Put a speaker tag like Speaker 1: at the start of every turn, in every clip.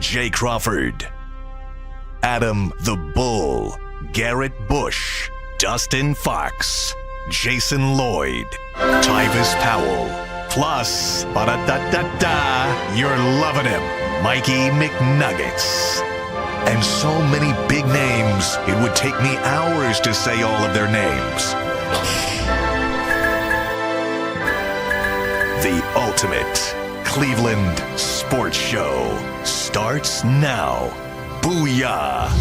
Speaker 1: Jay Crawford, Adam the Bull, Garrett Bush, Dustin Fox, Jason Lloyd, Tyvis Powell, plus, ba-da-da-da-da, you're loving him, Mikey McNuggets. And so many big names, it would take me hours to say all of their names. The ultimate Cleveland sports show starts now. Booyah!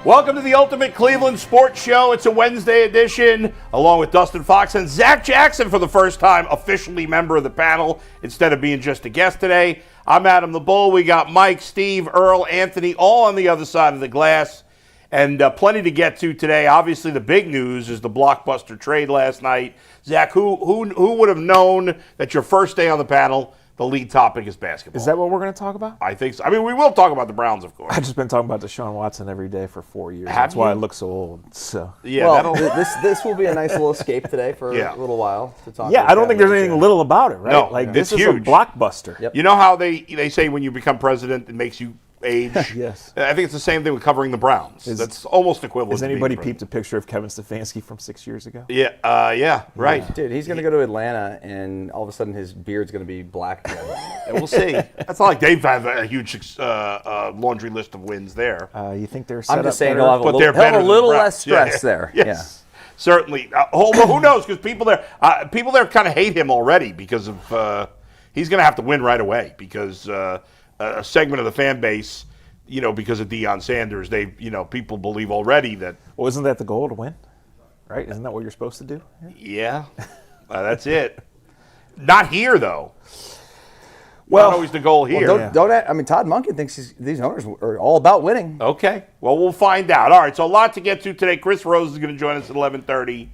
Speaker 2: Welcome to the Ultimate Cleveland Sports Show. It's a Wednesday edition, along with Dustin Fox and Zach Jackson for the first time, officially member of the panel, instead of being just a guest today. I'm Adam the Bull. We got Mike, Steve, Earl, Anthony, all on the other side of the glass, and plenty to get to today. Obviously, the big news is the blockbuster trade last night. Zach, who would have known that your first day on the panel, the lead topic is basketball?
Speaker 3: Is that what we're going to talk about?
Speaker 2: I think so. I mean, we will talk about the Browns, of course.
Speaker 3: I've just been talking about Deshaun Watson every day for 4 years.
Speaker 2: Have
Speaker 3: That's why I
Speaker 2: you?
Speaker 3: look so old. So
Speaker 2: Yeah,
Speaker 4: well, this will be a nice little escape today for
Speaker 2: Yeah.
Speaker 4: a little while to talk.
Speaker 3: yeah,
Speaker 4: about
Speaker 3: I don't think there's
Speaker 4: Cavaliers,
Speaker 3: anything
Speaker 4: yeah.
Speaker 3: little about it, right?
Speaker 2: No,
Speaker 3: like
Speaker 2: it's
Speaker 3: this is
Speaker 2: huge.
Speaker 3: a blockbuster.
Speaker 4: Yep.
Speaker 2: You know how they say when you become president, it makes you age?
Speaker 3: Yes.
Speaker 2: I think it's the same thing with covering the Browns. That's almost equivalent.
Speaker 3: Has
Speaker 2: to being
Speaker 3: anybody
Speaker 2: president.
Speaker 3: peeped a picture of Kevin Stefanski from 6 years ago?
Speaker 2: Yeah, right.
Speaker 4: Dude, he's going to go to Atlanta, and all of a sudden his beard's going to be black again.
Speaker 2: And we'll see. That's not like they've had a huge laundry list of wins there.
Speaker 3: You think they're set
Speaker 4: I'm just
Speaker 3: up
Speaker 4: saying
Speaker 3: better?
Speaker 4: he'll have a
Speaker 2: But
Speaker 4: little,
Speaker 2: they're better
Speaker 4: he'll have
Speaker 2: than
Speaker 4: a little
Speaker 2: the Browns.
Speaker 4: less stress there.
Speaker 2: Yes, certainly. Although who knows? Because people there kind of hate him already because of he's going to have to win right away because a segment of the fan base, because of Deion Sanders, people believe already that.
Speaker 3: Well, isn't that the goal to win? Right? Isn't that what you're supposed to do?
Speaker 2: Yeah, that's it. Not here though.
Speaker 3: Well,
Speaker 2: Not always the goal here.
Speaker 4: I mean, Todd Monken thinks these owners are all about winning.
Speaker 2: Okay. Well, we'll find out. All right, so a lot to get to today. Chris Rose is going to join us at 11:30,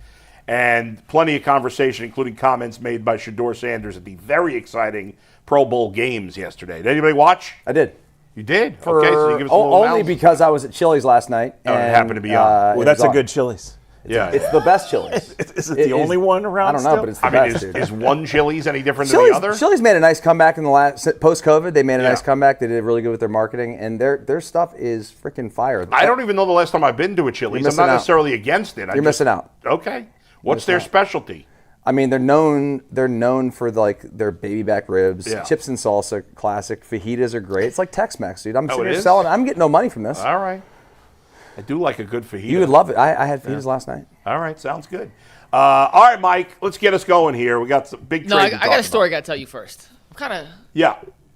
Speaker 2: and plenty of conversation, including comments made by Shedeur Sanders at the very exciting Pro Bowl games yesterday. Did anybody watch?
Speaker 4: I did.
Speaker 2: You did? Okay, so you give us a little
Speaker 4: Only
Speaker 2: analysis.
Speaker 4: because I was at Chili's last night.
Speaker 2: Oh, it
Speaker 4: and,
Speaker 2: happened to be on.
Speaker 3: well,
Speaker 4: it
Speaker 3: that's
Speaker 4: was
Speaker 3: a
Speaker 4: on.
Speaker 3: good Chili's.
Speaker 2: Yeah.
Speaker 4: It's the best Chili's.
Speaker 3: Is it the only one around
Speaker 4: I don't know,
Speaker 3: still?
Speaker 4: but it's the
Speaker 2: I mean,
Speaker 4: best, dude.
Speaker 2: is one Chili's any different than the other?
Speaker 4: Chili's made a nice comeback in the last post-COVID. They made a
Speaker 2: Yeah.
Speaker 4: nice comeback. They did really good with their marketing, and their stuff is freaking fire.
Speaker 2: I don't even know the last time I've been to a Chili's.
Speaker 4: You're
Speaker 2: I'm not
Speaker 4: missing out.
Speaker 2: necessarily against it.
Speaker 4: You're missing out.
Speaker 2: Okay. What's their specialty?
Speaker 4: I mean, they're known for like their baby back ribs,
Speaker 2: Yeah.
Speaker 4: chips and salsa, classic. Fajitas are great. It's like Tex-Mex, dude. I'm sitting
Speaker 2: it
Speaker 4: here
Speaker 2: is?
Speaker 4: selling. I'm getting no money from this.
Speaker 2: All right. I do like a good fajita.
Speaker 4: You would love it. I had fajitas last night.
Speaker 2: All right, sounds good. All right, Mike, let's get us going here. We got some big
Speaker 5: No,
Speaker 2: trade
Speaker 5: I got a story I got to tell you first. I'm kind of
Speaker 2: Yeah.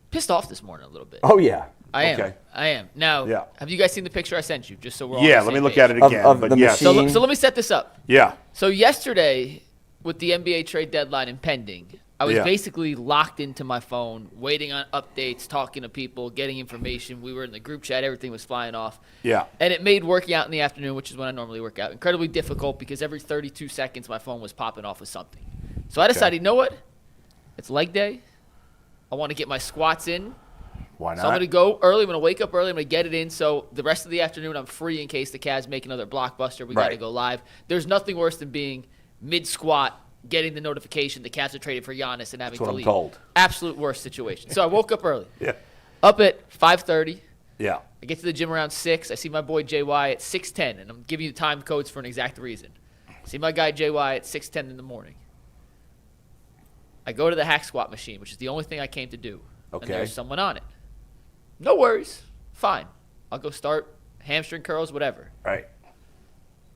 Speaker 5: pissed off this morning a little bit.
Speaker 4: Oh yeah.
Speaker 5: I am.
Speaker 2: okay.
Speaker 5: I am. Now,
Speaker 2: Yeah.
Speaker 5: have you guys seen the picture I sent you? Just so we're all
Speaker 2: Yeah,
Speaker 5: on the
Speaker 2: let me
Speaker 5: same
Speaker 2: look
Speaker 5: page?
Speaker 2: at it again.
Speaker 4: Of
Speaker 2: but
Speaker 4: the
Speaker 2: yes.
Speaker 4: machine.
Speaker 5: So let me set this up.
Speaker 2: Yeah.
Speaker 5: So yesterday, with the NBA trade deadline impending, I was
Speaker 2: Yeah.
Speaker 5: basically locked into my phone, waiting on updates, talking to people, getting information. We were in the group chat. Everything was flying off.
Speaker 2: Yeah.
Speaker 5: And it made working out in the afternoon, which is when I normally work out, incredibly difficult because every 32 seconds my phone was popping off with something. So I decided, you know what? It's leg day. I want to get my squats in.
Speaker 2: Why not?
Speaker 5: So I'm going to go early. I'm going to wake up early. I'm going to get it in. So the rest of the afternoon, I'm free in case the Cavs make another blockbuster. We got to
Speaker 2: Right.
Speaker 5: go live. There's nothing worse than being mid-squat, getting the notification the Cavs are traded for Giannis and having
Speaker 2: That's what
Speaker 5: to
Speaker 2: I'm
Speaker 5: leave.
Speaker 2: told.
Speaker 5: Absolute worst situation. So I woke up early.
Speaker 2: Yeah.
Speaker 5: Up at 5:30.
Speaker 2: Yeah.
Speaker 5: I get to the gym around 6. I see my boy JY at 6:10, and I'm giving you the time codes for an exact reason. See my guy JY at 6:10 in the morning. I go to the hack squat machine, which is the only thing I came to do.
Speaker 2: Okay.
Speaker 5: And there's someone on it. No worries. Fine. I'll go start hamstring curls, whatever.
Speaker 2: Right.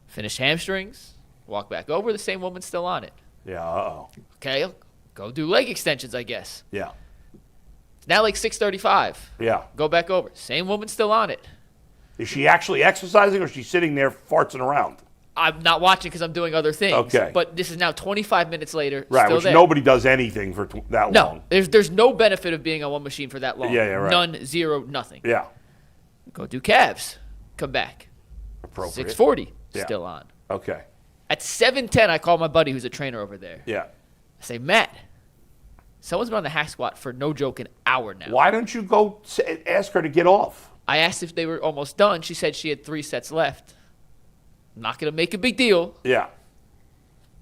Speaker 5: Finish hamstrings, walk back over, the same woman's still on it.
Speaker 2: Yeah. Uh-oh.
Speaker 5: Okay, I'll go do leg extensions, I guess.
Speaker 2: Yeah.
Speaker 5: It's now like 6:35.
Speaker 2: Yeah.
Speaker 5: Go back over. Same woman still on it.
Speaker 2: Is she actually exercising or is she sitting there fartsing around?
Speaker 5: I'm not watching because I'm doing other things.
Speaker 2: Okay.
Speaker 5: But this is now 25 minutes later.
Speaker 2: Right,
Speaker 5: still
Speaker 2: which
Speaker 5: there.
Speaker 2: nobody does anything for that
Speaker 5: No,
Speaker 2: long.
Speaker 5: there's no benefit of being on one machine for that long.
Speaker 2: Yeah, right.
Speaker 5: None, zero, nothing.
Speaker 2: Yeah.
Speaker 5: Go do calves. Come back.
Speaker 2: Appropriate.
Speaker 5: 6:40.
Speaker 2: Yeah.
Speaker 5: Still on.
Speaker 2: Okay.
Speaker 5: At 7:10, I call my buddy who's a trainer over there.
Speaker 2: Yeah.
Speaker 5: I say, Matt, someone's been on the hack squat for no joke an hour now.
Speaker 2: Why don't you go ask her to get off?
Speaker 5: I asked if they were almost done. She said she had 3 sets left. I'm not going to make a big deal.
Speaker 2: Yeah.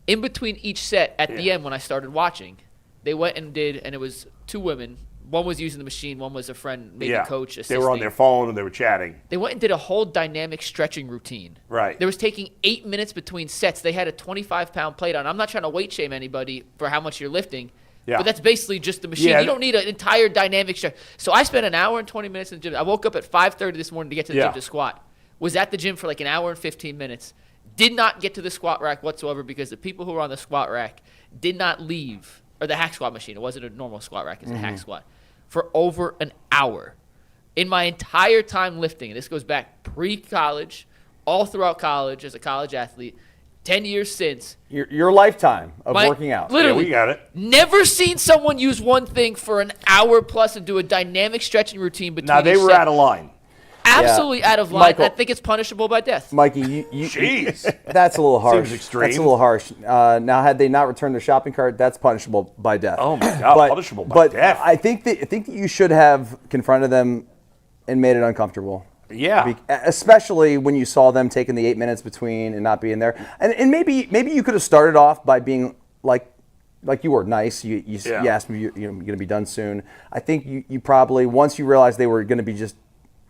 Speaker 5: In between each set, at the end when I started watching, they went and did, and it was 2 women, one was using the machine, one was a friend, maybe coach, assisting.
Speaker 2: They were on their phone and they were chatting.
Speaker 5: They went and did a whole dynamic stretching routine.
Speaker 2: Right.
Speaker 5: There was taking 8 minutes between sets. They had a 25-pound plate on. I'm not trying to weight shame anybody for how much you're lifting, but that's basically just the machine. You don't need an entire dynamic stretch. So I spent an hour and 20 minutes in the gym. I woke up at 5:30 this morning to get to the gym to squat. Was at the gym for like an hour and 15 minutes. Did not get to the squat rack whatsoever because the people who were on the squat rack did not leave, or the hack squat machine. It wasn't a normal squat rack. It's a hack squat. For over an hour. In my entire time lifting, and this goes back pre-college, all throughout college as a college athlete, 10 years since.
Speaker 4: Your lifetime of working out.
Speaker 5: Literally.
Speaker 2: We got it.
Speaker 5: Never seen someone use one thing for an hour plus and do a dynamic stretching routine between
Speaker 2: Now, they were out of line.
Speaker 5: Absolutely out of line.
Speaker 4: Michael,
Speaker 5: I think it's punishable by death.
Speaker 4: Mikey,
Speaker 2: Jeez.
Speaker 4: That's a little harsh.
Speaker 2: Seems extreme.
Speaker 4: That's a little harsh. Now, had they not returned their shopping cart, that's punishable by death.
Speaker 2: Oh my God, punishable by death.
Speaker 4: But I think that you should have confronted them and made it uncomfortable.
Speaker 2: Yeah.
Speaker 4: Especially when you saw them taking the 8 minutes between and not being there. And maybe you could have started off by being like you were nice. You asked me, you're going to be done soon. I think you probably, once you realized they were going to be just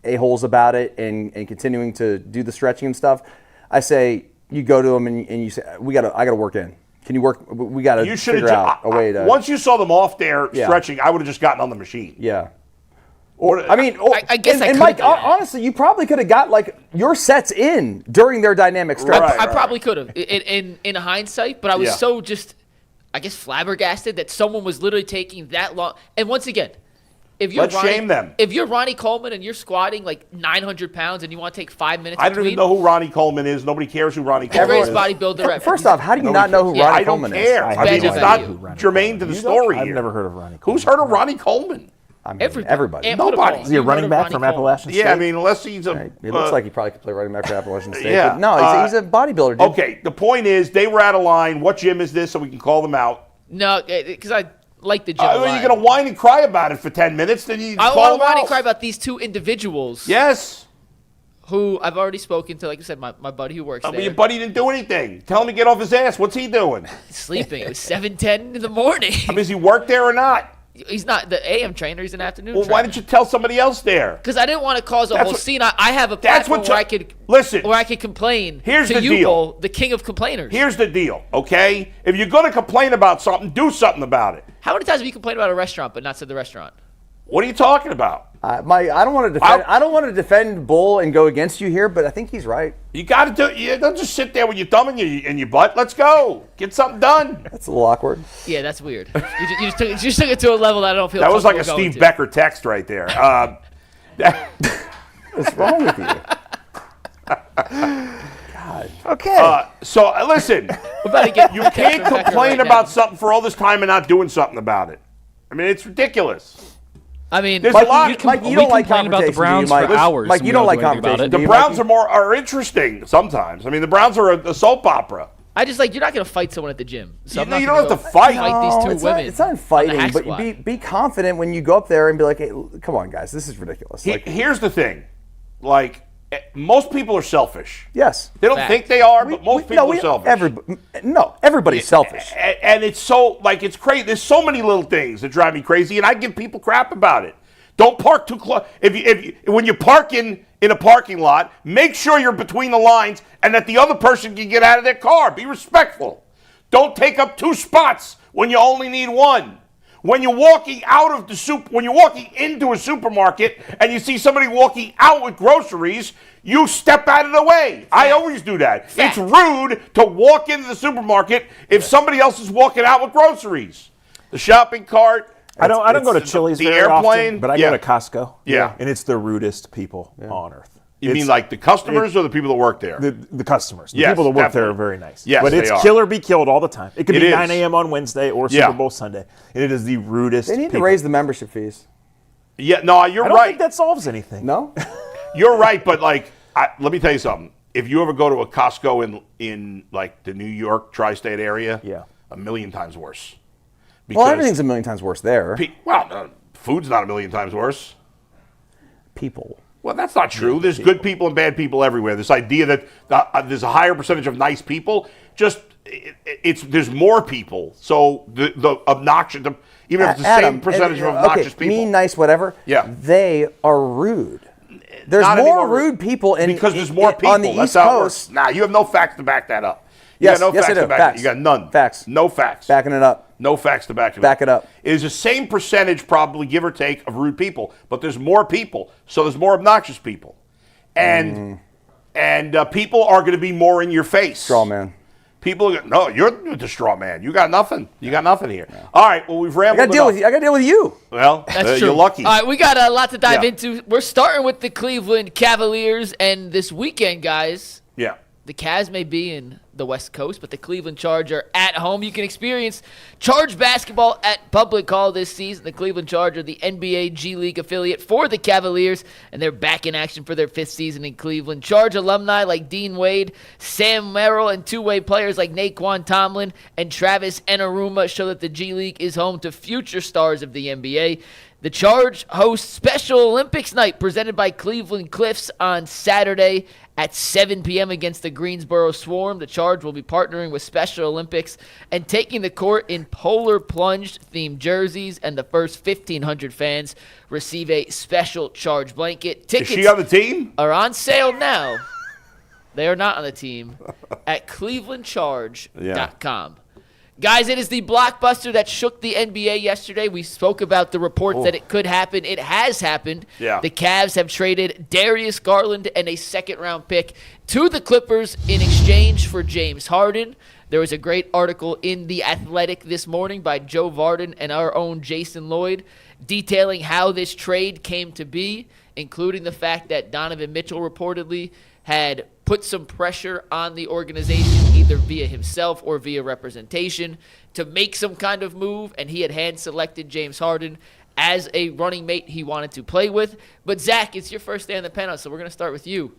Speaker 4: a-holes about it and continuing to do the stretching and stuff, I say you go to them and you say, I got to work in. Can you work? We got to figure out a way to.
Speaker 2: Once you saw them off there stretching, I would have just gotten on the machine.
Speaker 4: Yeah.
Speaker 5: I guess
Speaker 4: and Mike, honestly, you probably could have got like your sets in during their dynamic stretch.
Speaker 5: I probably could have in hindsight, but I was so just, I guess, flabbergasted that someone was literally taking that long. And once again, if you're
Speaker 2: shame them.
Speaker 5: If you're Ronnie Coleman and you're squatting like 900 pounds and you want to take 5 minutes,
Speaker 2: I don't even know who Ronnie Coleman is. Nobody cares who Ronnie Coleman is.
Speaker 5: Greatest bodybuilder ever.
Speaker 4: First off, how do you not know who Ronnie Coleman is?
Speaker 2: I don't care. I mean, it's not germane to the story
Speaker 3: I've
Speaker 2: here.
Speaker 3: never heard of Ronnie Coleman.
Speaker 2: Who's heard of Ronnie Coleman?
Speaker 4: I mean,
Speaker 5: Everybody.
Speaker 4: Nobody.
Speaker 3: Is he a running back from Appalachian State?
Speaker 2: Yeah, I mean, unless he's a...
Speaker 4: It looks like he probably could play running back for Appalachian State.
Speaker 2: Yeah.
Speaker 4: But no, he's a bodybuilder, dude.
Speaker 2: Okay, the point is they were out of line. What gym is this so we can call them out?
Speaker 5: No, because I like the gym.
Speaker 2: You're going to whine and cry about it for 10 minutes, then you
Speaker 5: I
Speaker 2: call
Speaker 5: want
Speaker 2: them
Speaker 5: to whine
Speaker 2: out.
Speaker 5: and cry about these two individuals.
Speaker 2: Yes.
Speaker 5: Who I've already spoken to, like I said, my buddy who works there.
Speaker 2: But your buddy didn't do anything. Tell him to get off his ass. What's he doing?
Speaker 5: Sleeping. It was 7:10 in the morning.
Speaker 2: I mean, does he work there or not?
Speaker 5: He's not the AM trainer. He's an afternoon
Speaker 2: Well,
Speaker 5: trainer.
Speaker 2: why didn't you tell somebody else there?
Speaker 5: Because I didn't want to cause a whole scene. I have a platform where I could
Speaker 2: listen.
Speaker 5: Where I could complain.
Speaker 2: Here's
Speaker 5: to
Speaker 2: the
Speaker 5: you,
Speaker 2: deal.
Speaker 5: Bull, the king of complainers.
Speaker 2: Here's the deal, okay? If you're going to complain about something, do something about it.
Speaker 5: How many times have you complained about a restaurant but not said the restaurant?
Speaker 2: What are you talking about?
Speaker 4: I don't want to defend. I don't want to defend Bull and go against you here, but I think he's right.
Speaker 2: You got to do. You don't just sit there with your thumb in your butt. Let's go. Get something done.
Speaker 4: That's a little awkward.
Speaker 5: Yeah, that's weird. you just took it to a level that I don't feel.
Speaker 2: That was like a
Speaker 5: comfortable
Speaker 2: Steve
Speaker 5: going
Speaker 2: Becker text right there.
Speaker 4: What's wrong with you? God. Okay.
Speaker 2: So listen, you can't complain about something for all this time and not doing something about it. I mean, it's ridiculous.
Speaker 5: I mean,
Speaker 2: there's a lot.
Speaker 4: Mike, you don't like
Speaker 6: complain about the Browns
Speaker 4: do you, Mike?
Speaker 6: for hours.
Speaker 4: Mike, you don't like
Speaker 6: about
Speaker 4: confrontation.
Speaker 6: it.
Speaker 2: The Browns are interesting sometimes. I mean, the Browns are a soap opera.
Speaker 5: I just you're not going to fight someone at the gym. So
Speaker 2: You don't have to fight.
Speaker 5: these two
Speaker 4: it's
Speaker 5: women.
Speaker 4: It's not
Speaker 5: on the
Speaker 4: fighting,
Speaker 5: hack
Speaker 4: but
Speaker 5: squad.
Speaker 4: be confident when you go up there and be like, "Hey, come on, guys, this is ridiculous."
Speaker 2: Here's the thing, most people are selfish.
Speaker 4: Yes.
Speaker 2: They don't
Speaker 5: Fact.
Speaker 2: think they are, but most people are selfish.
Speaker 4: Everybody's selfish.
Speaker 2: And it's so it's crazy. There's so many little things that drive me crazy, and I give people crap about it. Don't park too close. When you park in a parking lot, make sure you're between the lines and that the other person can get out of their car. Be respectful. Don't take up 2 spots when you only need 1. When you're walking when you're walking into a supermarket and you see somebody walking out with groceries, you step out of the way. I always do that. It's rude to walk into the supermarket if somebody else is walking out with groceries. The shopping cart.
Speaker 3: I don't go to Chili's
Speaker 2: the
Speaker 3: very
Speaker 2: airplane,
Speaker 3: often, but I go to Costco.
Speaker 2: Yeah.
Speaker 3: And it's the rudest people on earth.
Speaker 2: You mean like the customers or the people that work there?
Speaker 3: The customers. The
Speaker 2: Yes,
Speaker 3: people that work there
Speaker 2: definitely.
Speaker 3: are very nice.
Speaker 2: Yes,
Speaker 3: but it's
Speaker 2: they are.
Speaker 3: kill or be killed all the time. It could
Speaker 2: It
Speaker 3: be
Speaker 2: is.
Speaker 3: 9 a.m. on Wednesday or Super Bowl Sunday. And it is the rudest
Speaker 4: They need to
Speaker 3: people.
Speaker 4: raise the membership fees.
Speaker 2: Yeah, no, you're
Speaker 3: I don't
Speaker 2: right.
Speaker 3: think that solves anything.
Speaker 4: No?
Speaker 2: You're right, but let me tell you something. If you ever go to a Costco in like the New York tri-state area, a million times worse.
Speaker 4: Well, everything's a million times worse there.
Speaker 2: Food's not a million times worse.
Speaker 4: People.
Speaker 2: Well, that's not true. There's good people and bad people everywhere. This idea that there's a higher percentage of nice people, there's more people. So the obnoxious, even if it's the
Speaker 4: Adam,
Speaker 2: same percentage of obnoxious people.
Speaker 4: Mean, nice, whatever.
Speaker 2: Yeah.
Speaker 4: They are rude. There's
Speaker 2: Not
Speaker 4: more
Speaker 2: anymore,
Speaker 4: rude people
Speaker 2: because there's more people
Speaker 4: on the
Speaker 2: That's
Speaker 4: East
Speaker 2: how it
Speaker 4: Coast.
Speaker 2: works. Nah, you have no facts to back that up. You
Speaker 4: Yes,
Speaker 2: got no
Speaker 4: yes, I
Speaker 2: facts
Speaker 4: do.
Speaker 2: to back
Speaker 4: Facts.
Speaker 2: it. You got none.
Speaker 4: Facts.
Speaker 2: No facts.
Speaker 4: Backing it up.
Speaker 2: No facts to back it up.
Speaker 4: Back it up.
Speaker 2: It is the same percentage, probably, give or take, of rude people, but there's more people, so there's more obnoxious people. And people are going to be more in your face.
Speaker 4: Straw man.
Speaker 2: People are, no, you're the straw man. You got nothing. You got nothing here. Yeah. All right, well, we've rambled
Speaker 4: I got to deal with you.
Speaker 2: Well,
Speaker 5: That's true.
Speaker 2: You're lucky.
Speaker 5: All right, we got a lot to dive
Speaker 2: Yeah.
Speaker 5: into. We're starting with the Cleveland Cavaliers, and this weekend, guys,
Speaker 2: Yeah.
Speaker 5: the Cavs may be in the West Coast, but the Cleveland Charge are at home. You can experience Charge basketball at Public Hall this season. The Cleveland Charge are the NBA G League affiliate for the Cavaliers, and they're back in action for their 5th season in Cleveland. Charge alumni like Dean Wade, Sam Merrill, and two-way players like Naquan Tomlin and Travis Enaruma show that the G League is home to future stars of the NBA. The Charge hosts Special Olympics Night presented by Cleveland Cliffs on Saturday at 7 p.m. against the Greensboro Swarm. The Charge will be partnering with Special Olympics and taking the court in polar plunge-themed jerseys, and the first 1,500 fans receive a special Charge blanket. Tickets
Speaker 2: Is she on the team?
Speaker 5: are on sale now. They are not on the team at clevelandcharge.com. Guys, it is the blockbuster that shook the NBA yesterday. We spoke about the reports that it could happen. It has happened.
Speaker 2: Yeah.
Speaker 5: The Cavs have traded Darius Garland and a second-round pick to the Clippers in exchange for James Harden. There was a great article in The Athletic this morning by Joe Varden and our own Jason Lloyd detailing how this trade came to be, including the fact that Donovan Mitchell reportedly had put some pressure on the organization, either via himself or via representation, to make some kind of move, and he had hand-selected James Harden as a running mate he wanted to play with. But, Zach, it's your first day on the penthouse, so we're going to start with you.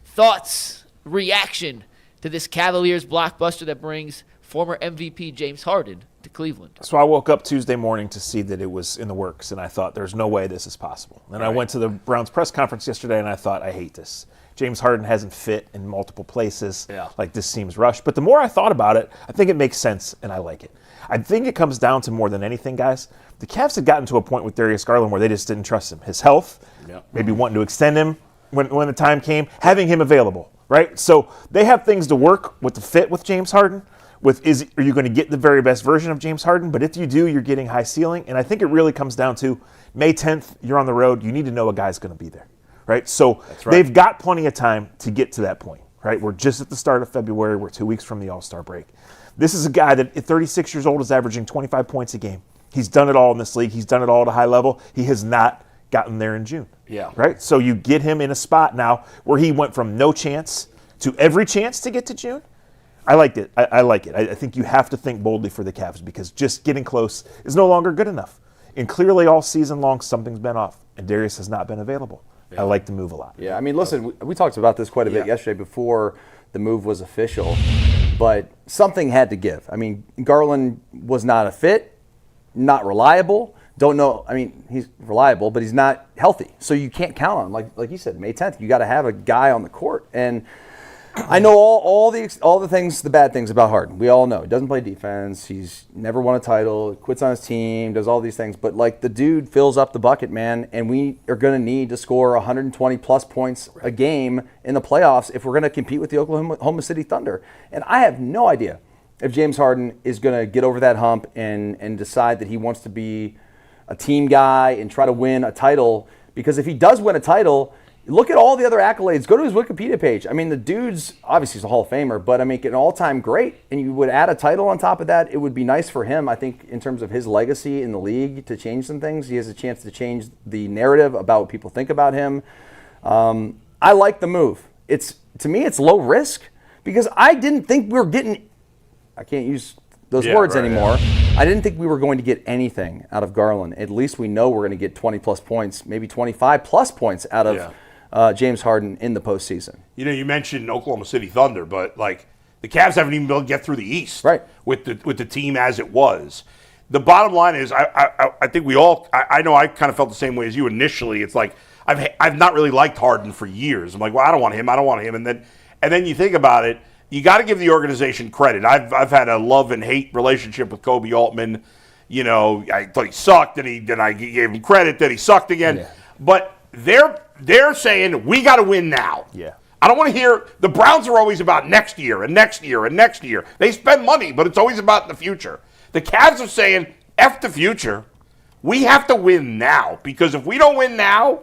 Speaker 5: Thoughts, reaction to this Cavaliers blockbuster that brings former MVP James Harden to Cleveland?
Speaker 3: So I woke up Tuesday morning to see that it was in the works, and I thought, there's no way this is possible. And I went to the Browns press conference yesterday, and I thought, I hate this. James Harden hasn't fit in multiple places.
Speaker 2: Yeah.
Speaker 3: Like, this seems rushed. But the more I thought about it, I think it makes sense, and I like it. I think it comes down to more than anything, guys. The Cavs had gotten to a point with Darius Garland where they just didn't trust him. His health, maybe wanting to extend him when the time came, having him available, right? So they have things to work with the fit with James Harden. Are you going to get the very best version of James Harden? But if you do, you're getting high ceiling. And I think it really comes down to May 10th, you're on the road. You need to know a guy's going to be there. Right, so they've got plenty of time to get to that point, right? We're just at the start of February. We're 2 weeks from the All-Star break. This is a guy that at 36 years old is averaging 25 points a game. He's done it all in this league. He's done it all at a high level. He has not gotten there in June.
Speaker 2: Yeah.
Speaker 3: Right? So you get him in a spot now where he went from no chance to every chance to get to June. I liked it. I like it. I think you have to think boldly for the Cavs because just getting close is no longer good enough. And clearly all season long, something's been off, and Darius has not been available. I like the move a lot.
Speaker 4: Yeah, I mean, listen, we talked about this quite a bit yesterday before the move was official, but something had to give. I mean, Garland was not a fit, not reliable. Don't know. I mean, he's reliable, but he's not healthy. So you can't count on him. Like you said, May 10th, you got to have a guy on the court. And I know all the things, the bad things about Harden. We all know he doesn't play defense. He's never won a title. Quits on his team. Does all these things. But like the dude fills up the bucket, man. And we are going to need to score 120 plus points a game in the playoffs if we're going to compete with the Oklahoma City Thunder. And I have no idea if James Harden is going to get over that hump and decide that he wants to be a team guy and try to win a title. Because if he does win a title, look at all the other accolades. Go to his Wikipedia page. I mean, the dude's obviously he's a Hall of Famer, but I mean, an all-time great. And you would add a title on top of that. It would be nice for him, I think, in terms of his legacy in the league to change some things. He has a chance to change the narrative about what people think about him. I like the move. To me, it's low risk because I didn't think we were getting. I can't use those words anymore. Yeah. I didn't think we were going to get anything out of Garland. At least we know we're going to get 20 plus points, maybe 25 plus points out of. James Harden in the postseason.
Speaker 2: You know, you mentioned Oklahoma City Thunder, but like the Cavs haven't even been able to get through the East,
Speaker 4: right?
Speaker 2: With the team as it was. The bottom line is, I think we all. I know I kind of felt the same way as you initially. It's like I've not really liked Harden for years. I'm like, well, I don't want him. And then you think about it. You got to give the organization credit. I've had a love and hate relationship with Koby Altman. I thought he sucked, and then I gave him credit that he sucked again.
Speaker 3: Yeah.
Speaker 2: But they're saying we got to win now.
Speaker 3: Yeah.
Speaker 2: I don't want to hear the Browns are always about next year and next year and next year. They spend money, but it's always about the future. The Cavs are saying, F the future. We have to win now, because if we don't win now,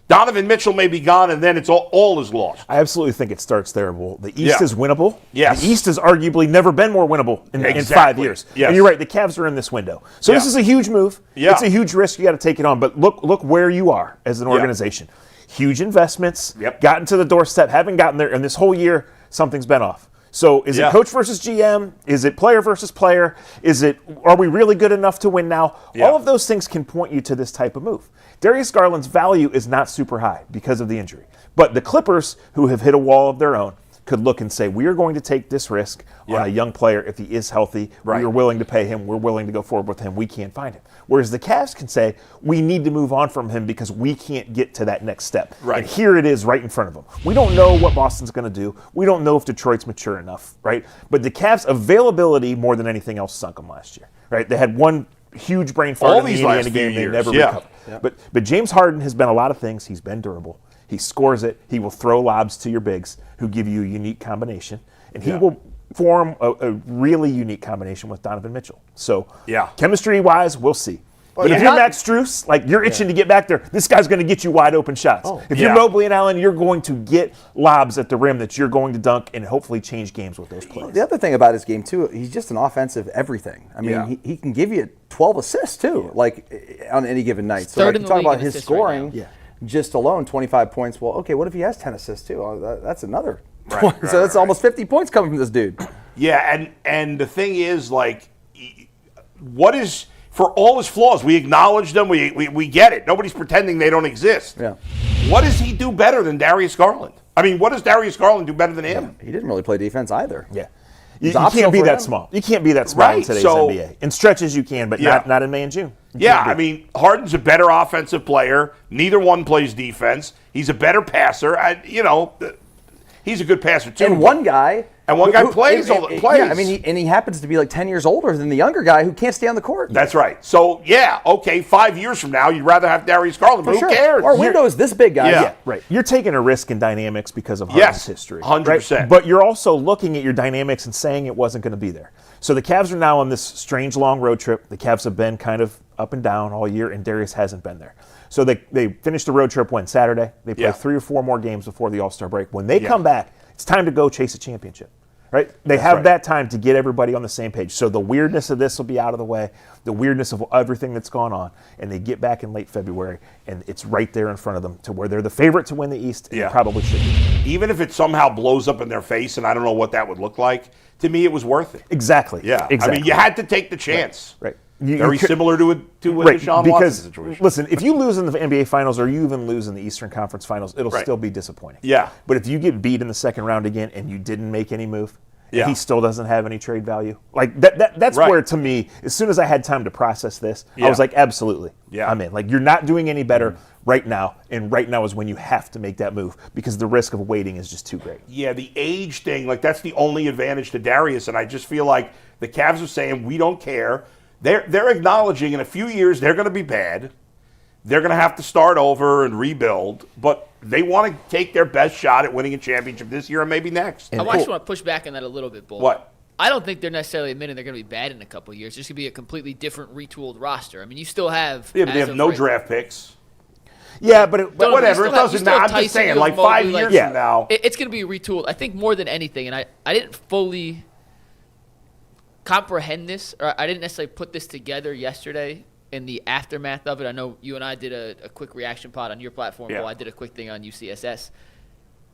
Speaker 2: Donovan Mitchell may be gone, and then it's all is lost.
Speaker 3: I absolutely think it starts there, Bull. The East is winnable.
Speaker 2: Yes.
Speaker 3: The East has arguably never been more winnable in 5 years.
Speaker 2: Yes.
Speaker 3: And you're right, the Cavs are in this window. So this is a huge move.
Speaker 2: Yeah.
Speaker 3: It's a huge risk. You got to take it on. But look where you are as an organization. Huge investments.
Speaker 2: Yep.
Speaker 3: Gotten to the doorstep, haven't gotten there. And this whole year, something's been off. So is it coach versus GM? Is it player versus player? Are we really good enough to win now?
Speaker 2: Yeah.
Speaker 3: All of those things can point you to this type of move. Darius Garland's value is not super high because of the injury. But the Clippers, who have hit a wall of their own, could look and say, we are going to take this risk on a young player if he is healthy.
Speaker 2: Right.
Speaker 3: We're willing to pay him. We're willing to go forward with him. We can't find him. Whereas the Cavs can say, we need to move on from him because we can't get to that next step.
Speaker 2: Right.
Speaker 3: And here it is right in front of them. We don't know what Boston's going to do. We don't know if Detroit's mature enough, right? But the Cavs' availability more than anything else sunk them last year, right? They had one huge brain fart
Speaker 2: All
Speaker 3: in the
Speaker 2: these
Speaker 3: Indiana
Speaker 2: last
Speaker 3: game.
Speaker 2: few
Speaker 3: They
Speaker 2: years,
Speaker 3: never
Speaker 2: yeah.
Speaker 3: recovered.
Speaker 2: Yeah.
Speaker 3: But James Harden has been a lot of things. He's been durable. He scores it. He will throw lobs to your bigs who give you a unique combination. And he will form a really unique combination with Donovan Mitchell. So chemistry-wise, we'll see. But if you're Max Strus, like you're itching to get back there, this guy's going to get you wide open shots. If you're Mobley and Allen, you're going to get lobs at the rim that you're going to dunk and hopefully change games with those plays.
Speaker 4: The other thing about his game, too, he's just an offensive everything. I mean, he can give you 12 assists, too, like on any given night. So like, you talk about his scoring just alone, 25 points. Well, okay, what if he has 10 assists, too? That's another 20. So that's almost 50 points coming from this dude.
Speaker 2: Yeah, and the thing is, like, what is... For all his flaws, we acknowledge them. We get it. Nobody's pretending they don't exist.
Speaker 4: Yeah.
Speaker 2: What does he do better than Darius Garland? I mean, what does Darius Garland do better than him?
Speaker 4: He didn't really play defense either.
Speaker 3: Yeah. You can't be that small. You can't be that small in today's NBA. In stretches you can, but not in May and June.
Speaker 2: I mean, Harden's a better offensive player. Neither one plays defense. He's a better passer. He's a good passer, too.
Speaker 4: And one guy
Speaker 2: plays.
Speaker 4: Yeah, I mean, he happens to be like 10 years older than the younger guy who can't stay on the court.
Speaker 2: That's right. So, 5 years from now, you'd rather have Darius Garland, but who cares?
Speaker 4: Our window is this big, guys.
Speaker 2: Yeah,
Speaker 3: right. You're taking a risk in dynamics because of Harden's history.
Speaker 2: 100%.
Speaker 3: Right? But you're also looking at your dynamics and saying it wasn't going to be there. So the Cavs are now on this strange long road trip. The Cavs have been kind of up and down all year, and Darius hasn't been there. So they finished the road trip Saturday. They play 3 or 4 more games before the All-Star break. When they come back, it's time to go chase a championship. Right? They have that time to get everybody on the same page. So the weirdness of this will be out of the way, the weirdness of everything that's gone on, and they get back in late February, and it's right there in front of them to where they're the favorite to win the East, and they probably should be.
Speaker 2: Even if it somehow blows up in their face, and I don't know what that would look like, to me it was worth it.
Speaker 3: Exactly.
Speaker 2: Yeah.
Speaker 3: Exactly.
Speaker 2: I mean, you had to take the chance.
Speaker 3: Right.
Speaker 2: Very similar to the Deshaun Watson situation.
Speaker 3: Listen, if you lose in the NBA Finals or you even lose in the Eastern Conference Finals, it'll still be disappointing.
Speaker 2: Yeah.
Speaker 3: But if you get beat in the second round again and you didn't make any move, and he still doesn't have any trade value, like that's where, to me, as soon as I had time to process this, I was like, absolutely, I'm in. Like, you're not doing any better right now, and right now is when you have to make that move because the risk of waiting is just too great.
Speaker 2: Yeah, the age thing, like that's the only advantage to Darius, and I just feel like the Cavs are saying we don't care. They're acknowledging in a few years they're going to be bad. They're going to have to start over and rebuild, but they want to take their best shot at winning a championship this year and maybe next.
Speaker 5: I actually want to push back on that a little bit, Bull.
Speaker 2: What?
Speaker 5: I don't think they're necessarily admitting they're going to be bad in a couple of years. There's going to be a completely different, retooled roster. I mean, you still have...
Speaker 2: Yeah, but they have no draft picks.
Speaker 3: Yeah, but
Speaker 2: whatever. It doesn't matter. I'm just saying, like 5 years from now.
Speaker 5: It's going to be retooled. I think more than anything, and I didn't fully comprehend this, or I didn't necessarily put this together yesterday in the aftermath of it. I know you and I did a quick reaction pod on your platform. Well, I did a quick thing on UCSS.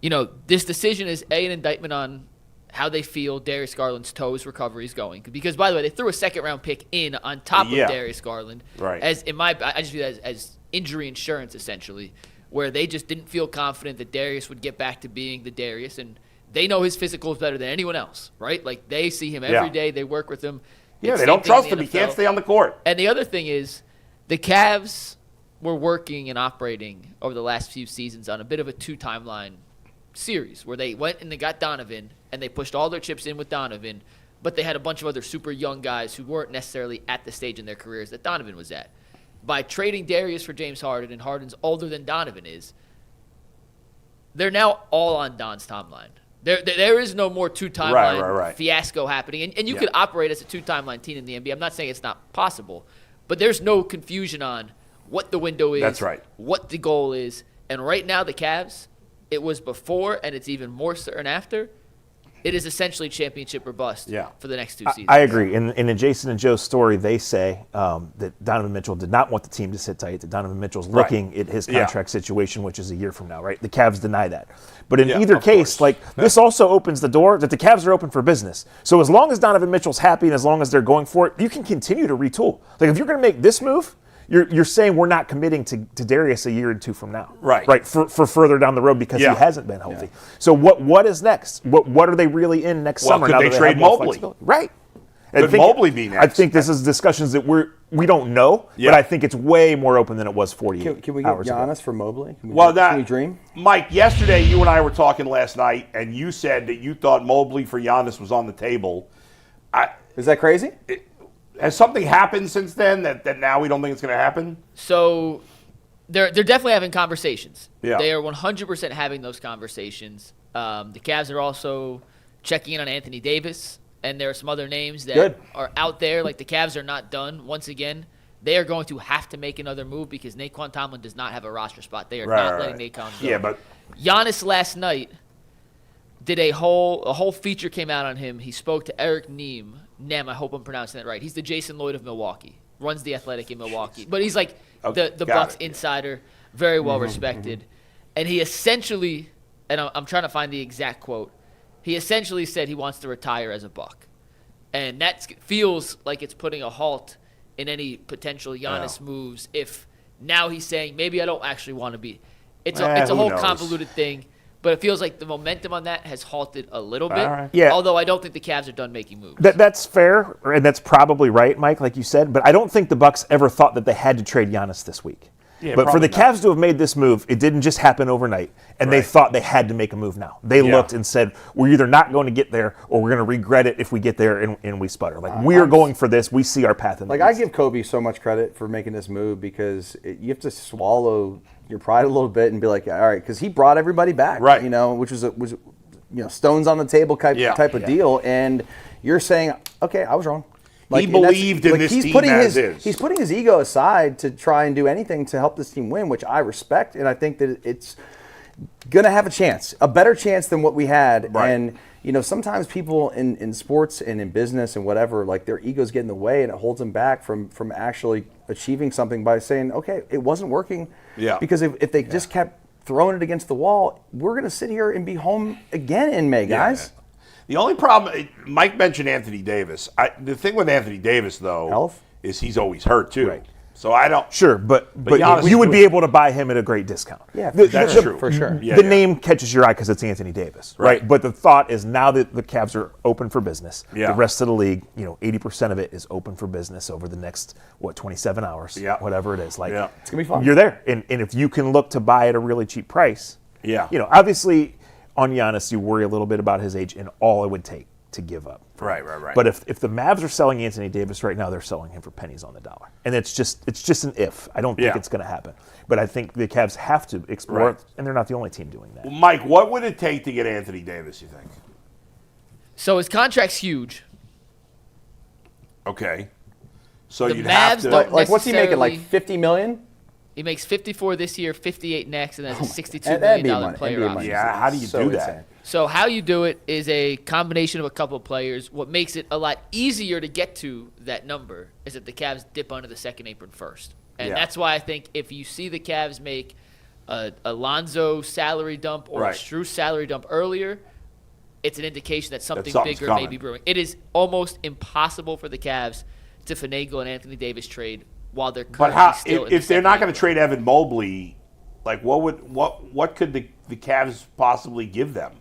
Speaker 5: You know, this decision is an indictment on how they feel Darius Garland's toes recovery is going. Because, by the way, they threw a second-round pick in on top of Darius Garland.
Speaker 2: Right.
Speaker 5: I just view that as injury insurance, essentially, where they just didn't feel confident that Darius would get back to being the Darius. And they know his physical is better than anyone else, right? Like, they see him every day. They work with him.
Speaker 2: Yeah, they don't trust him. He can't stay on the court.
Speaker 5: And the other thing is the Cavs were working and operating over the last few seasons on a bit of a 2-timeline series where they went and they got Donovan and they pushed all their chips in with Donovan, but they had a bunch of other super young guys who weren't necessarily at the stage in their careers that Donovan was at. By trading Darius for James Harden, and Harden's older than Donovan is, they're now all on Don's timeline. There is no more two-timeline fiasco happening. And you could operate as a two-timeline team in the NBA. I'm not saying it's not possible, but there's no confusion on what the window is,
Speaker 2: That's right.
Speaker 5: what the goal is. And right now, the Cavs, it was before, and it's even more certain after. It is essentially championship or bust for the next 2 seasons.
Speaker 3: I agree. In Jason and Joe's story, they say that Donovan Mitchell did not want the team to sit tight, that Donovan Mitchell's looking at his contract situation, which is a year from now, right? The Cavs deny that. But in either case, this also opens the door that the Cavs are open for business. So as long as Donovan Mitchell's happy and as long as they're going for it, you can continue to retool. Like if you're going to make this move, you're saying we're not committing to Darius a year or two from now. Right. For further down the road because he hasn't been healthy. So what is next? What are they really in next summer?
Speaker 2: Could they trade Mobley?
Speaker 3: Right.
Speaker 2: Could Mobley be next?
Speaker 3: I think this is discussions that we don't know, but I think it's way more open than it was 48 hours ago.
Speaker 4: Can we get Giannis for Mobley? Can we dream?
Speaker 2: Mike, yesterday you and I were talking last night, and you said that you thought Mobley for Giannis was on the table.
Speaker 4: Is that crazy?
Speaker 2: Has something happened since then that now we don't think it's going to happen?
Speaker 5: So they're definitely having conversations.
Speaker 2: Yeah.
Speaker 5: They are 100% having those conversations. The Cavs are also checking in on Anthony Davis, and there are some other names that are out there. Like the Cavs are not done. Once again, they are going to have to make another move because Naquan Tomlin does not have a roster spot. They are not letting Naquan go.
Speaker 2: Yeah, but
Speaker 5: Giannis last night did a whole feature came out on him. He spoke to Eric Nehm, I hope I'm pronouncing that right. He's the Jason Lloyd of Milwaukee, runs the Athletic in Milwaukee. But he's like the Bucks insider, very well respected. And he essentially, and I'm trying to find the exact quote, he essentially said he wants to retire as a Buck. And that feels like it's putting a halt in any potential Giannis moves if now he's saying maybe I don't actually want to be. It's a whole convoluted thing. But it feels like the momentum on that has halted a little bit.
Speaker 2: Right.
Speaker 3: Yeah.
Speaker 5: Although I don't think the Cavs are done making moves.
Speaker 3: That's fair, and that's probably right, Mike, like you said. But I don't think the Bucks ever thought that they had to trade Giannis this week.
Speaker 2: Yeah,
Speaker 3: but for the Cavs to have made this move, it didn't just happen overnight, and they thought they had to make a move now. They looked and said, we're either not going to get there or we're going to regret it if we get there and we sputter. Like, we are going for this. We see our path in the
Speaker 4: I give Koby so much credit for making this move because you have to swallow your pride a little bit and be like, all right, because he brought everybody back, which was stones on the table type of deal. And you're saying, okay, I was wrong.
Speaker 2: He believed in this team as is.
Speaker 4: He's putting his ego aside to try and do anything to help this team win, which I respect. And I think that it's going to have a chance, a better chance than what we had.
Speaker 2: Right.
Speaker 4: And, sometimes people in sports and in business and whatever, like their egos get in the way and it holds them back from actually achieving something by saying, okay, it wasn't working.
Speaker 2: Yeah.
Speaker 4: Because if they just kept throwing it against the wall, we're going to sit here and be home again in May, guys.
Speaker 2: Yeah. The only problem, Mike mentioned Anthony Davis. The thing with Anthony Davis, though,
Speaker 4: Health?
Speaker 2: is he's always hurt, too.
Speaker 3: Right.
Speaker 2: So I don't.
Speaker 3: Sure, but
Speaker 2: Giannis
Speaker 3: you would be able to buy him at a great discount.
Speaker 4: Yeah,
Speaker 2: that's true.
Speaker 4: For sure.
Speaker 3: The name catches your eye because it's Anthony Davis, right? But the thought is now that the Cavs are open for business, the rest of the league, 80% of it is open for business over the next, 27 hours, whatever it is.
Speaker 4: It's going to be fun.
Speaker 3: You're there. And if you can look to buy at a really cheap price, obviously on Giannis, you worry a little bit about his age and all it would take to give up.
Speaker 2: Right.
Speaker 3: But if the Mavs are selling Anthony Davis right now, they're selling him for pennies on the dollar. And it's just an if. I don't think it's going to happen. But I think the Cavs have to explore it, and they're not the only team doing that.
Speaker 2: Well, Mike, what would it take to get Anthony Davis, you think?
Speaker 5: So his contract's huge.
Speaker 2: Okay. So
Speaker 5: The
Speaker 2: you'd have
Speaker 5: Mavs
Speaker 2: to.
Speaker 5: don't
Speaker 4: What's he making, like
Speaker 5: necessarily-
Speaker 4: $50 million?
Speaker 5: He makes 54 this year, 58 next, and that's a $62
Speaker 4: that'd be
Speaker 5: million
Speaker 4: money.
Speaker 5: player
Speaker 4: That'd be
Speaker 5: option.
Speaker 4: money.
Speaker 2: Yeah, how do you
Speaker 4: So
Speaker 2: do that?
Speaker 4: insane.
Speaker 5: So how you do it is a combination of a couple of players. What makes it a lot easier to get to that number is that the Cavs dip under the second apron first. And that's why I think if you see the Cavs make a Lonzo salary dump or a Strus salary dump earlier, it's an indication that something's bigger may be brewing. It is almost impossible for the Cavs to finagle an Anthony Davis trade while they're currently still in
Speaker 2: if they're not going to trade Evan Mobley, like what could the Cavs possibly give them?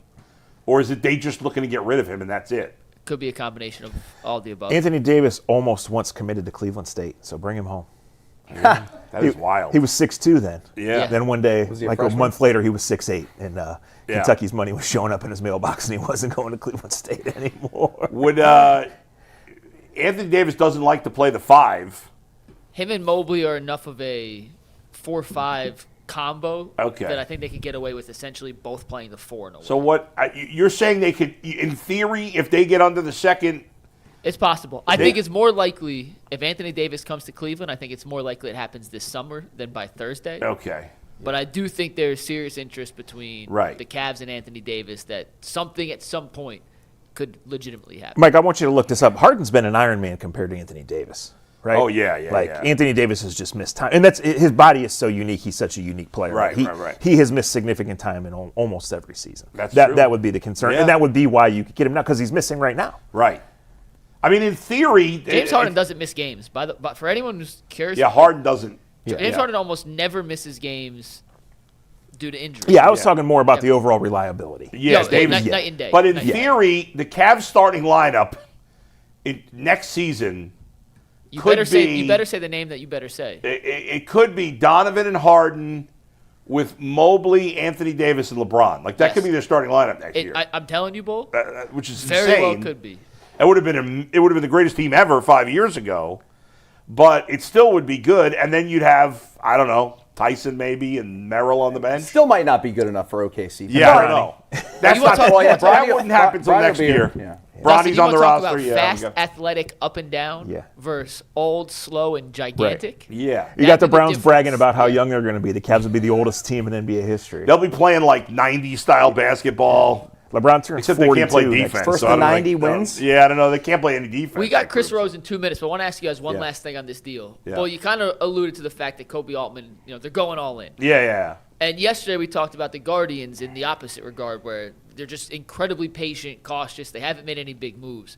Speaker 2: Or is it they just looking to get rid of him and that's it?
Speaker 5: Could be a combination of all the above.
Speaker 3: Anthony Davis almost once committed to Cleveland State, so bring him home.
Speaker 2: That is wild.
Speaker 3: He was 6'2" then.
Speaker 2: Yeah.
Speaker 3: Then one day,
Speaker 4: he a
Speaker 3: like
Speaker 4: freshman?
Speaker 3: a month later, he was 6'8", and Kentucky's money was showing up in his mailbox, and he wasn't going to Cleveland State anymore.
Speaker 2: Would Anthony Davis doesn't like to play the 5.
Speaker 5: Him and Mobley are enough of a 4-5 combo that I think they could get away with essentially both playing the 4 in a way.
Speaker 2: So what you're saying they could, in theory, if they get under the second.
Speaker 5: It's possible. I think it's more likely if Anthony Davis comes to Cleveland, I think it's more likely it happens this summer than by Thursday.
Speaker 2: Okay.
Speaker 5: But I do think there's serious interest between the Cavs and Anthony Davis that something at some point could legitimately happen.
Speaker 3: Mike, I want you to look this up. Harden's been an Iron Man compared to Anthony Davis, right?
Speaker 2: Oh, yeah.
Speaker 3: Anthony Davis has just missed time. And that's his body is so unique. He's such a unique player.
Speaker 2: Right.
Speaker 3: He has missed significant time in almost every season.
Speaker 2: That's true.
Speaker 3: That would be the concern. And that would be why you could get him now, because he's missing right now.
Speaker 2: Right. I mean, in theory,
Speaker 5: James Harden doesn't miss games. But for anyone who's curious,
Speaker 2: Harden doesn't.
Speaker 5: James Harden almost never misses games due to injury.
Speaker 3: Yeah, I was talking more about the overall reliability.
Speaker 2: Yes, Davis.
Speaker 5: Night and day.
Speaker 2: But in theory, the Cavs starting lineup next season
Speaker 5: you
Speaker 2: could
Speaker 5: better
Speaker 2: be.
Speaker 5: You better say the name that you better say.
Speaker 2: It could be Donovan and Harden with Mobley, Anthony Davis, and LeBron. Like that could be their starting lineup next year.
Speaker 5: I'm telling you, Bull.
Speaker 2: Which is
Speaker 5: very
Speaker 2: insane.
Speaker 5: well could be.
Speaker 2: It would have been the greatest team ever 5 years ago, but it still would be good. And then you'd have, I don't know, Tyson maybe and Merrill on the bench.
Speaker 4: Still might not be good enough for OKC.
Speaker 2: Yeah, I don't know. That's
Speaker 5: You want
Speaker 2: not
Speaker 5: to talk-
Speaker 2: that wouldn't happen until next year.
Speaker 4: Yeah.
Speaker 2: Bronny's on the roster.
Speaker 5: About fast, athletic, up and down versus old, slow, and gigantic.
Speaker 2: Right. Yeah.
Speaker 3: You got the
Speaker 5: That'd be the
Speaker 3: Browns
Speaker 5: difference.
Speaker 3: bragging about how young they're going to be. The Cavs would be the oldest team in NBA history.
Speaker 2: They'll be playing like 90s style basketball.
Speaker 3: LeBron turns
Speaker 2: Except
Speaker 3: 42
Speaker 2: they can't play
Speaker 3: next
Speaker 2: defense.
Speaker 4: First
Speaker 2: so
Speaker 4: to
Speaker 2: I don't
Speaker 4: 90
Speaker 2: know.
Speaker 4: wins?
Speaker 2: Yeah, I don't know. They can't play any defense.
Speaker 5: We got Chris Rose in 2 minutes, but I want to ask you guys one last thing on this deal.
Speaker 2: Yeah.
Speaker 5: Well, you kind of alluded to the fact that Koby Altman, they're going all in.
Speaker 2: Yeah.
Speaker 5: And yesterday we talked about the Guardians in the opposite regard, where they're just incredibly patient, cautious. They haven't made any big moves.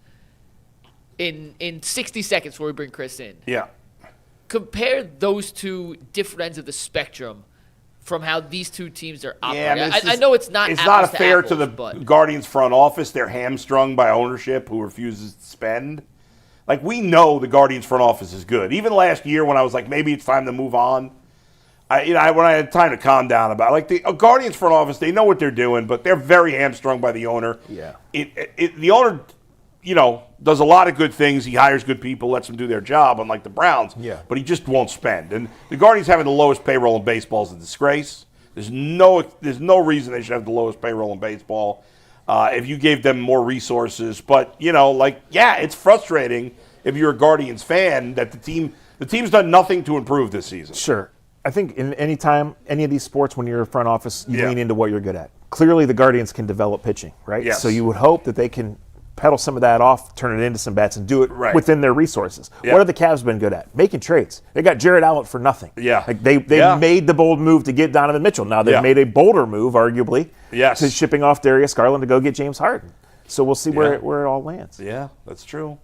Speaker 5: In 60 seconds before we bring Chris in,
Speaker 2: Yeah.
Speaker 5: compare those two different ends of the spectrum from how these two teams are operating.
Speaker 2: Yeah,
Speaker 5: I know it's not.
Speaker 2: It's not fair
Speaker 5: apples
Speaker 2: to the
Speaker 5: but
Speaker 2: Guardians front office. They're hamstrung by ownership who refuses to spend. Like, we know the Guardians front office is good. Even last year when I was like, maybe it's time to move on, when I had time to calm down about it, like the Guardians front office, they know what they're doing, but they're very hamstrung by the owner.
Speaker 3: Yeah.
Speaker 2: The owner, does a lot of good things. He hires good people, lets them do their job, unlike the Browns.
Speaker 3: Yeah.
Speaker 2: But he just won't spend. And the Guardians having the lowest payroll in baseball is a disgrace. There's no reason they should have the lowest payroll in baseball if you gave them more resources. But, it's frustrating if you're a Guardians fan that the team's done nothing to improve this season.
Speaker 3: Sure. I think in any of these sports, when you're a front office, you lean into what you're good at. Clearly, the Guardians can develop pitching, right?
Speaker 2: Yes.
Speaker 3: So you would hope that they can pedal some of that off, turn it into some bats, and do it within their resources.
Speaker 2: Yeah.
Speaker 3: What have the Cavs been good at? Making trades. They got Jared Allen for nothing.
Speaker 2: Yeah.
Speaker 3: Like they made the bold move to get Donovan Mitchell. Now they've made a bolder move, arguably, to shipping off Darius Garland to go get James Harden. So we'll see where it all lands.
Speaker 2: Yeah, that's true.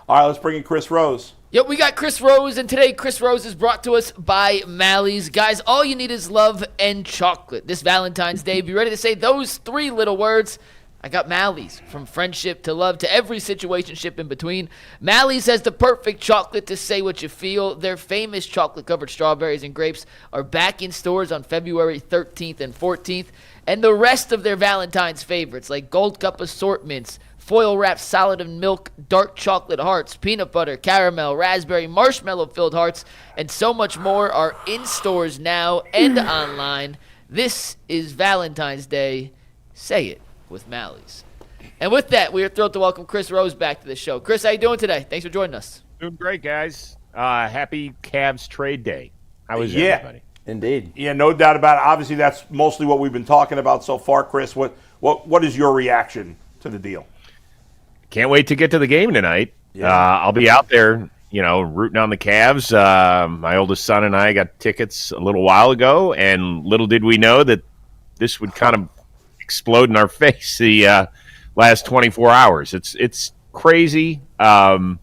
Speaker 2: All right, let's bring in Chris Rose.
Speaker 5: Yep, we got Chris Rose, and today Chris Rose is brought to us by Mally's. Guys, all you need is love and chocolate. This Valentine's Day, be ready to say those 3 little words. I got Mally's. From friendship to love to every situationship in between. Mally's has the perfect chocolate to say what you feel. Their famous chocolate-covered strawberries and grapes are back in stores on February 13th and 14th. And the rest of their Valentine's favorites, like Gold Cup assortments, foil-wrapped solid and milk, dark chocolate hearts, peanut butter, caramel, raspberry, marshmallow-filled hearts, and so much more are in stores now and online. This is Valentine's Day. Say it with Mally's. And with that, we are thrilled to welcome Chris Rose back to the show. Chris, how you doing today? Thanks for joining us.
Speaker 6: Doing great, guys. Happy Cavs trade day. How was everybody?
Speaker 4: Indeed.
Speaker 2: Yeah, no doubt about it. Obviously, that's mostly what we've been talking about so far, Chris. What is your reaction to the deal?
Speaker 6: Can't wait to get to the game tonight. Yeah. I'll be out there, rooting on the Cavs. My oldest son and I got tickets a little while ago, and little did we know that this would kind of explode in our face the last 24 hours. It's crazy. I've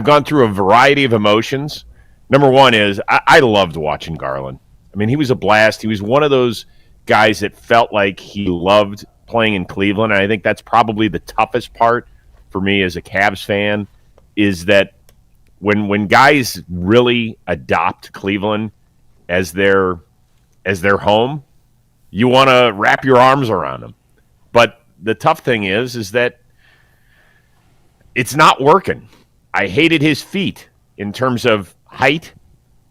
Speaker 6: gone through a variety of emotions. Number one is I loved watching Garland. I mean, he was a blast. He was one of those guys that felt like he loved playing in Cleveland. And I think that's probably the toughest part for me as a Cavs fan, is that when guys really adopt Cleveland as their home, you want to wrap your arms around them. But the tough thing is that it's not working. I hated his feet in terms of height,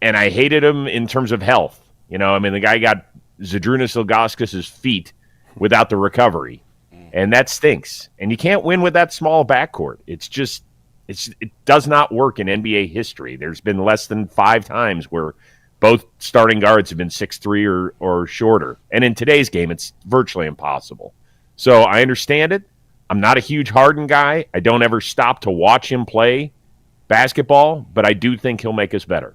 Speaker 6: and I hated him in terms of health. You know, I mean, the guy got Zydrunas Ilgauskas' feet without the recovery, and that stinks. And you can't win with that small backcourt. It does not work in NBA history. There's been less than 5 times where both starting guards have been 6'3" or shorter. And in today's game, it's virtually impossible. So I understand it. I'm not a huge Harden guy. I don't ever stop to watch him play basketball, but I do think he'll make us better.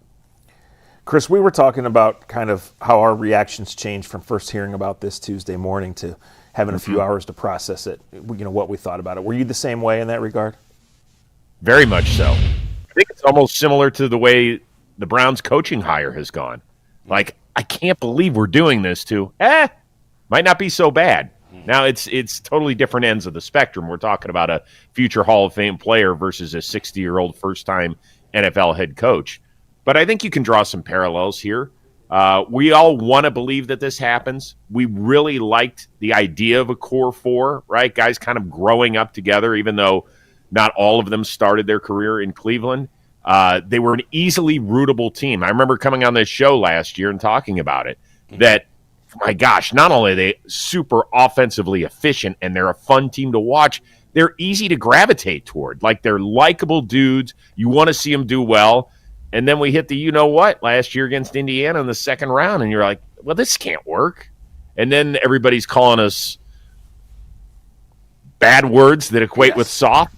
Speaker 3: Chris, we were talking about kind of how our reactions changed from first hearing about this Tuesday morning to having a few hours to process it, you know, what we thought about it. Were you the same way in that regard?
Speaker 6: Very much so. I think it's almost similar to the way the Browns coaching hire has gone. Like, I can't believe we're doing this to, might not be so bad. Now it's totally different ends of the spectrum. We're talking about a future Hall of Fame player versus a 60-year-old first-time NFL head coach. But I think you can draw some parallels here. We all want to believe that this happens. We really liked the idea of a core 4, right? Guys kind of growing up together, even though not all of them started their career in Cleveland. They were an easily rootable team. I remember coming on this show last year and talking about it, that, my gosh, not only are they super offensively efficient and they're a fun team to watch, they're easy to gravitate toward. Like, they're likable dudes. You want to see them do well. And then we hit the you-know-what last year against Indiana in the second round, and you're like, well, this can't work. And then everybody's calling us bad words that equate with soft,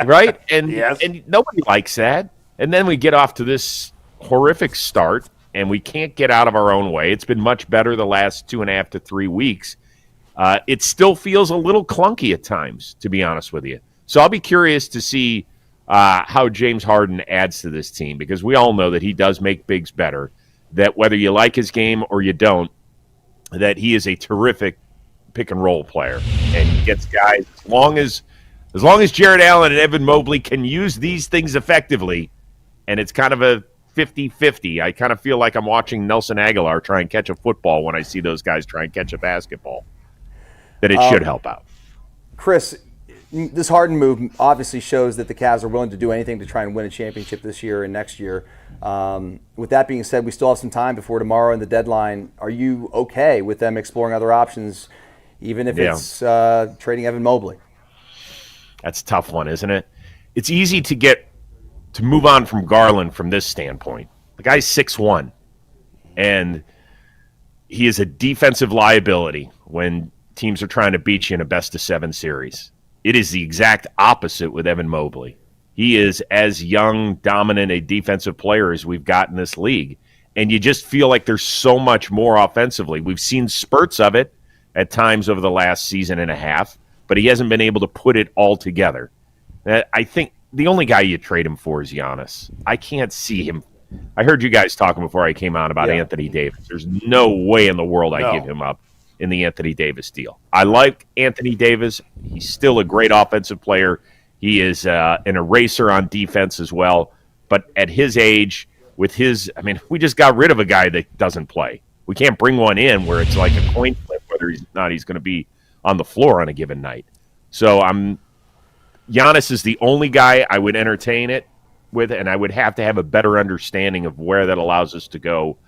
Speaker 6: right? And and nobody likes that. And then we get off to this horrific start, and we can't get out of our own way. It's been much better the last 2.5 to 3 weeks. It still feels a little clunky at times, to be honest with you. So I'll be curious to see how James Harden adds to this team, because we all know that he does make bigs better, that whether you like his game or you don't, that he is a terrific pick-and-roll player. And he gets guys, as long as Jared Allen and Evan Mobley can use these things effectively, and it's kind of a 50-50. I kind of feel like I'm watching Nelson Aguilar try and catch a football when I see those guys try and catch a basketball, that it should help out.
Speaker 4: Chris, this Harden move obviously shows that the Cavs are willing to do anything to try and win a championship this year and next year. With that being said, we still have some time before tomorrow and the deadline. Are you okay with them exploring other options, even if it's trading Evan Mobley?
Speaker 6: That's a tough one, isn't it? It's easy to move on from Garland from this standpoint. The guy's 6'1", and he is a defensive liability when teams are trying to beat you in a best-of-7 series. It is the exact opposite with Evan Mobley. He is as young, dominant a defensive player as we've got in this league. And you just feel like there's so much more offensively. We've seen spurts of it at times over the last season and a half, but he hasn't been able to put it all together. I think the only guy you trade him for is Giannis. I can't see him. I heard you guys talking before I came on about Anthony Davis. There's no way in the world I give him up in the Anthony Davis deal. I like Anthony Davis. He's still a great offensive player. He is an eraser on defense as well. But at his age, with his, I mean, we just got rid of a guy that doesn't play. We can't bring one in where it's like a coin flip whether he's going to be on the floor on a given night. So Giannis is the only guy I would entertain it with, and I would have to have a better understanding of where that allows us to go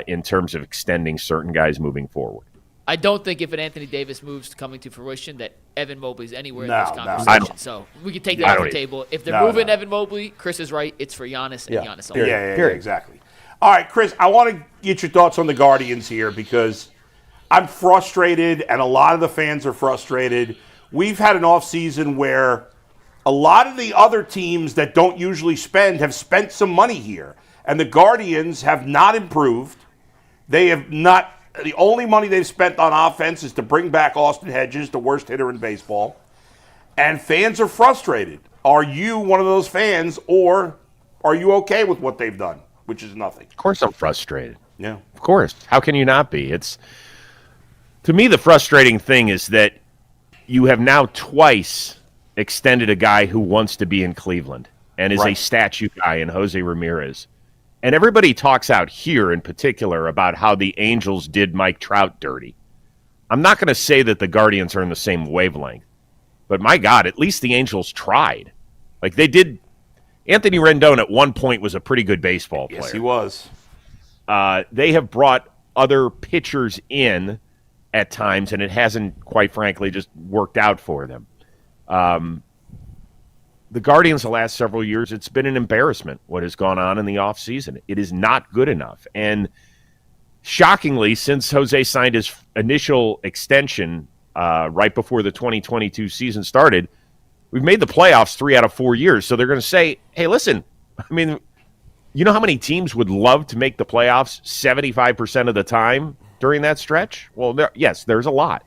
Speaker 6: in terms of extending certain guys moving forward.
Speaker 5: I don't think if an Anthony Davis move's coming to fruition that Evan Mobley's anywhere in this conversation. So we can take that off the table. If they're moving Evan Mobley, Chris is right. It's for Giannis and Giannis only.
Speaker 2: Yeah, exactly. All right, Chris, I want to get your thoughts on the Guardians here because I'm frustrated and a lot of the fans are frustrated. We've had an offseason where a lot of the other teams that don't usually spend have spent some money here. And the Guardians have not improved. They have not. The only money they've spent on offense is to bring back Austin Hedges, the worst hitter in baseball. And fans are frustrated. Are you one of those fans, or are you okay with what they've done, which is nothing?
Speaker 6: Of course I'm frustrated.
Speaker 2: Yeah.
Speaker 6: Of course. How can you not be? To me, the frustrating thing is that you have now twice extended a guy who wants to be in Cleveland. and is a statue guy in Jose Ramirez. And everybody talks out here in particular about how the Angels did Mike Trout dirty. I'm not going to say that the Guardians are in the same wavelength, but my God, at least the Angels tried. Like they did. Anthony Rendon at one point was a pretty good baseball player.
Speaker 2: Yes, he was.
Speaker 6: They have brought other pitchers in at times, and it hasn't, quite frankly, just worked out for them. The Guardians the last several years, it's been an embarrassment what has gone on in the offseason. It is not good enough. And shockingly, since Jose signed his initial extension right before the 2022 season started, we've made the playoffs 3 out of 4 years. So they're going to say, hey, listen, I mean, you know how many teams would love to make the playoffs 75% of the time during that stretch? Well, yes, there's a lot.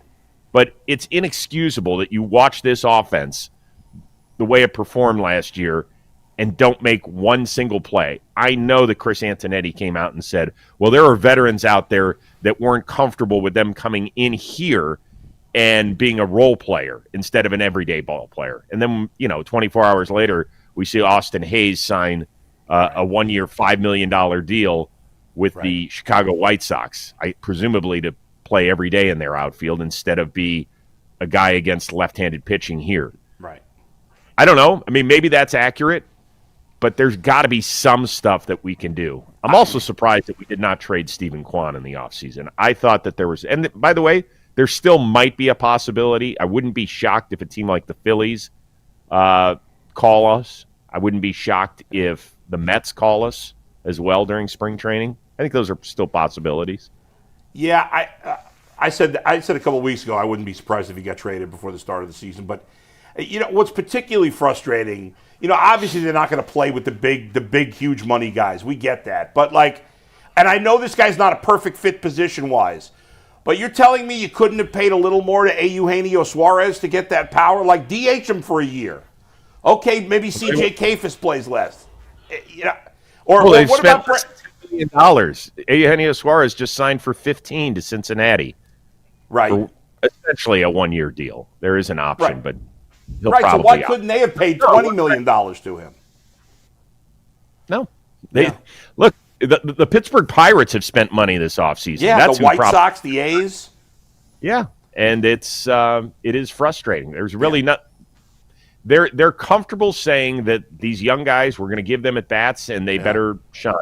Speaker 6: But it's inexcusable that you watch this offense the way it performed last year and don't make one single play. I know that Chris Antonetti came out and said, well, there are veterans out there that weren't comfortable with them coming in here and being a role player instead of an everyday ball player. And then, 24 hours later, we see Austin Hayes sign a 1-year, $5 million deal with the Chicago White Sox, presumably to play every day in their outfield instead of be a guy against left-handed pitching here.
Speaker 2: Right.
Speaker 6: I don't know. I mean, maybe that's accurate, but there's got to be some stuff that we can do. I'm also surprised that we did not trade Stephen Kwan in the offseason. I thought that there was – and by the way, there still might be a possibility. I wouldn't be shocked if a team like the Phillies call us. I wouldn't be shocked if the Mets call us as well during spring training. I think those are still possibilities.
Speaker 2: Yeah, I said a couple of weeks ago I wouldn't be surprised if he got traded before the start of the season. But what's particularly frustrating, obviously they're not going to play with the big, huge money guys. We get that, but and I know this guy's not a perfect fit position wise. But you're telling me you couldn't have paid a little more to Eugenio Suarez to get that power? Like, DH him for a year. Okay, maybe C.J. Kafis plays less. Or
Speaker 6: they've
Speaker 2: what
Speaker 6: spent
Speaker 2: about
Speaker 6: $1 million. Eugenio Suarez just signed for $15 to Cincinnati.
Speaker 2: Right.
Speaker 6: For essentially a 1-year deal. There is an option, but he'll
Speaker 2: right,
Speaker 6: probably
Speaker 2: so why couldn't they have paid $20 million to him?
Speaker 6: No. Look, the Pittsburgh Pirates have spent money this offseason.
Speaker 2: Yeah,
Speaker 6: That's
Speaker 2: the White Sox, the A's.
Speaker 6: Yeah, and it is frustrating. There's really not. They're comfortable saying that these young guys, we're going to give them at bats and they better shine.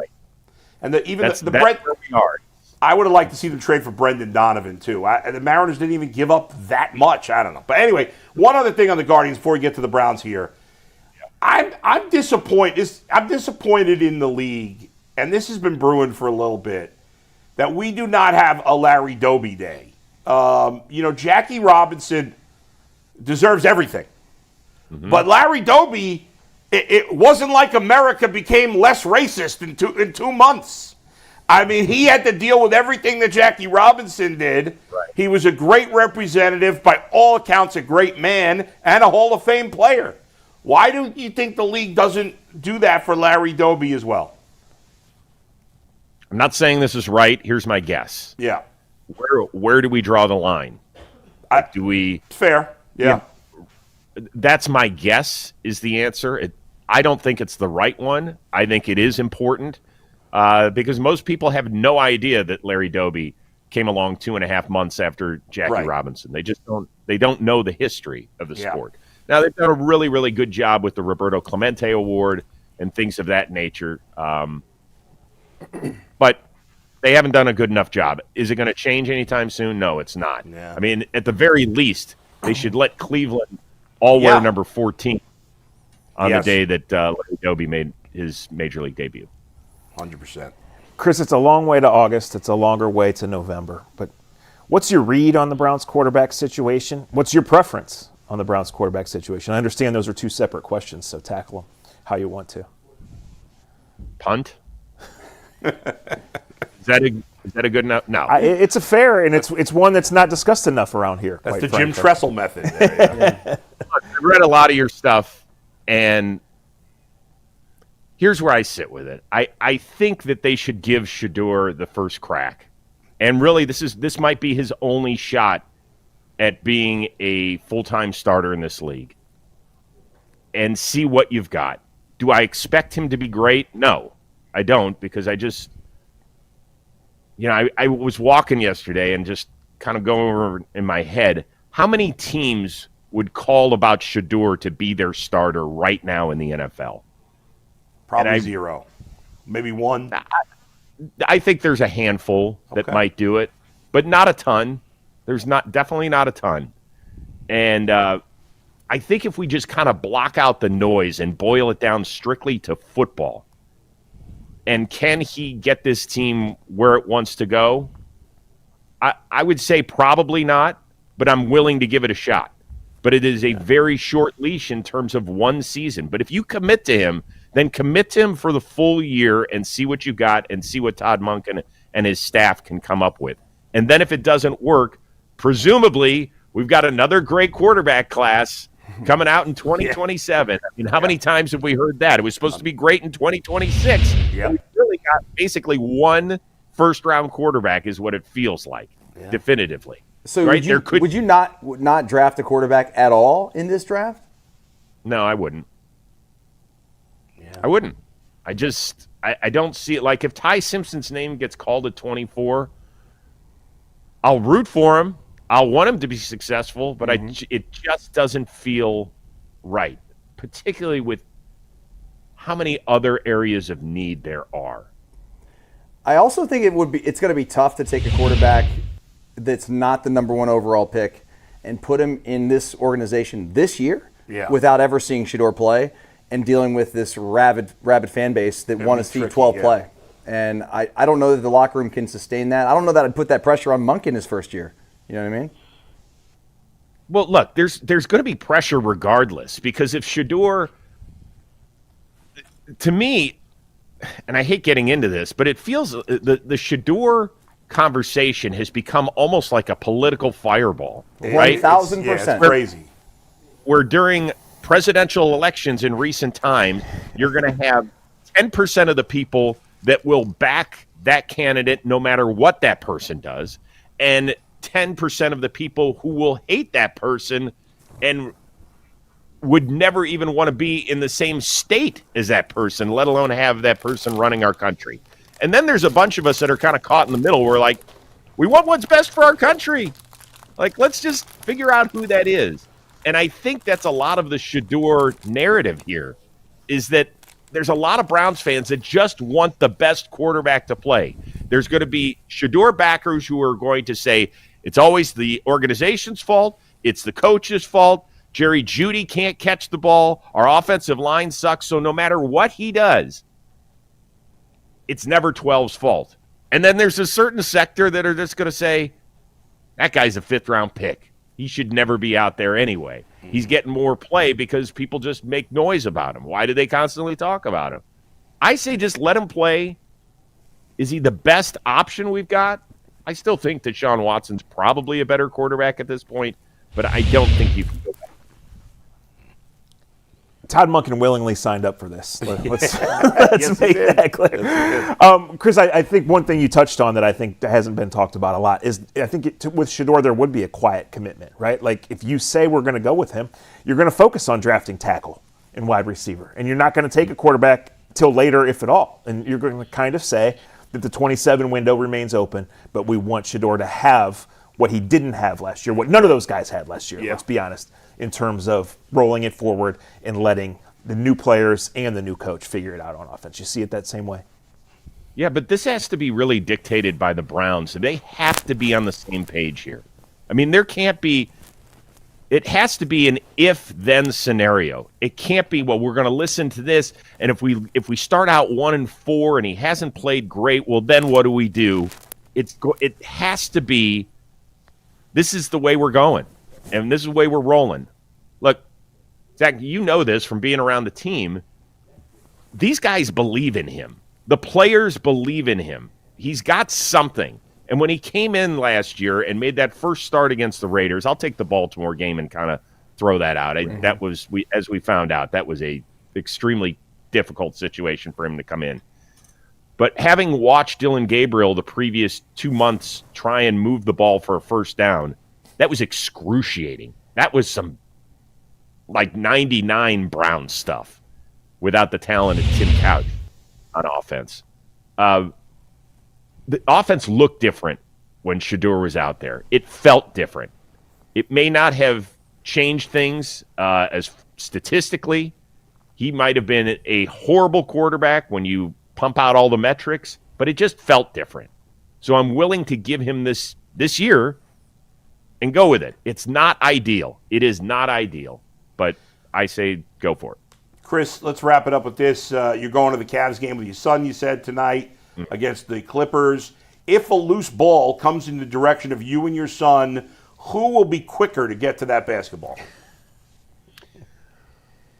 Speaker 2: And
Speaker 6: that's where we are.
Speaker 2: I would have liked to see them trade for Brendan Donovan too. The Mariners didn't even give up that much. I don't know, but anyway, one other thing on the Guardians before we get to the Browns here. I'm disappointed. I'm disappointed in the league, and this has been brewing for a little bit, that we do not have a Larry Doby day. Jackie Robinson deserves everything. Mm-hmm. But Larry Doby, it wasn't like America became less racist in 2 months. I mean, he had to deal with everything that Jackie Robinson did. Right. He was a great representative, by all accounts, a great man, and a Hall of Fame player. Why do you think the league doesn't do that for Larry Doby as well?
Speaker 6: I'm not saying this is right. Here's my guess.
Speaker 2: Yeah.
Speaker 6: Where do we draw the line? Do we?
Speaker 2: It's fair. Yeah.
Speaker 6: That's my guess is the answer. I don't think it's the right one. I think it is important because most people have no idea that Larry Doby came along 2.5 months after Jackie Robinson. They just don't. They don't know the history of the sport. Now, they've done a really, really good job with the Roberto Clemente Award and things of that nature. But they haven't done a good enough job. Is it going to change anytime soon? No, it's not. Yeah. I mean, at the very least, they should let Cleveland all wear number 14 on the day that Larry Doby made his Major League debut.
Speaker 2: 100%.
Speaker 3: Chris, it's a long way to August. It's a longer way to November. But what's your read on the Browns quarterback situation? What's your preference on the Browns quarterback situation? I understand those are two separate questions, so tackle them how you want to.
Speaker 6: Punt? Is that a good enough? No.
Speaker 3: It's a fair, and it's one that's not discussed enough around here.
Speaker 2: That's the Jim Tressel method.
Speaker 6: I read a lot of your stuff, and here's where I sit with it. I think that they should give Shedeur the first crack, and really this might be his only shot at being a full-time starter in this league, and see what you've got. Do I expect him to be great? No, I don't, because I just, I was walking yesterday and just kind of going over in my head, how many teams would call about Shedeur to be their starter right now in the NFL?
Speaker 2: Probably zero. Maybe one.
Speaker 6: I think there's a handful that might do it, but not a ton. There's definitely not a ton. And I think if we just kind of block out the noise and boil it down strictly to football, and can he get this team where it wants to go? I would say probably not, but I'm willing to give it a shot. But it is a very short leash in terms of one season. But if you commit to him, then commit to him for the full year and see what you got and see what Todd Monken and his staff can come up with. And then if it doesn't work, presumably we've got another great quarterback class coming out in 2027. I mean, how many times have we heard that? It was supposed to be great in 2026. Yeah. We really got basically one first-round quarterback is what it feels like, definitively.
Speaker 4: So
Speaker 6: right?
Speaker 4: would you not draft a quarterback at all in this draft?
Speaker 6: No, I wouldn't. Yeah. I wouldn't. I don't see it. Like, if Ty Simpson's name gets called at 24, I'll root for him. I'll want him to be successful, but it just doesn't feel right, particularly with how many other areas of need there are.
Speaker 4: I also think it's going to be tough to take a quarterback that's not the number one overall pick and put him in this organization this year without ever seeing Shedeur play and dealing with this rabid fan base that want to see 12 play. And I don't know that the locker room can sustain that. I don't know that I'd put that pressure on Monken his first year. You know what I mean?
Speaker 6: Well, look, there's going to be pressure regardless, because if Shedeur, to me, and I hate getting into this, but it feels the Shedeur conversation has become almost like a political fireball, right?
Speaker 4: 1,000%.
Speaker 2: It's crazy.
Speaker 6: Where during presidential elections in recent times, you're going to have 10% of the people that will back that candidate no matter what that person does, and 10% of the people who will hate that person and would never even want to be in the same state as that person, let alone have that person running our country. And then there's a bunch of us that are kind of caught in the middle. We're like, we want what's best for our country. Like, let's just figure out who that is. And I think that's a lot of the Shedeur narrative here, is that there's a lot of Browns fans that just want the best quarterback to play. There's going to be Shedeur backers who are going to say, it's always the organization's fault. It's the coach's fault. Jerry Jeudy can't catch the ball. Our offensive line sucks. So no matter what he does, it's never 12's fault. And then there's a certain sector that are just going to say, that guy's a fifth-round pick. He should never be out there anyway. He's getting more play because people just make noise about him. Why do they constantly talk about him? I say just let him play. Is he the best option we've got? I still think that Deshaun Watson's probably a better quarterback at this point, but I don't think you can go back.
Speaker 3: Todd Monken willingly signed up for this. Let's make that clear. Chris, I think one thing you touched on that I think hasn't been talked about a lot is I think with Shedeur there would be a quiet commitment, right? Like if you say we're going to go with him, you're going to focus on drafting tackle and wide receiver, and you're not going to take a quarterback till later, if at all. And you're going to kind of say that the 27 window remains open, but we want Shedeur to have what he didn't have last year, what none of those guys had last year, let's be honest, in terms of rolling it forward and letting the new players and the new coach figure it out on offense. You see it that same way?
Speaker 6: Yeah, but this has to be really dictated by the Browns. They have to be on the same page here. I mean, there can't be – it has to be an if-then scenario. It can't be, well, we're going to listen to this, and if we start out 1-4 and he hasn't played great, well, then what do? It has to be, this is the way we're going, and this is the way we're rolling. Look, Zach, you know this from being around the team. These guys believe in him. The players believe in him. He's got something. And when he came in last year and made that first start against the Raiders, I'll take the Baltimore game and kind of throw that out. That was, as we found out, that was a extremely difficult situation for him to come in. But having watched Dylan Gabriel the previous 2 months try and move the ball for a first down, that was excruciating. That was some like 99 Brown stuff. without the talent of Tim Couch on offense. The offense looked different when Shedeur was out there. It felt different. It may not have changed things as statistically. He might have been a horrible quarterback when you pump out all the metrics, but it just felt different. So I'm willing to give him this year and go with it. It's not ideal. It is not ideal, but I say go for it.
Speaker 2: Chris, let's wrap it up with this. You're going to the Cavs game with your son, you said, tonight against the Clippers. If a loose ball comes in the direction of you and your son, who will be quicker to get to that basketball?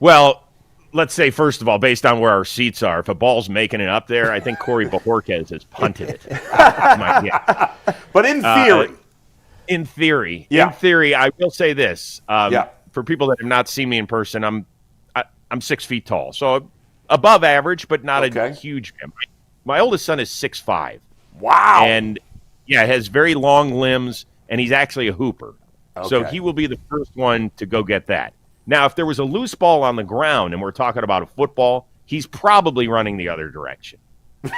Speaker 6: Well, let's say, first of all, based on where our seats are, if a ball's making it up there, I think Corey Bajorquez has punted it. That's my guess.
Speaker 2: But in theory.
Speaker 6: In theory, I will say this. For people that have not seen me in person, I'm 6 feet tall. So above average, but not a huge man. My oldest son is 6'5".
Speaker 2: Wow.
Speaker 6: And, has very long limbs, and he's actually a hooper. Okay. So he will be the first one to go get that. Now, if there was a loose ball on the ground and we're talking about a football, he's probably running the other direction.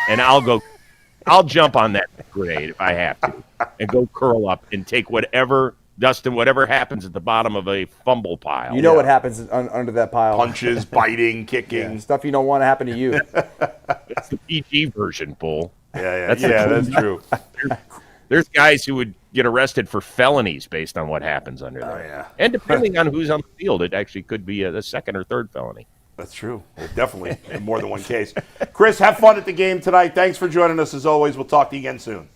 Speaker 6: And I'll jump on that grenade if I have to and go curl up and take whatever happens at the bottom of a fumble pile.
Speaker 4: You know what happens under that pile.
Speaker 2: Punches, biting, kicking.
Speaker 4: Stuff you don't want to happen to you.
Speaker 6: That's the PG version, Bull.
Speaker 2: That's true.
Speaker 6: There's guys who would get arrested for felonies based on what happens under there.
Speaker 2: Yeah.
Speaker 6: And depending on who's on the field, it actually could be a second or third felony.
Speaker 2: That's true. Well, definitely in more than one case. Chris, have fun at the game tonight. Thanks for joining us as always. We'll talk to you again soon.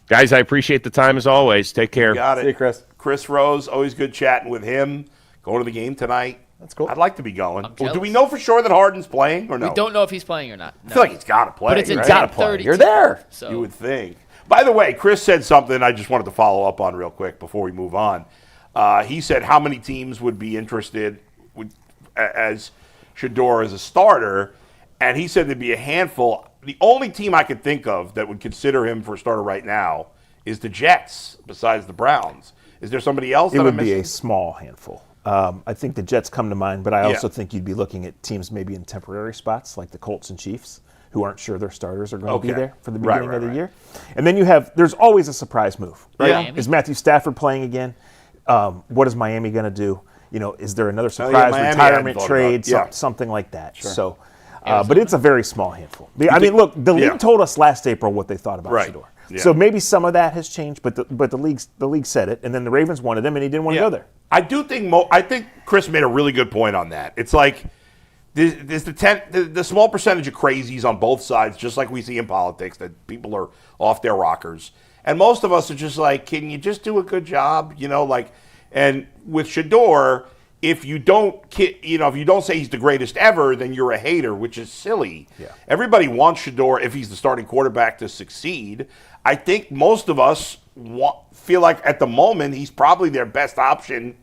Speaker 6: Guys, I appreciate the time as always. Take care.
Speaker 2: Got it.
Speaker 4: See you, Chris.
Speaker 2: Chris Rose, always good chatting with him. Going to the game tonight.
Speaker 4: That's cool.
Speaker 2: I'd like to be going. Well, do we know for sure that Harden's playing or no?
Speaker 5: We don't know if he's playing or not. No.
Speaker 2: I feel like he's got to play.
Speaker 5: But it's a
Speaker 2: right?
Speaker 4: Gotta play. You're there.
Speaker 5: So.
Speaker 2: You would think. By the way, Chris said something I just wanted to follow up on real quick before we move on. He said how many teams would be interested as Shedeur as a starter, and he said there'd be a handful. The only team I could think of that would consider him for a starter right now is the Jets, besides the Browns. Is there somebody else
Speaker 3: It
Speaker 2: that
Speaker 3: would
Speaker 2: I'm
Speaker 3: be
Speaker 2: missing?
Speaker 3: a small handful. I think the Jets come to mind, but I also think you'd be looking at teams maybe in temporary spots like the Colts and Chiefs, who aren't sure their starters are going to be there for the beginning of the year. And then there's always a surprise move. Right?
Speaker 2: Yeah.
Speaker 3: Is Matthew Stafford playing again? What is Miami going to do? Is there another surprise retirement trade, something like that? Sure. So, but it's a very small handful. I mean, look, the league told us last April what they thought about Shedeur. Yeah. So maybe some of that has changed, but the league said it, and then the Ravens wanted him, and he didn't want to go there.
Speaker 2: I do think I think Chris made a really good point on that. It's like there's the small percentage of crazies on both sides, just like we see in politics, that people are off their rockers, and most of us are just like, can you just do a good job, And with Shedeur, if you don't say he's the greatest ever, then you're a hater, which is silly. Yeah. Everybody wants Shedeur, if he's the starting quarterback, to succeed. I think most of us feel like at the moment he's probably their best option,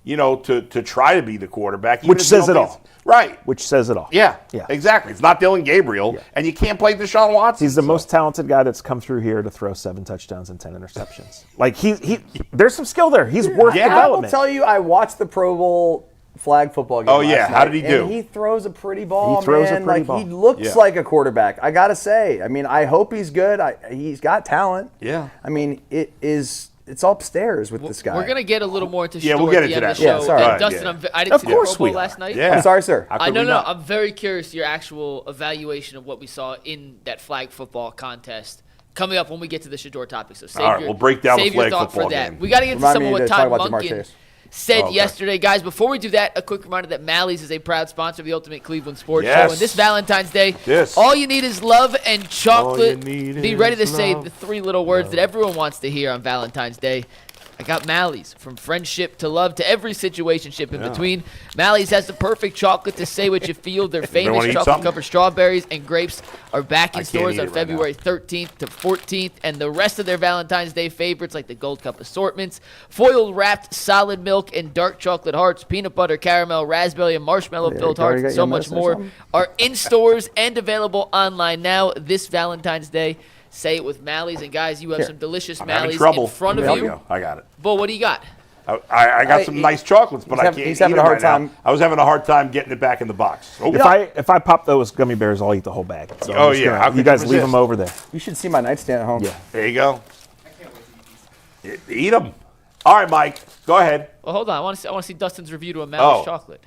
Speaker 2: to try to be the quarterback.
Speaker 3: Which says it all.
Speaker 2: Right.
Speaker 3: Which says it all.
Speaker 2: Yeah, exactly. It's not Dylan Gabriel, and you can't play Deshaun Watson.
Speaker 3: He's the most talented guy that's come through here to throw 7 touchdowns and 10 interceptions. Like there's some skill there. He's worth development.
Speaker 4: I will tell you, I watched the Pro Bowl flag football game.
Speaker 2: Oh yeah, how did he do?
Speaker 4: And he throws a pretty ball.
Speaker 3: He throws a pretty ball.
Speaker 4: He looks like a quarterback. I gotta say. I mean, I hope he's good. He's got talent.
Speaker 2: Yeah.
Speaker 4: I mean, it's upstairs with this guy.
Speaker 5: We're going to get a little more into
Speaker 2: Shedeur we'll get into
Speaker 5: at
Speaker 2: that.
Speaker 5: the end of the show.
Speaker 4: Yeah, sorry.
Speaker 5: And Dustin, I didn't see the Pro Bowl last night.
Speaker 2: Yeah.
Speaker 4: I'm sorry, sir.
Speaker 5: No. I'm very curious your actual evaluation of what we saw in that flag football contest. Coming up when we get to the Shedeur topic. So
Speaker 2: we'll break down the flag
Speaker 5: thought
Speaker 2: football
Speaker 5: for that.
Speaker 2: game.
Speaker 5: We got to get into some of what Todd Monken said
Speaker 2: okay.
Speaker 5: yesterday. Guys, before we do that, a quick reminder that Mally's is a proud sponsor of the Ultimate Cleveland Sports Show. And this Valentine's Day, all you need is love and chocolate. Be ready to say the 3 little words that everyone wants to hear on Valentine's Day. I got Mally's. From friendship to love to every situationship in between. Mally's has the perfect chocolate to say what you feel. Their famous chocolate-covered strawberries and grapes are back in stores on February 13th to 14th. And the rest of their Valentine's Day favorites, like the Gold Cup assortments, foil-wrapped solid milk and dark chocolate hearts, peanut butter, caramel, raspberry, and marshmallow-filled hearts, and so much more, are in stores and available online now this Valentine's Day. Say it with Mally's. And, guys, you have some delicious Mally's in front of you.
Speaker 2: I got it.
Speaker 5: Bull, what do you got?
Speaker 2: I got some nice chocolates, but I can't
Speaker 4: he's
Speaker 2: eat
Speaker 4: having
Speaker 2: them
Speaker 4: a hard
Speaker 2: right
Speaker 4: time.
Speaker 2: now. I was having a hard time getting it back in the box. Oh,
Speaker 3: If I pop those gummy bears, I'll eat the whole bag. So
Speaker 2: Oh, yeah. How could
Speaker 3: you guys
Speaker 2: you
Speaker 3: leave
Speaker 2: resist?
Speaker 3: them over there.
Speaker 4: You should see my nightstand at home.
Speaker 3: Yeah.
Speaker 2: there you go. Eat them. All right, Mike. Go ahead.
Speaker 5: Well, hold on. I want to see Dustin's review to a Malice chocolate.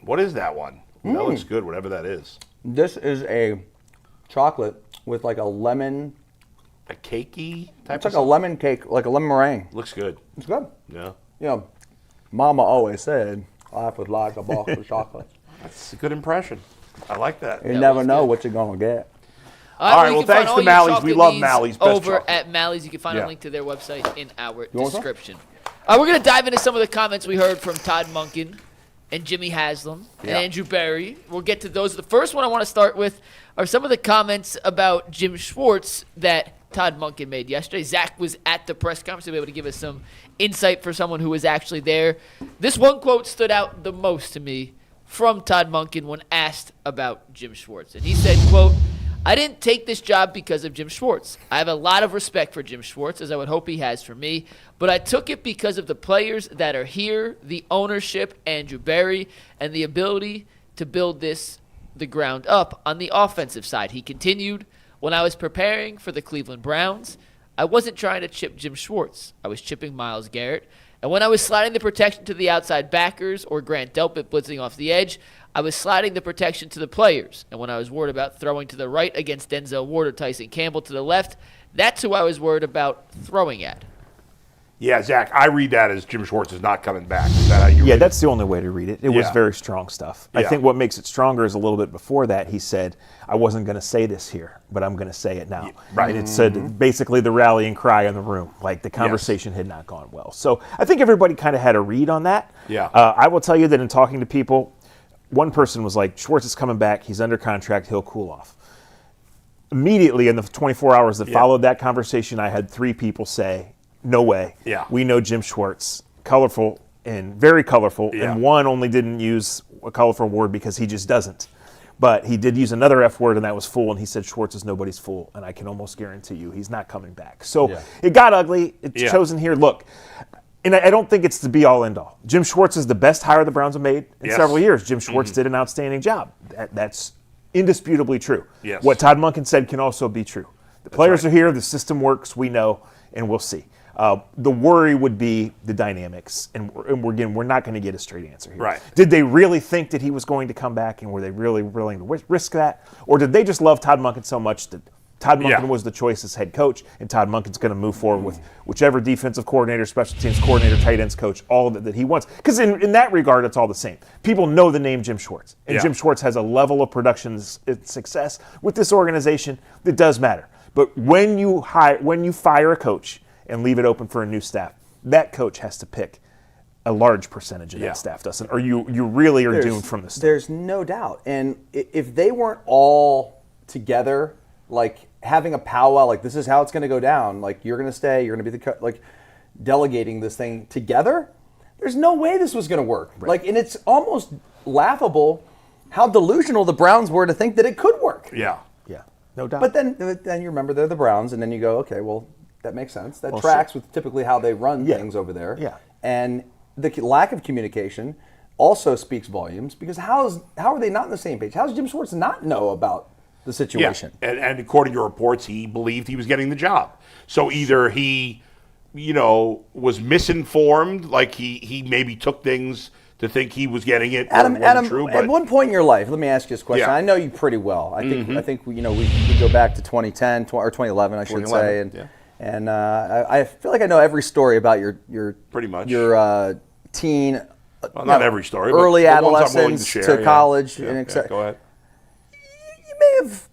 Speaker 2: What is that one? That looks good, whatever that is.
Speaker 4: This is a chocolate with like a lemon.
Speaker 2: A cakey type
Speaker 4: It's
Speaker 2: of
Speaker 4: like a lemon cake, like a lemon meringue.
Speaker 2: Looks good.
Speaker 4: It's good.
Speaker 2: Yeah.
Speaker 4: You know, Mama always said life was like a box of chocolates.
Speaker 2: That's a good impression. I like that.
Speaker 4: You never know what you're gonna get.
Speaker 2: All right,
Speaker 5: you
Speaker 2: well,
Speaker 5: can find
Speaker 2: thanks
Speaker 5: all
Speaker 2: to
Speaker 5: your
Speaker 2: Mally's. We
Speaker 5: chocolate
Speaker 2: love
Speaker 5: needs
Speaker 2: Mally's. Best
Speaker 5: over
Speaker 2: chocolate.
Speaker 5: at Mally's. You can find
Speaker 2: Yeah.
Speaker 5: a link to their website in our
Speaker 4: want some?
Speaker 5: description. We're going to dive into some of the comments we heard from Todd Monken and Jimmy Haslam and Andrew Berry. We'll get to those. The first one I want to start with are some of the comments about Jim Schwartz that Todd Monken made yesterday. Zach was at the press conference to be able to give us some insight for someone who was actually there. This one quote stood out the most to me from Todd Monken when asked about Jim Schwartz. And he said, quote, "I didn't take this job because of Jim Schwartz. I have a lot of respect for Jim Schwartz, as I would hope he has for me, but I took it because of the players that are here, the ownership, Andrew Berry, and the ability to build this the ground up on the offensive side." He continued, "When I was preparing for the Cleveland Browns, I wasn't trying to chip Jim Schwartz. I was chipping Myles Garrett. And when I was sliding the protection to the outside backers or Grant Delpit blitzing off the edge, I was sliding the protection to the players. And when I was worried about throwing to the right against Denzel Ward or Tyson Campbell to the left, that's who I was worried about throwing at."
Speaker 2: Yeah, Zach, I read that as Jim Schwartz is not coming back. Is that how you read it?
Speaker 3: That's the only way to read it. It was
Speaker 2: Yeah.
Speaker 3: very strong stuff. I
Speaker 2: Yeah.
Speaker 3: think what makes it stronger is a little bit before that, he said, "I wasn't going to say this here, but I'm going to say it now."
Speaker 2: right.
Speaker 3: And it said basically the rallying cry in the room, like the conversation had not gone well. So I think everybody kind of had a read on that.
Speaker 2: Yeah.
Speaker 3: I will tell you that in talking to people, one person was like, "Schwartz is coming back. He's under contract. He'll cool off." Immediately in the 24 hours that followed that conversation, I had 3 people say, "No way.
Speaker 2: Yeah.
Speaker 3: We know Jim Schwartz. Colorful and very colorful."
Speaker 2: Yeah.
Speaker 3: And one only didn't use a colorful word because he just doesn't. But he did use another F word, and that was fool. And he said Schwartz is nobody's fool. And I can almost guarantee you he's not coming back. So it got ugly. It's chosen here. Look, and I don't think it's the be-all, end-all. Jim Schwartz is the best hire the Browns have made in several years. Jim Schwartz did an outstanding job. That's indisputably true.
Speaker 2: Yes.
Speaker 3: What Todd Monken said can also be true. The players are here. The system works. We know, and we'll see. The worry would be the dynamics, and we're not going to get a straight answer here.
Speaker 2: Right.
Speaker 3: Did they really think that he was going to come back, and were they really willing to risk that? Or did they just love Todd Monken so much that Todd Monken was the choice as head coach, and Todd Monken's going to move forward with whichever defensive coordinator, special teams coordinator, tight ends coach, all that he wants? Because in that regard, it's all the same. People know the name Jim Schwartz, and Jim Schwartz has a level of production and success with this organization that does matter. But when you fire a coach and leave it open for a new staff, that coach has to pick a large percentage of that staff, Dustin, or you really are doomed from the start.
Speaker 4: There's no doubt. And if they weren't all together, like having a powwow, like this is how it's going to go down, like you're going to stay, you're going to be the like delegating this thing together, there's no way this was going to work.
Speaker 3: Right.
Speaker 4: Like, and it's almost laughable how delusional the Browns were to think that it could work.
Speaker 2: Yeah.
Speaker 3: Yeah, no doubt.
Speaker 4: But then you remember they're the Browns, and then you go, okay, well, that makes sense. That tracks with typically how they run things over there.
Speaker 3: Yeah.
Speaker 4: And the lack of communication also speaks volumes, because how are they not on the same page? How does Jim Schwartz not know about the situation?
Speaker 2: Yeah. And according to reports, he believed he was getting the job. So either he, was misinformed, like he maybe took things to think he was getting it.
Speaker 4: Adam,
Speaker 2: true,
Speaker 4: at one point in your life, let me ask you this question.
Speaker 2: Yeah.
Speaker 4: I know you pretty well. I think we go back to 2010 or 2011, I should say, and I feel like I know every story about your
Speaker 2: pretty much
Speaker 4: your teen.
Speaker 2: Well, not every story, but
Speaker 4: early
Speaker 2: the ones I'm willing
Speaker 4: adolescence
Speaker 2: share,
Speaker 4: to college,
Speaker 2: Yeah,
Speaker 4: and
Speaker 2: go ahead.
Speaker 4: You may have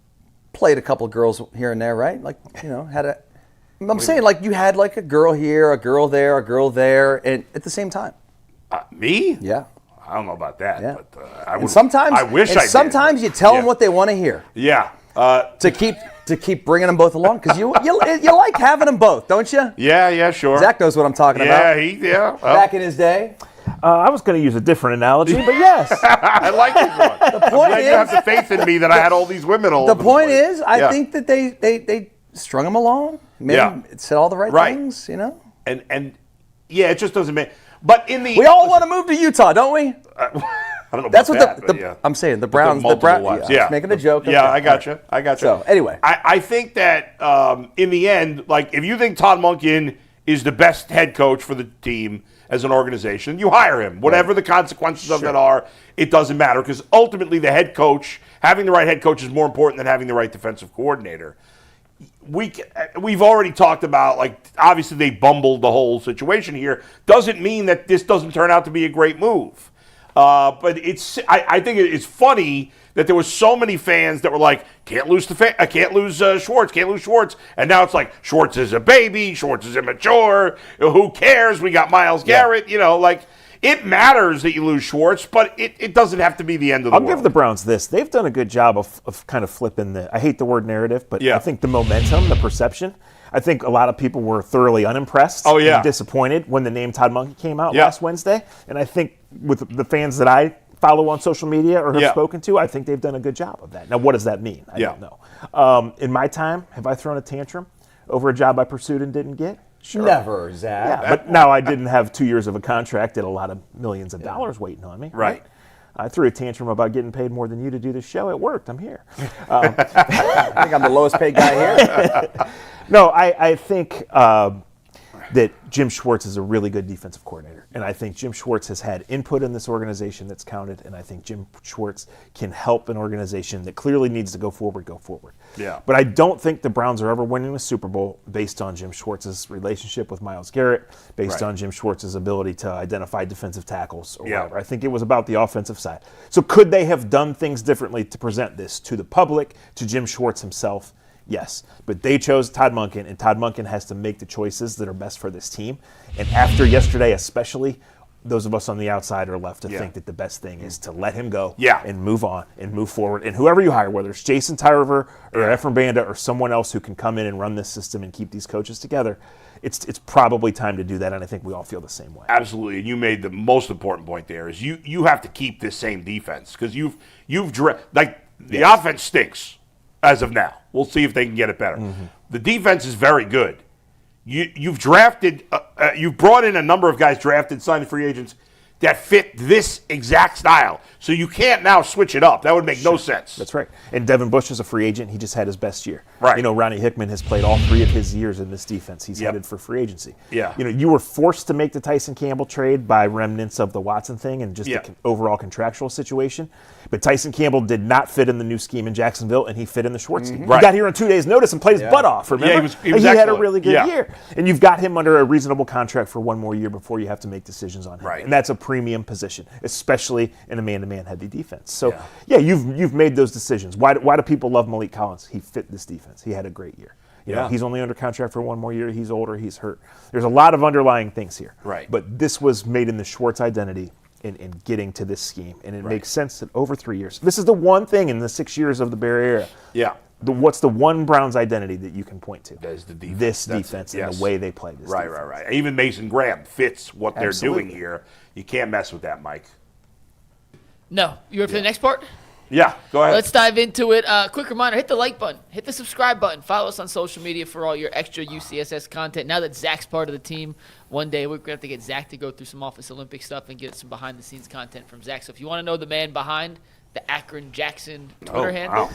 Speaker 4: played a couple girls here and there, right? Like had a. I'm saying like you had like a girl here, a girl there, and at the same time.
Speaker 2: Me?
Speaker 4: Yeah.
Speaker 2: I don't know about that,
Speaker 4: Yeah.
Speaker 2: but I would.
Speaker 4: Sometimes
Speaker 2: I wish I did.
Speaker 4: Sometimes you tell them what they want to hear.
Speaker 2: Yeah.
Speaker 4: To keep bringing them both along, because you like having them both, don't you?
Speaker 2: Yeah, sure.
Speaker 4: Zach knows what I'm talking about.
Speaker 2: Well,
Speaker 4: Back in his day.
Speaker 3: I was going to use a different analogy, but yes.
Speaker 2: I like this one.
Speaker 4: The point
Speaker 2: you have the faith in me that I had all these women all
Speaker 4: The
Speaker 2: over the
Speaker 4: point
Speaker 2: place.
Speaker 4: is, I think that they strung them along. Maybe said all the right things,
Speaker 2: And Yeah, it just doesn't make. But in the
Speaker 4: We all want to move to Utah, don't we?
Speaker 2: I don't know.
Speaker 4: That's
Speaker 2: about
Speaker 4: what
Speaker 2: that, yeah.
Speaker 4: I'm saying. The Browns.
Speaker 2: Yeah,
Speaker 4: Making a joke.
Speaker 2: Yeah,
Speaker 4: Okay.
Speaker 2: I got you. I got you.
Speaker 4: So anyway,
Speaker 2: I think that in the end, like if you think Todd Monken is the best head coach for the team as an organization, you hire him. Whatever the consequences of that are, it doesn't matter because ultimately the head coach, having the right head coach is more important than having the right defensive coordinator. We've already talked about, like, obviously they bumbled the whole situation here. Doesn't mean that this doesn't turn out to be a great move. But I think it's funny that there was so many fans that were like, can't lose Schwartz. And now it's like, Schwartz is a baby, Schwartz is immature, who cares? We got Myles Garrett, it matters that you lose Schwartz, but it doesn't have to be the end of the world.
Speaker 3: I'll give the Browns this. They've done a good job of kind of flipping I hate the word narrative, but I think the momentum, the perception, I think a lot of people were thoroughly unimpressed and disappointed when the name Todd Monken came out last Wednesday. And I think with the fans that I follow on social media or have spoken to, I think they've done a good job of that. Now, what does that mean? I don't know. In my time, have I thrown a tantrum over a job I pursued and didn't get? Sure.
Speaker 4: Never, Zach.
Speaker 3: Yeah, but now I didn't have 2 years of a contract and a lot of millions of dollars waiting on me.
Speaker 2: Right.
Speaker 3: I threw a tantrum about getting paid more than you to do this show. It worked. I'm here.
Speaker 4: I think I'm the lowest paid guy here.
Speaker 3: No, I think that Jim Schwartz is a really good defensive coordinator. And I think Jim Schwartz has had input in this organization that's counted. And I think Jim Schwartz can help an organization that clearly needs to go forward.
Speaker 2: Yeah.
Speaker 3: But I don't think the Browns are ever winning a Super Bowl based on Jim Schwartz's relationship with Myles Garrett, based on Jim Schwartz's ability to identify defensive tackles or whatever. I think it was about the offensive side. So could they have done things differently to present this to the public, to Jim Schwartz himself? Yes, but they chose Todd Monken, and Todd Monken has to make the choices that are best for this team. And after yesterday especially, those of us on the outside are left to think that the best thing is to let him go and move on and move forward. And whoever you hire, whether it's Jason Tyrover or Efrain Banda or someone else who can come in and run this system and keep these coaches together, it's probably time to do that, and I think we all feel the same way.
Speaker 2: Absolutely, and you made the most important point there is you have to keep this same defense because the offense stinks as of now. We'll see if they can get it better. Mm-hmm. The defense is very good. You've drafted, you've brought in a number of guys drafted, signed free agents that fit this exact style. So you can't now switch it up. That would make no sense.
Speaker 3: That's right. And Devin Bush is a free agent. He just had his best year.
Speaker 2: Right.
Speaker 3: Ronnie Hickman has played all 3 of his years in this defense. He's headed for free agency.
Speaker 2: Yeah.
Speaker 3: You were forced to make the Tyson Campbell trade by remnants of the Watson thing and just the overall contractual situation. But Tyson Campbell did not fit in the new scheme in Jacksonville, and he fit in the Schwartz scheme.
Speaker 2: Right.
Speaker 3: He got here on 2 days' notice and played his butt off, remember?
Speaker 2: He was
Speaker 3: had a
Speaker 2: excellent.
Speaker 3: really good year. And you've got him under a reasonable contract for 1 more year before you have to make decisions on him.
Speaker 2: Right.
Speaker 3: And that's a premium position, especially in a man-to-man heavy defense. So, you've made those decisions. Why do people love Malik Collins? He fit this defense. He had a great year. You know, he's only under contract for 1 more year. He's older. He's hurt. There's a lot of underlying things here.
Speaker 2: Right.
Speaker 3: But this was made in the Schwartz identity in getting to this scheme. And it makes sense that over 3 years. This is the one thing in the 6 years of the Barry era.
Speaker 2: Yeah.
Speaker 3: What's the one Browns identity that you can point to?
Speaker 2: That is the defense.
Speaker 3: This defense and the way they play this defense.
Speaker 2: Right. Even Mason Graham fits what they're
Speaker 3: Absolutely.
Speaker 2: doing here. You can't mess with that, Mike.
Speaker 5: No. You ready for the next part?
Speaker 2: Yeah, go ahead.
Speaker 5: Let's dive into it. Quick reminder, hit the like button. Hit the subscribe button. Follow us on social media for all your extra UCSS content. Now that Zach's part of the team, one day we're going to have to get Zach to go through some Office Olympic stuff and get some behind-the-scenes content from Zach. So if you want to know the man behind the Akron Jackson Twitter handle,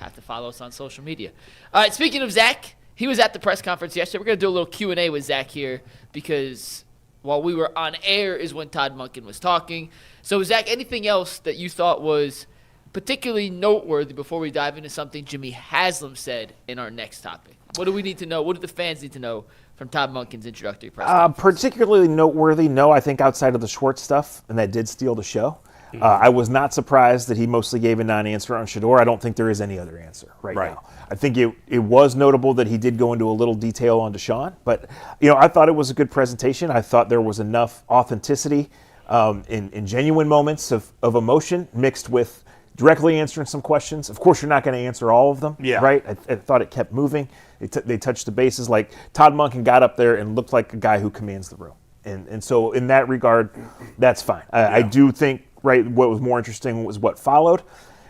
Speaker 5: have to follow us on social media. All right, speaking of Zach, he was at the press conference yesterday. We're going to do a little Q&A with Zach here because while we were on air is when Todd Monken was talking. So, Zach, anything else that you thought was particularly noteworthy before we dive into something Jimmy Haslam said in our next topic? What do we need to know? What do the fans need to know from Todd Monken's introductory press conference?
Speaker 3: Particularly noteworthy, no, I think outside of the Schwartz stuff, and that did steal the show. I was not surprised that he mostly gave a non-answer on Shedeur. I don't think there is any other answer right now. I think it was notable that he did go into a little detail on Deshaun, but I thought it was a good presentation. I thought there was enough authenticity in genuine moments of emotion mixed with directly answering some questions. Of course, you're not going to answer all of them, right? I thought it kept moving. They touched the bases. Like Todd Monken got up there and looked like a guy who commands the room. And so in that regard, that's fine. I do think, right, what was more interesting was what followed.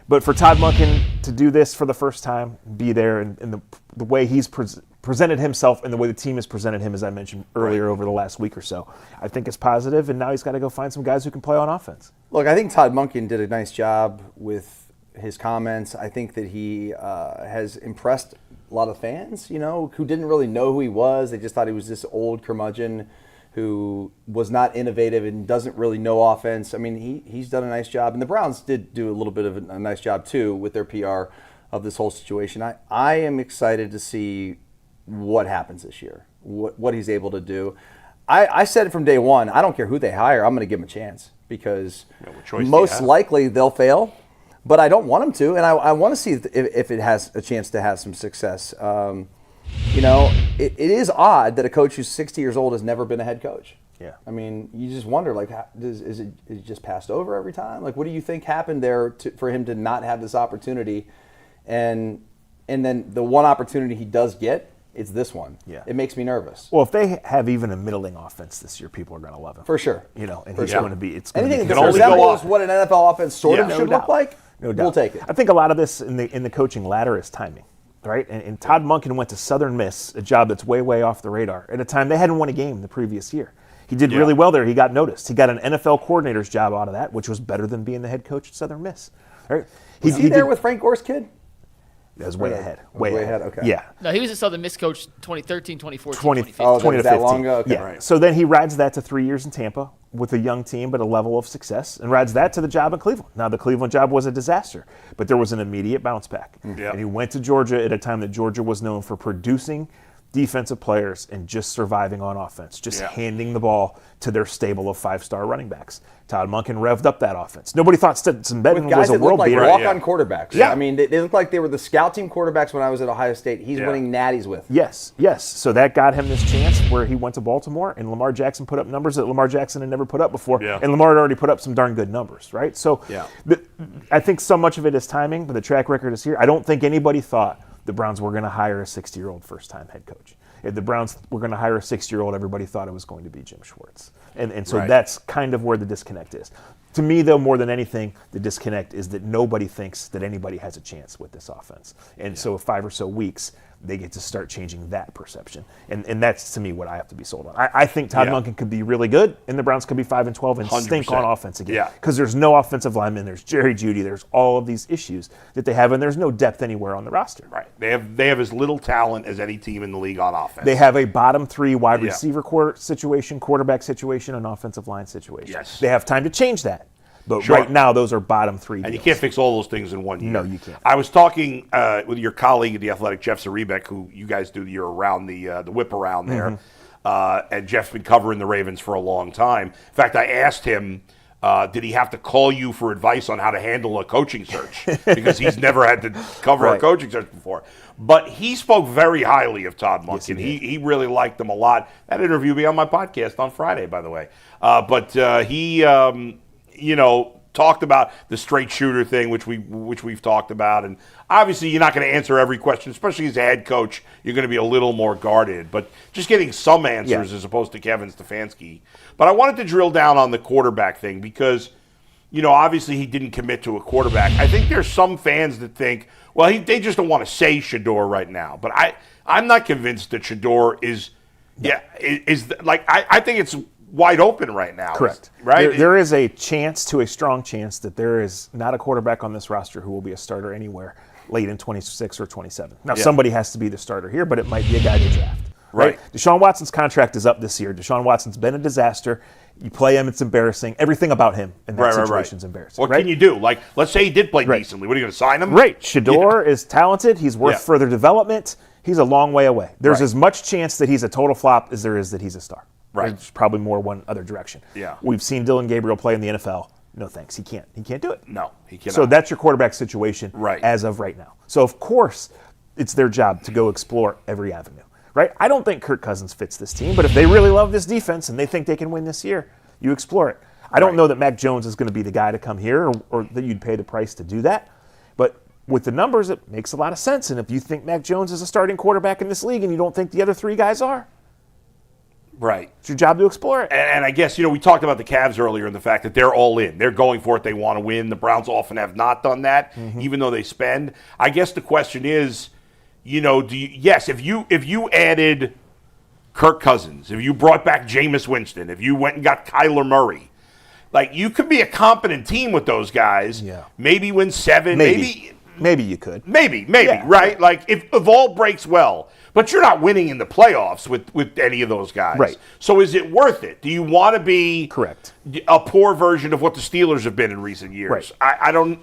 Speaker 3: But for Todd Monken to do this for the first time, be there, and the way he's presented himself and the way the team has presented him, as I mentioned earlier, over the last week or so, I think it's positive, and now he's got to go find some guys who can play on offense.
Speaker 4: Look, I think Todd Monken did a nice job with his comments. I think that he has impressed a lot of fans, who didn't really know who he was. They just thought he was this old curmudgeon who was not innovative and doesn't really know offense. I mean, he's done a nice job. And the Browns did do a little bit of a nice job, too, with their PR of this whole situation. I am excited to see what happens this year, what he's able to do. I said it from day one, I don't care who they hire, I'm going to give them a chance because most likely they'll fail. But I don't want them to, and I want to see if it has a chance to have some success. It is odd that a coach who's 60 years old has never been a head coach.
Speaker 3: Yeah.
Speaker 4: I mean, you just wonder, is it just passed over every time? Like, what do you think happened there for him to not have this opportunity? And then the one opportunity he does get, it's this one.
Speaker 3: Yeah.
Speaker 4: It makes me nervous.
Speaker 3: Well, if they have even a middling offense this year, people are going to love him.
Speaker 4: For sure.
Speaker 3: And he's going to be. It's going
Speaker 4: anything
Speaker 3: to
Speaker 4: that resembles what an NFL offense sort of should look like.
Speaker 3: No doubt.
Speaker 4: We'll take it.
Speaker 3: I think a lot of this in the coaching ladder is timing, right? And Todd Monken went to Southern Miss, a job that's way, way off the radar, at a time they hadn't won a game the previous year. He did really well there. He got noticed. He got an NFL coordinator's job out of that, which was better than being the head coach at Southern Miss. Right?
Speaker 4: Was he there with Frank Gore's kid?
Speaker 3: That was way ahead.
Speaker 4: Way ahead, okay.
Speaker 3: Yeah.
Speaker 5: No, he was a Southern Miss coach 2013, 2014, 2015.
Speaker 4: Oh,
Speaker 3: 20 to
Speaker 4: that
Speaker 3: 15.
Speaker 4: long ago? Okay.
Speaker 3: Yeah.
Speaker 4: Right.
Speaker 3: So then he rides that to 3 years in Tampa with a young team but a level of success, and rides that to the job in Cleveland. Now, the Cleveland job was a disaster, but there was an immediate bounce back.
Speaker 2: Yeah.
Speaker 3: And he went to Georgia at a time that Georgia was known for producing defensive players and just surviving on offense, just handing the ball to their stable of five-star running backs. Todd Monken revved up that offense. Nobody thought Stetson Bennett was a world beater.
Speaker 4: Guys that looked like walk-on quarterbacks.
Speaker 3: Yeah.
Speaker 4: I mean, they looked like they were the scout team quarterbacks when I was at Ohio State. He's winning natties with.
Speaker 3: Yes. So that got him this chance where he went to Baltimore, and Lamar Jackson put up numbers that Lamar Jackson had never put up before.
Speaker 2: Yeah.
Speaker 3: And Lamar had already put up some darn good numbers, right? So I think so much of it is timing, but the track record is here. I don't think anybody thought the Browns were going to hire a 60-year-old first-time head coach. If the Browns were going to hire a 60-year-old, everybody thought it was going to be Jim Schwartz. And so that's kind of where the disconnect is. To me, though, more than anything, the disconnect is that nobody thinks that anybody has a chance with this offense. And so 5 or so weeks, they get to start changing that perception. And that's, to me, what I have to be sold on. I think Todd Monken could be really good, and the Browns could be 5-12 and
Speaker 2: 100%.
Speaker 3: stink on offense again. Because there's no offensive lineman, there's Jerry Jeudy, there's all of these issues that they have, and there's no depth anywhere on the roster.
Speaker 2: Right. They have as little talent as any team in the league on offense.
Speaker 3: They have a bottom 3 wide receiver quarterback situation, and offensive line situation.
Speaker 2: Yes.
Speaker 3: They have time to change that. But right now, those are bottom 3 deals.
Speaker 2: And you can't fix all those things in 1 year.
Speaker 3: No, you can't.
Speaker 2: I was talking with your colleague at The Athletic, Jeff Zarebek, who you guys do your around the whip around there. And Jeff's been covering the Ravens for a long time. In fact, I asked him, did he have to call you for advice on how to handle a coaching search? Because he's never had to cover a coaching search before. But he spoke very highly of Todd Monken.
Speaker 3: Yes,
Speaker 2: he really liked him a lot. That interview will be on my podcast on Friday, by the way. But he... talked about the straight shooter thing, which we've talked about, and obviously you're not going to answer every question, especially as a head coach. You're going to be a little more guarded, but just getting some answers as opposed to Kevin Stefanski. But I wanted to drill down on the quarterback thing because, obviously he didn't commit to a quarterback. I think there's some fans that think, well, they just don't want to say Shedeur right now. But I'm not convinced that Shedeur is I think it's wide open right now.
Speaker 3: Correct.
Speaker 2: Right?
Speaker 3: There is a strong chance that there is not a quarterback on this roster who will be a starter anywhere late in 26 or 27. Now, somebody has to be the starter here, but it might be a guy they draft. Right. Deshaun Watson's contract is up this year. Deshaun Watson's been a disaster. You play him, it's embarrassing. Everything about him in that situation is embarrassing.
Speaker 2: What can you do? Like, let's say he did play decently. What are you going to sign him?
Speaker 3: Right. Shedeur is talented. He's worth further development. He's a long way away. There's as much chance that he's a total flop as there is that he's a star.
Speaker 2: Right.
Speaker 3: There's probably more one other direction.
Speaker 2: Yeah.
Speaker 3: We've seen Dylan Gabriel play in the NFL. No thanks. He can't do it.
Speaker 2: No, he cannot.
Speaker 3: So that's your quarterback situation as of right now. So, of course, it's their job to go explore every avenue. Right? I don't think Kirk Cousins fits this team, but if they really love this defense and they think they can win this year, you explore it. I don't know that Mac Jones is going to be the guy to come here or that you'd pay the price to do that. But with the numbers, it makes a lot of sense. And if you think Mac Jones is a starting quarterback in this league and you don't think the other 3 guys are,
Speaker 2: Right.
Speaker 3: It's your job to explore it.
Speaker 2: And I guess, we talked about the Cavs earlier and the fact that they're all in. They're going for it. They want to win. The Browns often have not done that, even though they spend. I guess the question is, if you added Kirk Cousins, if you brought back Jameis Winston, if you went and got Kyler Murray, like, you could be a competent team with those guys.
Speaker 3: Yeah.
Speaker 2: Maybe win 7,
Speaker 3: Maybe you could.
Speaker 2: Maybe,
Speaker 3: Yeah.
Speaker 2: right? Like, if all breaks well, but you're not winning in the playoffs with any of those guys.
Speaker 3: Right.
Speaker 2: So is it worth it? Do you want to be
Speaker 3: Correct.
Speaker 2: a poor version of what the Steelers have been in recent years?
Speaker 3: Right.
Speaker 2: I don't,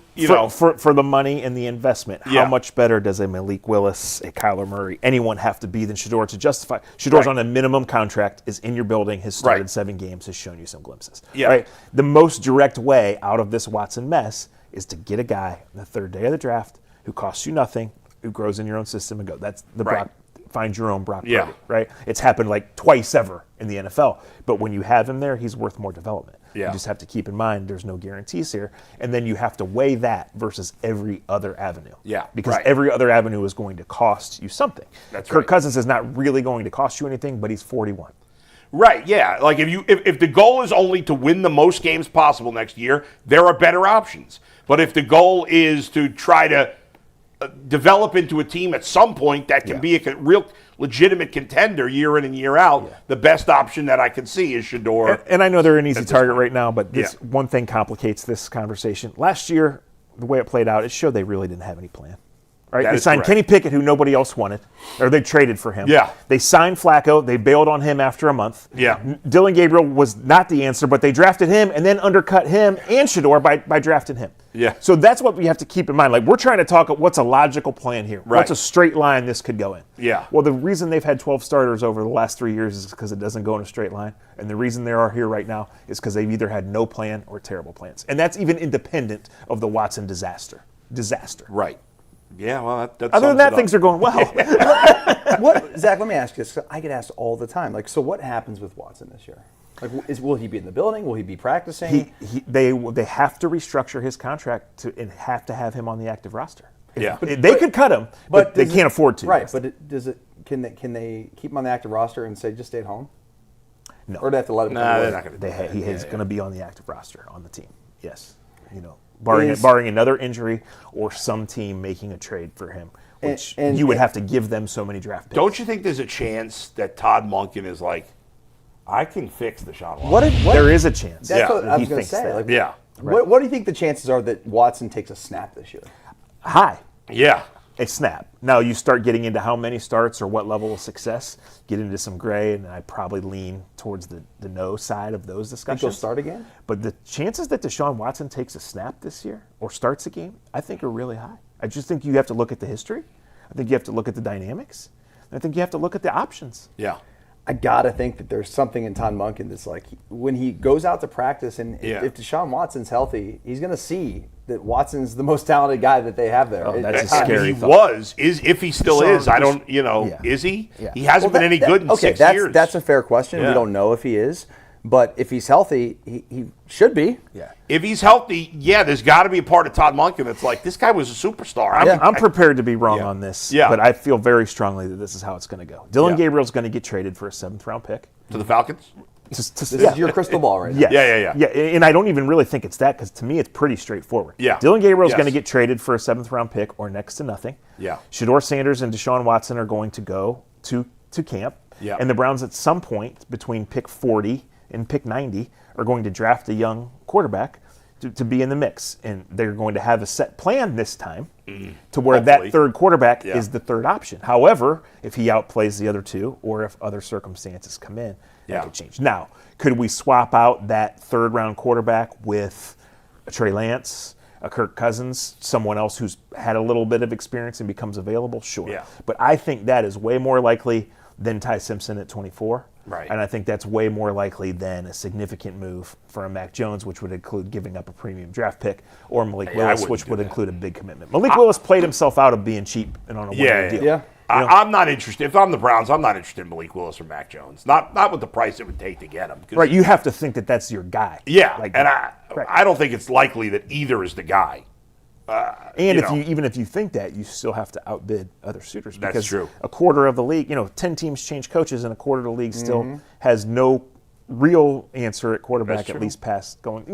Speaker 3: For the money and the investment,
Speaker 2: Yeah.
Speaker 3: how much better does a Malik Willis, a Kyler Murray, anyone have to be than Shedeur to justify? Shedor's on a minimum contract, is in your building, has started
Speaker 2: Right.
Speaker 3: 7 games, has shown you some glimpses.
Speaker 2: Yeah.
Speaker 3: Right? The most direct way out of this Watson mess is to get a guy on the 3rd day of the draft who costs you nothing, who grows in your own system and go. That's the
Speaker 2: Right.
Speaker 3: Brock. Find your own Brock
Speaker 2: Yeah.
Speaker 3: Purdy, right? It's happened like twice ever in the NFL. But when you have him there, he's worth more development.
Speaker 2: Yeah.
Speaker 3: You just have to keep in mind there's no guarantees here. And then you have to weigh that versus every other avenue.
Speaker 2: Yeah,
Speaker 3: Because
Speaker 2: right.
Speaker 3: every other avenue is going to cost you something.
Speaker 2: That's
Speaker 3: Kirk
Speaker 2: right.
Speaker 3: Cousins is not really going to cost you anything, but he's 41.
Speaker 2: Right, yeah. Like, if the goal is only to win the most games possible next year, there are better options. But if the goal is to try to develop into a team at some point that can be a real legitimate contender year in and year out, the best option that I can see is Shedeur.
Speaker 3: And I know they're an easy
Speaker 2: this
Speaker 3: target
Speaker 2: point.
Speaker 3: right now, but this one thing complicates this conversation. Last year, the way it played out, it showed they really didn't have any plan. Right?
Speaker 2: That
Speaker 3: They
Speaker 2: is
Speaker 3: signed
Speaker 2: correct.
Speaker 3: Kenny Pickett, who nobody else wanted, or they traded for him.
Speaker 2: Yeah.
Speaker 3: They signed Flacco. They bailed on him after a month.
Speaker 2: Yeah.
Speaker 3: Dylan Gabriel was not the answer, but they drafted him and then undercut him and Shedeur by drafting him.
Speaker 2: Yeah.
Speaker 3: So that's what we have to keep in mind. Like, we're trying to talk what's a logical plan here.
Speaker 2: Right.
Speaker 3: What's a straight line this could go in?
Speaker 2: Yeah.
Speaker 3: Well, the reason they've had 12 starters over the last 3 years is because it doesn't go in a straight line. And the reason they are here right now is because they've either had no plan or terrible plans. And that's even independent of the Watson disaster.
Speaker 2: Right. Yeah, well, that
Speaker 3: Other than
Speaker 2: sums
Speaker 3: that,
Speaker 2: it
Speaker 3: things
Speaker 2: up.
Speaker 3: are going well.
Speaker 4: Zach, let me ask you this. I get asked all the time. Like, so what happens with Watson this year? Like, will he be in the building? Will he be practicing?
Speaker 3: They have to restructure his contract and have to have him on the active roster.
Speaker 2: Yeah.
Speaker 3: They could cut him, but they can't afford to.
Speaker 4: Right, but can they keep him on the active roster and say just stay at home?
Speaker 3: No.
Speaker 4: Or do they have to let him?
Speaker 2: Nah, they're not going to do that.
Speaker 3: He is going to be on the active roster on the team. Yes, barring another injury or some team making a trade for him, which you would have to give them so many draft picks.
Speaker 2: Don't you think there's a chance that Todd Monken is like, I can fix Deshaun Watson?
Speaker 3: There is a chance.
Speaker 4: That's
Speaker 2: Yeah.
Speaker 4: what I
Speaker 3: He
Speaker 4: was going to
Speaker 3: thinks
Speaker 4: say.
Speaker 3: that.
Speaker 4: Like,
Speaker 2: Yeah.
Speaker 4: What do you think the chances are that Watson takes a snap this year?
Speaker 3: High.
Speaker 2: Yeah.
Speaker 3: A snap. Now you start getting into how many starts or what level of success, get into some gray, and I probably lean towards the no side of those
Speaker 4: Think
Speaker 3: discussions.
Speaker 4: he'll start again?
Speaker 3: But the chances that Deshaun Watson takes a snap this year or starts a game, I think are really high. I just think you have to look at the history. I think you have to look at the dynamics. And I think you have to look at the options.
Speaker 2: Yeah.
Speaker 4: I gotta think that there's something in Todd Monken that's like when he goes out to practice and if Deshaun Watson's healthy, he's gonna see that Watson's the most talented guy that they have there.
Speaker 3: Oh, that's
Speaker 2: I
Speaker 3: a
Speaker 2: mean,
Speaker 3: scary
Speaker 2: he
Speaker 3: thought.
Speaker 2: if he still is. I don't, is he?
Speaker 3: Yeah.
Speaker 2: He hasn't been any good in 6 years.
Speaker 4: That's a fair question.
Speaker 2: Yeah.
Speaker 4: We don't know if he is, but if he's healthy, he should be.
Speaker 3: Yeah.
Speaker 2: If he's healthy, there's got to be a part of Todd Monken that's like, this guy was a superstar.
Speaker 3: I'm prepared to be wrong on this, but I feel very strongly that this is how it's going to go. Dylan Gabriel's going to get traded for a 7th-round pick.
Speaker 2: To the Falcons?
Speaker 4: This is your crystal ball right now.
Speaker 3: Yes. Yeah, and I don't even really think it's that because to me it's pretty straightforward.
Speaker 2: Yeah.
Speaker 3: Dylan Gabriel's
Speaker 2: Yes.
Speaker 3: going to get traded for a 7th-round pick or next to nothing.
Speaker 2: Yeah.
Speaker 3: Shedeur Sanders and Deshaun Watson are going to go to camp.
Speaker 2: Yeah.
Speaker 3: And the Browns at some point between pick 40 and pick 90 are going to draft a young quarterback to be in the mix. And they're going to have a set plan this time to where
Speaker 2: Hopefully.
Speaker 3: that third quarterback is the third option. However, if he outplays the other two or if other circumstances come in, that could change. Now, could we swap out that 3rd-round quarterback with a Trey Lance, a Kirk Cousins, someone else who's had a little bit of experience and becomes available? Sure.
Speaker 2: Yeah.
Speaker 3: But I think that is way more likely than Ty Simpson at 24.
Speaker 2: Right.
Speaker 3: And I think that's way more likely than a significant move for a Mac Jones, which would include giving up a premium draft pick, or Malik
Speaker 2: I
Speaker 3: Willis,
Speaker 2: wouldn't
Speaker 3: which
Speaker 2: do
Speaker 3: would
Speaker 2: that.
Speaker 3: include a big commitment. Malik Willis played himself out of being cheap and on a one-year deal.
Speaker 4: Yeah.
Speaker 2: I'm not interested. If I'm the Browns, I'm not interested in Malik Willis or Mac Jones. Not with the price it would take to get him.
Speaker 3: Right, you have to think that that's your guy.
Speaker 2: Yeah,
Speaker 3: Like,
Speaker 2: and
Speaker 3: right.
Speaker 2: I don't think it's likely that either is the guy.
Speaker 3: And even if you think that, you still have to outbid other suitors.
Speaker 2: That's
Speaker 3: Because
Speaker 2: true.
Speaker 3: a quarter of the league, 10 teams change coaches, and a quarter of the league still has no real answer at quarterback, at least past going.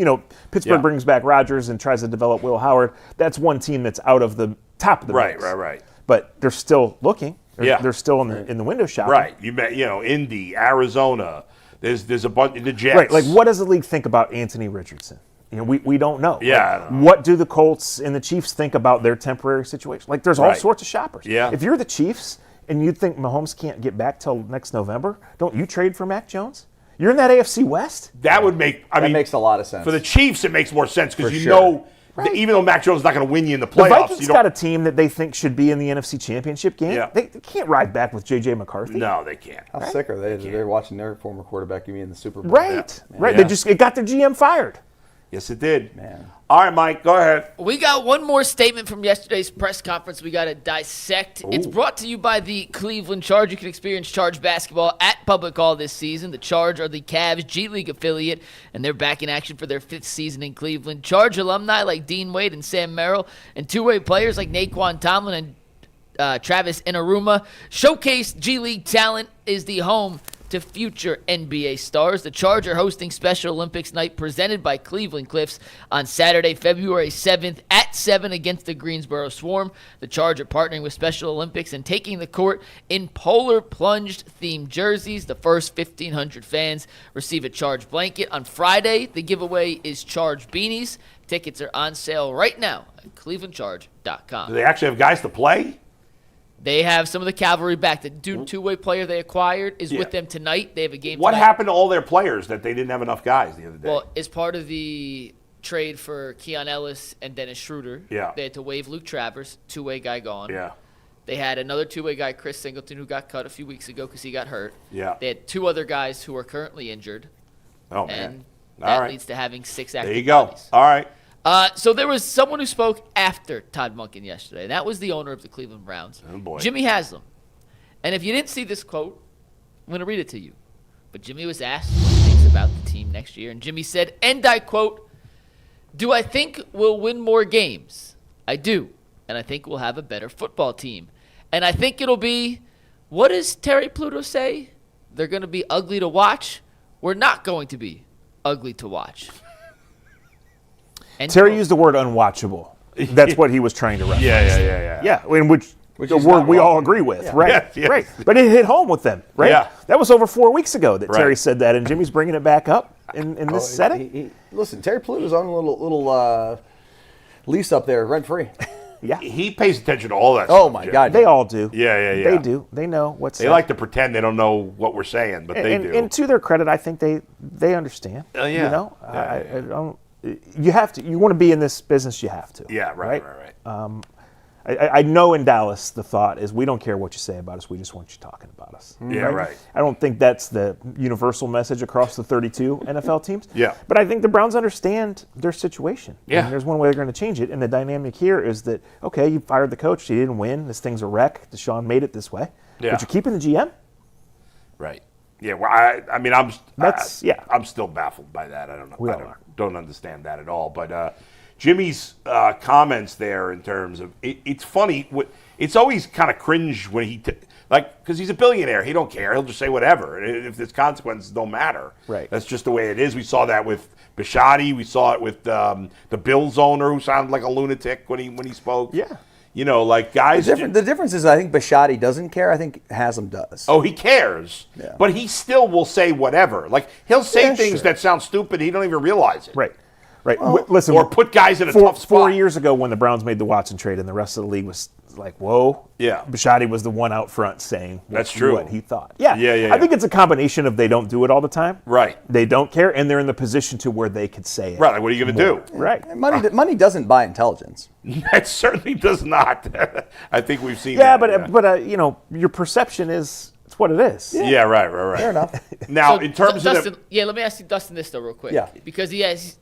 Speaker 3: Pittsburgh brings back Rodgers and tries to develop Will Howard. That's one team that's out of the top of the mix.
Speaker 2: Right.
Speaker 3: But they're still looking. They're still in the window shopping.
Speaker 2: Right. You bet. Indy, Arizona. There's a bunch of the Jets.
Speaker 3: Right. Like, what does the league think about Anthony Richardson? We don't know.
Speaker 2: Yeah.
Speaker 3: Like,
Speaker 2: I don't know.
Speaker 3: what do the Colts and the Chiefs think about their temporary situation? Like, there's all sorts of shoppers.
Speaker 2: Yeah.
Speaker 3: If you're the Chiefs and you think Mahomes can't get back till next November, don't you trade for Mac Jones? You're in that AFC West.
Speaker 2: That would make.
Speaker 4: That makes a lot of sense
Speaker 2: for the Chiefs. It makes more sense because
Speaker 4: For
Speaker 2: you know.
Speaker 3: Right.
Speaker 2: Even though Mac Jones is not going to win you in the
Speaker 3: The
Speaker 2: playoffs,
Speaker 3: Vikings got a team that they think should be in the NFC Championship game.
Speaker 2: Yeah.
Speaker 3: They can't ride back with J.J. McCarthy.
Speaker 2: No, they can't.
Speaker 4: How sick are they? They're watching their former quarterback be in the Super Bowl.
Speaker 3: Right.
Speaker 2: Yeah.
Speaker 3: Right.
Speaker 2: Yeah.
Speaker 3: It got their GM fired.
Speaker 2: Yes, it did.
Speaker 4: Man.
Speaker 2: All right, Mike, go ahead.
Speaker 5: We got one more statement from yesterday's press conference we got to dissect. It's brought to you by the Cleveland Charge. You can experience Charge basketball at Public Hall this season. The Charge are the Cavs G League affiliate, and they're back in action for their 5th season in Cleveland. Charge alumni like Dean Wade and Sam Merrill, and two-way players like Naquan Tomlin and Travis Inaruma showcase G League talent is the home to future NBA stars. The Charge are hosting Special Olympics night presented by Cleveland Cliffs on Saturday, February 7th at 7 against the Greensboro Swarm. The Charge are partnering with Special Olympics and taking the court in polar plunged themed jerseys. The first 1,500 fans receive a Charge blanket. On Friday, the giveaway is Charge beanies. Tickets are on sale right now at clevelandcharge.com.
Speaker 2: Do they actually have guys to play?
Speaker 5: They have some of the cavalry back. The two-way player they acquired is with them tonight. They have a game
Speaker 2: What
Speaker 5: tonight.
Speaker 2: happened to all their players that they didn't have enough guys the other day?
Speaker 5: Well, as part of the trade for Keon Ellis and Dennis Schroder, they had to waive Luke Travers, two-way guy gone.
Speaker 2: Yeah.
Speaker 5: They had another two-way guy, Chris Singleton, who got cut a few weeks ago because he got hurt.
Speaker 2: Yeah.
Speaker 5: They had 2 other guys who are currently injured.
Speaker 2: Oh, man.
Speaker 5: And
Speaker 2: All
Speaker 5: that
Speaker 2: right.
Speaker 5: leads to having 6 active
Speaker 2: There you go.
Speaker 5: bodies.
Speaker 2: All right.
Speaker 5: So there was someone who spoke after Todd Monken yesterday, and that was the owner of the Cleveland Browns,
Speaker 2: Oh, boy.
Speaker 5: Jimmy Haslam. And if you didn't see this quote, I'm going to read it to you. But Jimmy was asked what he thinks about the team next year, and Jimmy said, and I quote, "Do I think we'll win more games? I do, and I think we'll have a better football team. And I think it'll be, what does Terry Pluto say? They're going to be ugly to watch? We're not going to be ugly to watch."
Speaker 3: Terry used the word unwatchable. That's what he was trying to reference.
Speaker 2: Yeah.
Speaker 3: Yeah, in which the
Speaker 4: is
Speaker 3: word
Speaker 4: not
Speaker 3: we
Speaker 4: wrong.
Speaker 3: all agree with, right?
Speaker 2: Yes.
Speaker 3: Right. But it hit home with them, right?
Speaker 2: Yeah.
Speaker 3: That was over 4 weeks ago that Terry
Speaker 2: Right.
Speaker 3: said that, and Jimmy's bringing it back up in this setting.
Speaker 4: Listen, Terry Pluto's on a little lease up there, rent free.
Speaker 3: Yeah.
Speaker 2: He pays attention to all that
Speaker 4: Oh
Speaker 2: stuff,
Speaker 4: my
Speaker 2: Jim.
Speaker 4: God!
Speaker 3: They all do.
Speaker 2: Yeah.
Speaker 3: They do. They know what's
Speaker 2: They like to pretend they don't know what we're saying, but they do.
Speaker 3: And to their credit, I think they understand.
Speaker 2: Yeah.
Speaker 3: You know,
Speaker 2: Yeah.
Speaker 3: I don't. You have to. You want to be in this business, you have to.
Speaker 2: Yeah, right.
Speaker 3: I know in Dallas the thought is we don't care what you say about us, we just want you talking about us.
Speaker 2: Yeah, right.
Speaker 3: I don't think that's the universal message across the 32 NFL teams.
Speaker 2: Yeah.
Speaker 3: But I think the Browns understand their situation.
Speaker 2: Yeah.
Speaker 3: And there's one way they're going to change it. And the dynamic here is that, okay, you fired the coach, he didn't win, this thing's a wreck, Deshaun made it this way.
Speaker 2: Yeah.
Speaker 3: But you're keeping the GM?
Speaker 2: Right. Yeah, well, I mean, I'm still baffled by that. I don't know.
Speaker 3: We
Speaker 2: I
Speaker 3: all are.
Speaker 2: don't understand that at all. But Jimmy's comments there in terms of it's funny. It's always kind of cringe when he because he's a billionaire. He don't care. He'll just say whatever. If there's consequences, don't matter.
Speaker 3: Right.
Speaker 2: That's just the way it is. We saw that with Bisciotti. We saw it with the Bills owner who sounded like a lunatic when he spoke.
Speaker 3: Yeah.
Speaker 2: You know, like guys.
Speaker 4: The difference is I think Bisciotti doesn't care. I think Haslam does.
Speaker 2: Oh, he cares,
Speaker 4: Yeah.
Speaker 2: but he still will say whatever. Like he'll say things
Speaker 4: sure.
Speaker 2: that sound stupid. He don't even realize it.
Speaker 3: Right. Listen,
Speaker 2: or put guys in a tough spot.
Speaker 3: 4 years ago when the Browns made the Watson trade and the rest of the league was like, whoa.
Speaker 2: Yeah.
Speaker 3: Bisciotti was the one out front saying
Speaker 2: That's true.
Speaker 3: what he thought. Yeah.
Speaker 2: Yeah.
Speaker 3: I think it's a combination of they don't do it all the time.
Speaker 2: Right.
Speaker 3: They don't care, and they're in the position to where they could say it.
Speaker 2: Right. Like, what are you going to do?
Speaker 3: Right.
Speaker 4: And money doesn't buy intelligence.
Speaker 2: That certainly does not. I think we've seen
Speaker 3: Yeah,
Speaker 2: that.
Speaker 3: but you know, your perception is it's what it is.
Speaker 2: Yeah, right.
Speaker 4: Fair enough.
Speaker 2: Now,
Speaker 5: So,
Speaker 2: in terms
Speaker 5: Dustin,
Speaker 2: of
Speaker 5: let me ask you, Dustin, this though, real quick.
Speaker 4: Yeah.
Speaker 5: Because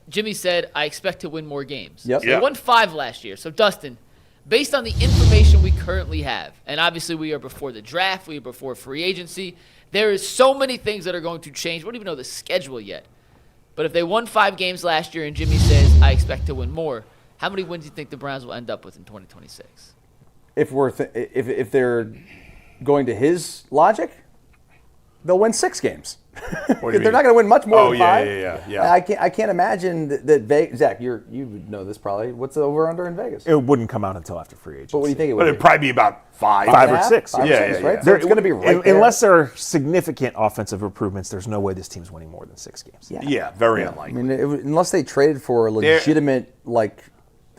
Speaker 5: Jimmy said, I expect to win more games.
Speaker 4: Yep.
Speaker 5: So
Speaker 2: Yeah.
Speaker 5: They won 5 last year. So, Dustin, based on the information we currently have, and obviously we are before the draft, we are before free agency, there is so many things that are going to change. We don't even know the schedule yet. But if they won 5 games last year and Jimmy says, I expect to win more, How many wins do you think the Browns will end up with in 2026?
Speaker 4: If they're going to his logic, they'll win 6 games. They're not going to win much more than 5.
Speaker 2: Yeah.
Speaker 4: I can't imagine that Vegas. Zach, you would know this probably. What's the over/under in Vegas?
Speaker 3: It wouldn't come out until after free agency.
Speaker 4: But what do you think it would
Speaker 2: But
Speaker 4: be?
Speaker 2: it'd probably be about 5.
Speaker 3: 5 or 6.
Speaker 4: Five or
Speaker 2: Yeah,
Speaker 4: six,
Speaker 2: yeah,
Speaker 4: right?
Speaker 2: yeah.
Speaker 4: So it's going to be right there.
Speaker 3: Unless there are significant offensive improvements, there's no way this team's winning more than 6 games.
Speaker 2: Yeah, very
Speaker 4: I
Speaker 2: unlikely.
Speaker 4: mean, unless they traded for a legitimate,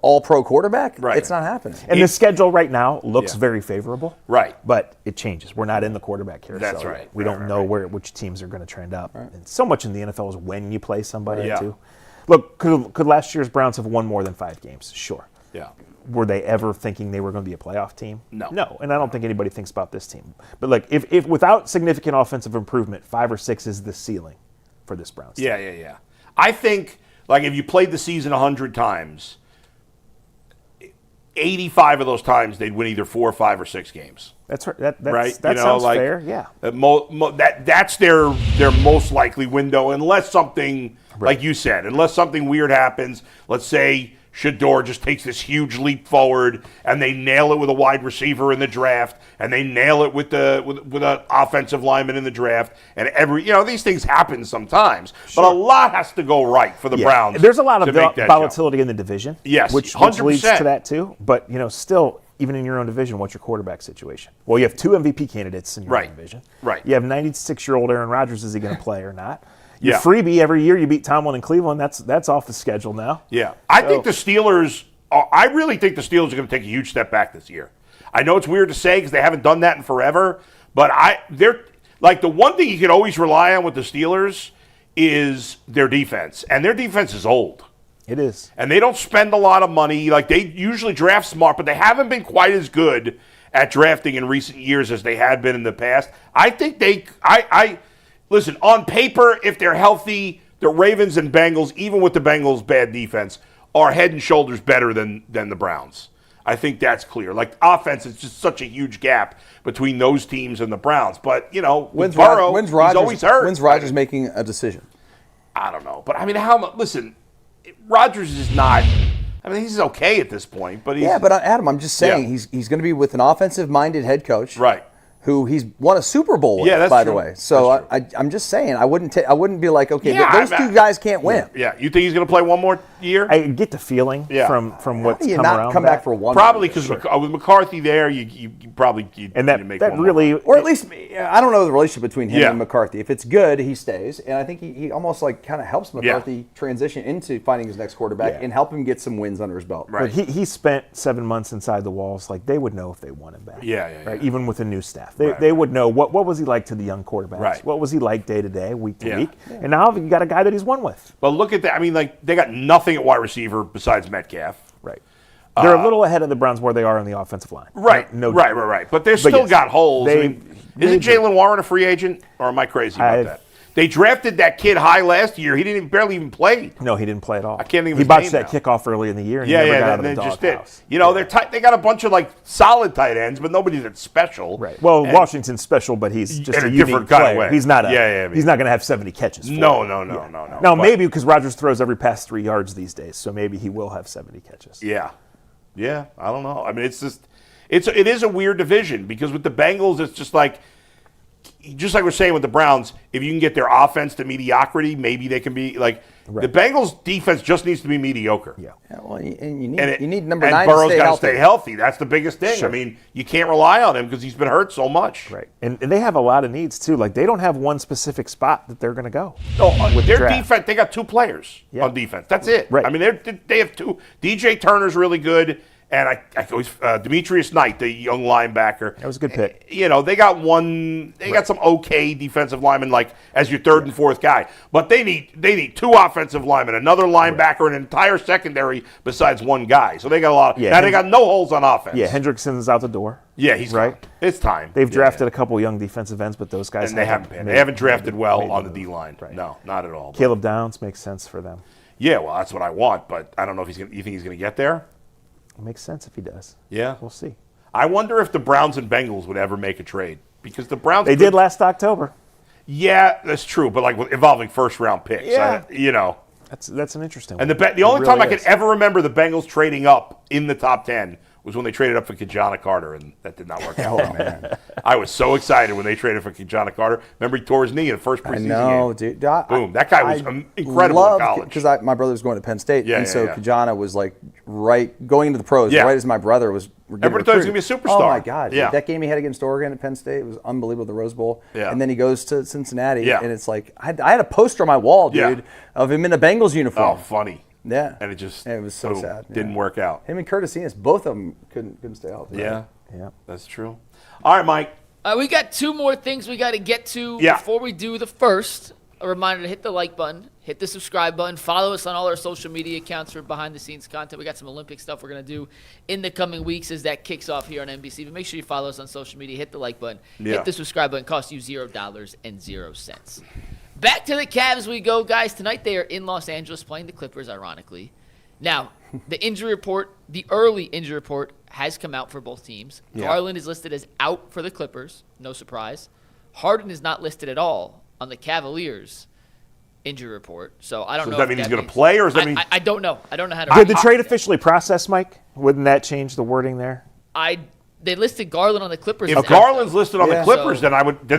Speaker 4: all-pro quarterback, it's not happening.
Speaker 3: And the schedule right now looks very favorable.
Speaker 2: Right.
Speaker 3: But it changes. We're not in the quarterback carousel.
Speaker 2: That's right.
Speaker 3: We don't know which teams are going to trend up. Right. And so much in the NFL is when you play somebody, too. Look, could last year's Browns have won more than 5 games? Sure.
Speaker 2: Yeah.
Speaker 3: Were they ever thinking they were going to be a playoff team?
Speaker 2: No.
Speaker 3: No, and I don't think anybody thinks about this team. But look, if without significant offensive improvement, 5 or 6 is the ceiling for this Browns team.
Speaker 2: Yeah. I think, if you played the season 100 times, 85 of those times they'd win either 4, 5, or 6 games.
Speaker 3: That's right.
Speaker 2: Right?
Speaker 3: That sounds fair. Yeah.
Speaker 2: That's their most likely window, unless something, like you said, unless something weird happens. Let's say Shedeur just takes this huge leap forward, and they nail it with a wide receiver in the draft, and they nail it with an offensive lineman in the draft, and these things happen sometimes. Sure. But a lot has to go right for the Browns.
Speaker 3: There's a lot of
Speaker 2: volatility
Speaker 3: volatility in the division.
Speaker 2: Yes,
Speaker 3: which
Speaker 2: 100%.
Speaker 3: leads to that too. But still, even in your own division, what's your quarterback situation? Well, you have 2 MVP candidates in your own division.
Speaker 2: Right.
Speaker 3: You have 96-year-old Aaron Rodgers. Is he going to play or not?
Speaker 2: Yeah.
Speaker 3: Freebie every year you beat Tomlin in Cleveland. That's off the schedule now.
Speaker 2: Yeah. I think the Steelers. I really think the Steelers are going to take a huge step back this year. I know it's weird to say because they haven't done that in forever, but they're the one thing you can always rely on with the Steelers is their defense, and their defense is old.
Speaker 3: It is.
Speaker 2: And they don't spend a lot of money. They usually draft smart, but they haven't been quite as good at drafting in recent years as they had been in the past. I think listen, on paper, if they're healthy, the Ravens and Bengals, even with the Bengals' bad defense, are head and shoulders better than the Browns. I think that's clear. Offense, it's just such a huge gap between those teams and the Browns. But, with Burrow, he's always hurt.
Speaker 4: When's Rodgers making a decision?
Speaker 2: I don't know. But, listen, Rodgers is not – he's okay at this point. But
Speaker 4: but Adam, I'm just saying he's going to be with an offensive-minded head coach.
Speaker 2: Right.
Speaker 4: Who he's won a Super Bowl with, by the way. So I'm just saying, I wouldn't be like, okay, those 2 guys can't win.
Speaker 2: Yeah, you think he's going to play one more year?
Speaker 3: I get the feeling from what's come around.
Speaker 4: Come back for one.
Speaker 2: Probably because with McCarthy there, you probably
Speaker 3: and
Speaker 2: that make
Speaker 3: that
Speaker 2: one
Speaker 3: really,
Speaker 2: more.
Speaker 4: Or at least I don't know the relationship between him and McCarthy. If it's good, he stays, and I think he almost kind of helps McCarthy transition into finding his next quarterback and help him get some wins under his belt.
Speaker 2: Right.
Speaker 3: But he spent 7 months inside the walls. They would know if they want him back.
Speaker 2: Yeah.
Speaker 3: Even with a new staff, they would know. What was he like to the young quarterbacks?
Speaker 2: Right.
Speaker 3: What was he like day to day, week to week? Yeah. And now you got a guy that he's won with.
Speaker 2: But look at that. They got nothing at wide receiver besides Metcalf.
Speaker 3: Right. They're a little ahead of the Browns where they are on the offensive line.
Speaker 2: Right. Right. But they've still got holes. Isn't Jalen Warren a free agent, or am I crazy about that? They drafted that kid high last year. He barely even play.
Speaker 3: No, he didn't play at all.
Speaker 2: I can't think of
Speaker 3: He
Speaker 2: his
Speaker 3: botched
Speaker 2: name
Speaker 3: that kickoff early in the year, and he
Speaker 2: Yeah,
Speaker 3: never got out of
Speaker 2: they
Speaker 3: the
Speaker 2: just did.
Speaker 3: doghouse.
Speaker 2: They're tight. They got a bunch of solid tight ends, but nobody that's special.
Speaker 3: Right. Well, Washington's special, but he's just
Speaker 2: in
Speaker 3: a
Speaker 2: a
Speaker 3: unique
Speaker 2: different kind of
Speaker 3: player.
Speaker 2: way.
Speaker 3: He's not. He's not going to have 70 catches.
Speaker 2: No.
Speaker 3: Now
Speaker 2: But
Speaker 3: maybe because Rodgers throws every pass 3 yards these days, so maybe he will have 70 catches.
Speaker 2: Yeah. I don't know. It's just it is a weird division because with the Bengals, it's just like we're saying with the Browns, if you can get their offense to mediocrity, maybe they can be the Bengals' defense just needs to be mediocre.
Speaker 3: Yeah.
Speaker 4: Well, and you need number 9
Speaker 2: and Burrow's
Speaker 4: got to
Speaker 2: stay healthy. That's the biggest thing.
Speaker 3: Sure.
Speaker 2: You can't rely on him because he's been hurt so much.
Speaker 3: Right. And they have a lot of needs too. They don't have one specific spot that they're going to go.
Speaker 2: No, their defense, they got 2 players on defense. That's it.
Speaker 3: Right.
Speaker 2: They have 2. DJ Turner's really good. And I always Demetrius Knight, the young linebacker.
Speaker 3: That was a good pick.
Speaker 2: They got one. They got some okay defensive linemen, as your 3rd and 4th guy. But they need 2 offensive linemen, another linebacker, and an entire secondary besides one guy. So they got a lot. Now they got no holes on offense.
Speaker 3: Yeah, Hendrickson's out the door.
Speaker 2: Yeah, he's
Speaker 3: right.
Speaker 2: It's time.
Speaker 3: They've drafted a couple young defensive ends, but those guys
Speaker 2: They haven't drafted well on the D line. Right. No, not at all.
Speaker 3: Caleb Downs makes sense for them.
Speaker 2: Yeah, well, that's what I want, but I don't know if you think he's going to get there.
Speaker 3: It makes sense if he does.
Speaker 2: Yeah.
Speaker 3: We'll see.
Speaker 2: I wonder if the Browns and Bengals would ever make a trade because the Browns
Speaker 3: They did last October.
Speaker 2: Yeah, that's true, but involving first-round picks.
Speaker 3: Yeah. That's an interesting
Speaker 2: And
Speaker 3: one.
Speaker 2: the only time I
Speaker 3: really
Speaker 2: could ever remember the Bengals trading up in the top 10 was when they traded up for Kajana Carter, and that did not work out.
Speaker 4: Oh, man.
Speaker 2: I was so excited when they traded for Kajana Carter. Remember, he tore his knee in the first preseason
Speaker 4: I know,
Speaker 2: game.
Speaker 4: dude.
Speaker 2: Boom. That guy was incredible in college.
Speaker 4: Because my brother was going to Penn State,
Speaker 2: Yeah,
Speaker 4: and
Speaker 2: yeah,
Speaker 4: so
Speaker 2: yeah.
Speaker 4: Kajana was like going into the pros,
Speaker 2: Yeah.
Speaker 4: right as my brother was.
Speaker 2: Everybody thought he was going to be a superstar.
Speaker 4: Oh my God!
Speaker 2: Yeah.
Speaker 4: Dude, that game he had against Oregon at Penn State was unbelievable. The Rose Bowl,
Speaker 2: Yeah.
Speaker 4: and then he goes to Cincinnati,
Speaker 2: Yeah.
Speaker 4: and it's like I had a poster on my wall, dude,
Speaker 2: Yeah.
Speaker 4: of him in a Bengals
Speaker 2: Oh,
Speaker 4: uniform.
Speaker 2: funny.
Speaker 4: Yeah,
Speaker 2: And it
Speaker 4: was so
Speaker 2: boom,
Speaker 4: sad.
Speaker 2: Didn't
Speaker 4: Yeah.
Speaker 2: work out.
Speaker 4: Him and Curtis Enos, both of them couldn't stay healthy.
Speaker 2: Yeah.
Speaker 3: Yeah.
Speaker 2: That's true. All right, Mike.
Speaker 5: We got 2 more things we got to get to
Speaker 2: Yeah.
Speaker 5: before we do the first. A reminder to hit the like button, hit the subscribe button, follow us on all our social media accounts for behind-the-scenes content. We got some Olympic stuff we're going to do in the coming weeks as that kicks off here on NBC. But make sure you follow us on social media, hit the like button,
Speaker 2: Yeah.
Speaker 5: hit the subscribe button. Costs you $0.00. Back to the Cavs we go, guys. Tonight they are in Los Angeles playing the Clippers, ironically. Now, the injury report, the early injury report, has come out for both teams.
Speaker 2: Yeah.
Speaker 5: Garland is listed as out for the Clippers. No surprise. Harden is not listed at all on the Cavaliers injury report. So I don't
Speaker 2: So
Speaker 5: know.
Speaker 2: does that
Speaker 5: if
Speaker 2: mean he's
Speaker 5: that
Speaker 2: going to
Speaker 5: means-
Speaker 2: play, or does that mean
Speaker 5: I don't know. I don't know how to.
Speaker 3: Did the trade officially process, Mike? Wouldn't that change the wording there?
Speaker 5: They listed Garland on the Clippers.
Speaker 2: if
Speaker 5: as out,
Speaker 2: Garland's
Speaker 5: though.
Speaker 2: listed on the
Speaker 4: Yeah.
Speaker 2: Clippers, then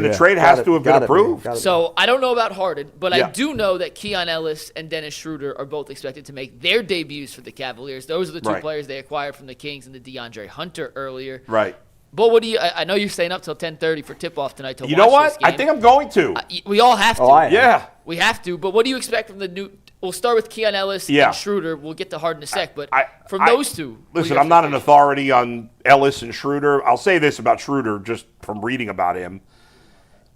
Speaker 2: the
Speaker 3: Yeah.
Speaker 2: trade has to have been approved.
Speaker 4: Got it.
Speaker 5: So I don't know about Harden, but
Speaker 2: Yeah.
Speaker 5: I do know that Keon Ellis and Dennis Schroder are both expected to make their debuts for the Cavaliers. Those are the 2
Speaker 2: Right.
Speaker 5: players they acquired from the Kings and the DeAndre Hunter earlier.
Speaker 2: Right.
Speaker 5: But what do you? I know you're staying up till 10:30 for tip-off tonight to
Speaker 2: You
Speaker 5: watch
Speaker 2: know what?
Speaker 5: this game.
Speaker 2: I think I'm going to.
Speaker 5: We all have to.
Speaker 4: Oh, I am.
Speaker 2: Yeah.
Speaker 5: We have to. But what do you expect from the new? We'll start with Keon Ellis
Speaker 2: Yeah.
Speaker 5: and Schroeder. We'll get to Harden in a sec. But from
Speaker 2: I-
Speaker 5: those two, what are
Speaker 2: Listen,
Speaker 5: your
Speaker 2: I'm not an
Speaker 5: expectations?
Speaker 2: authority on Ellis and Schroeder. I'll say this about Schroeder just from reading about him.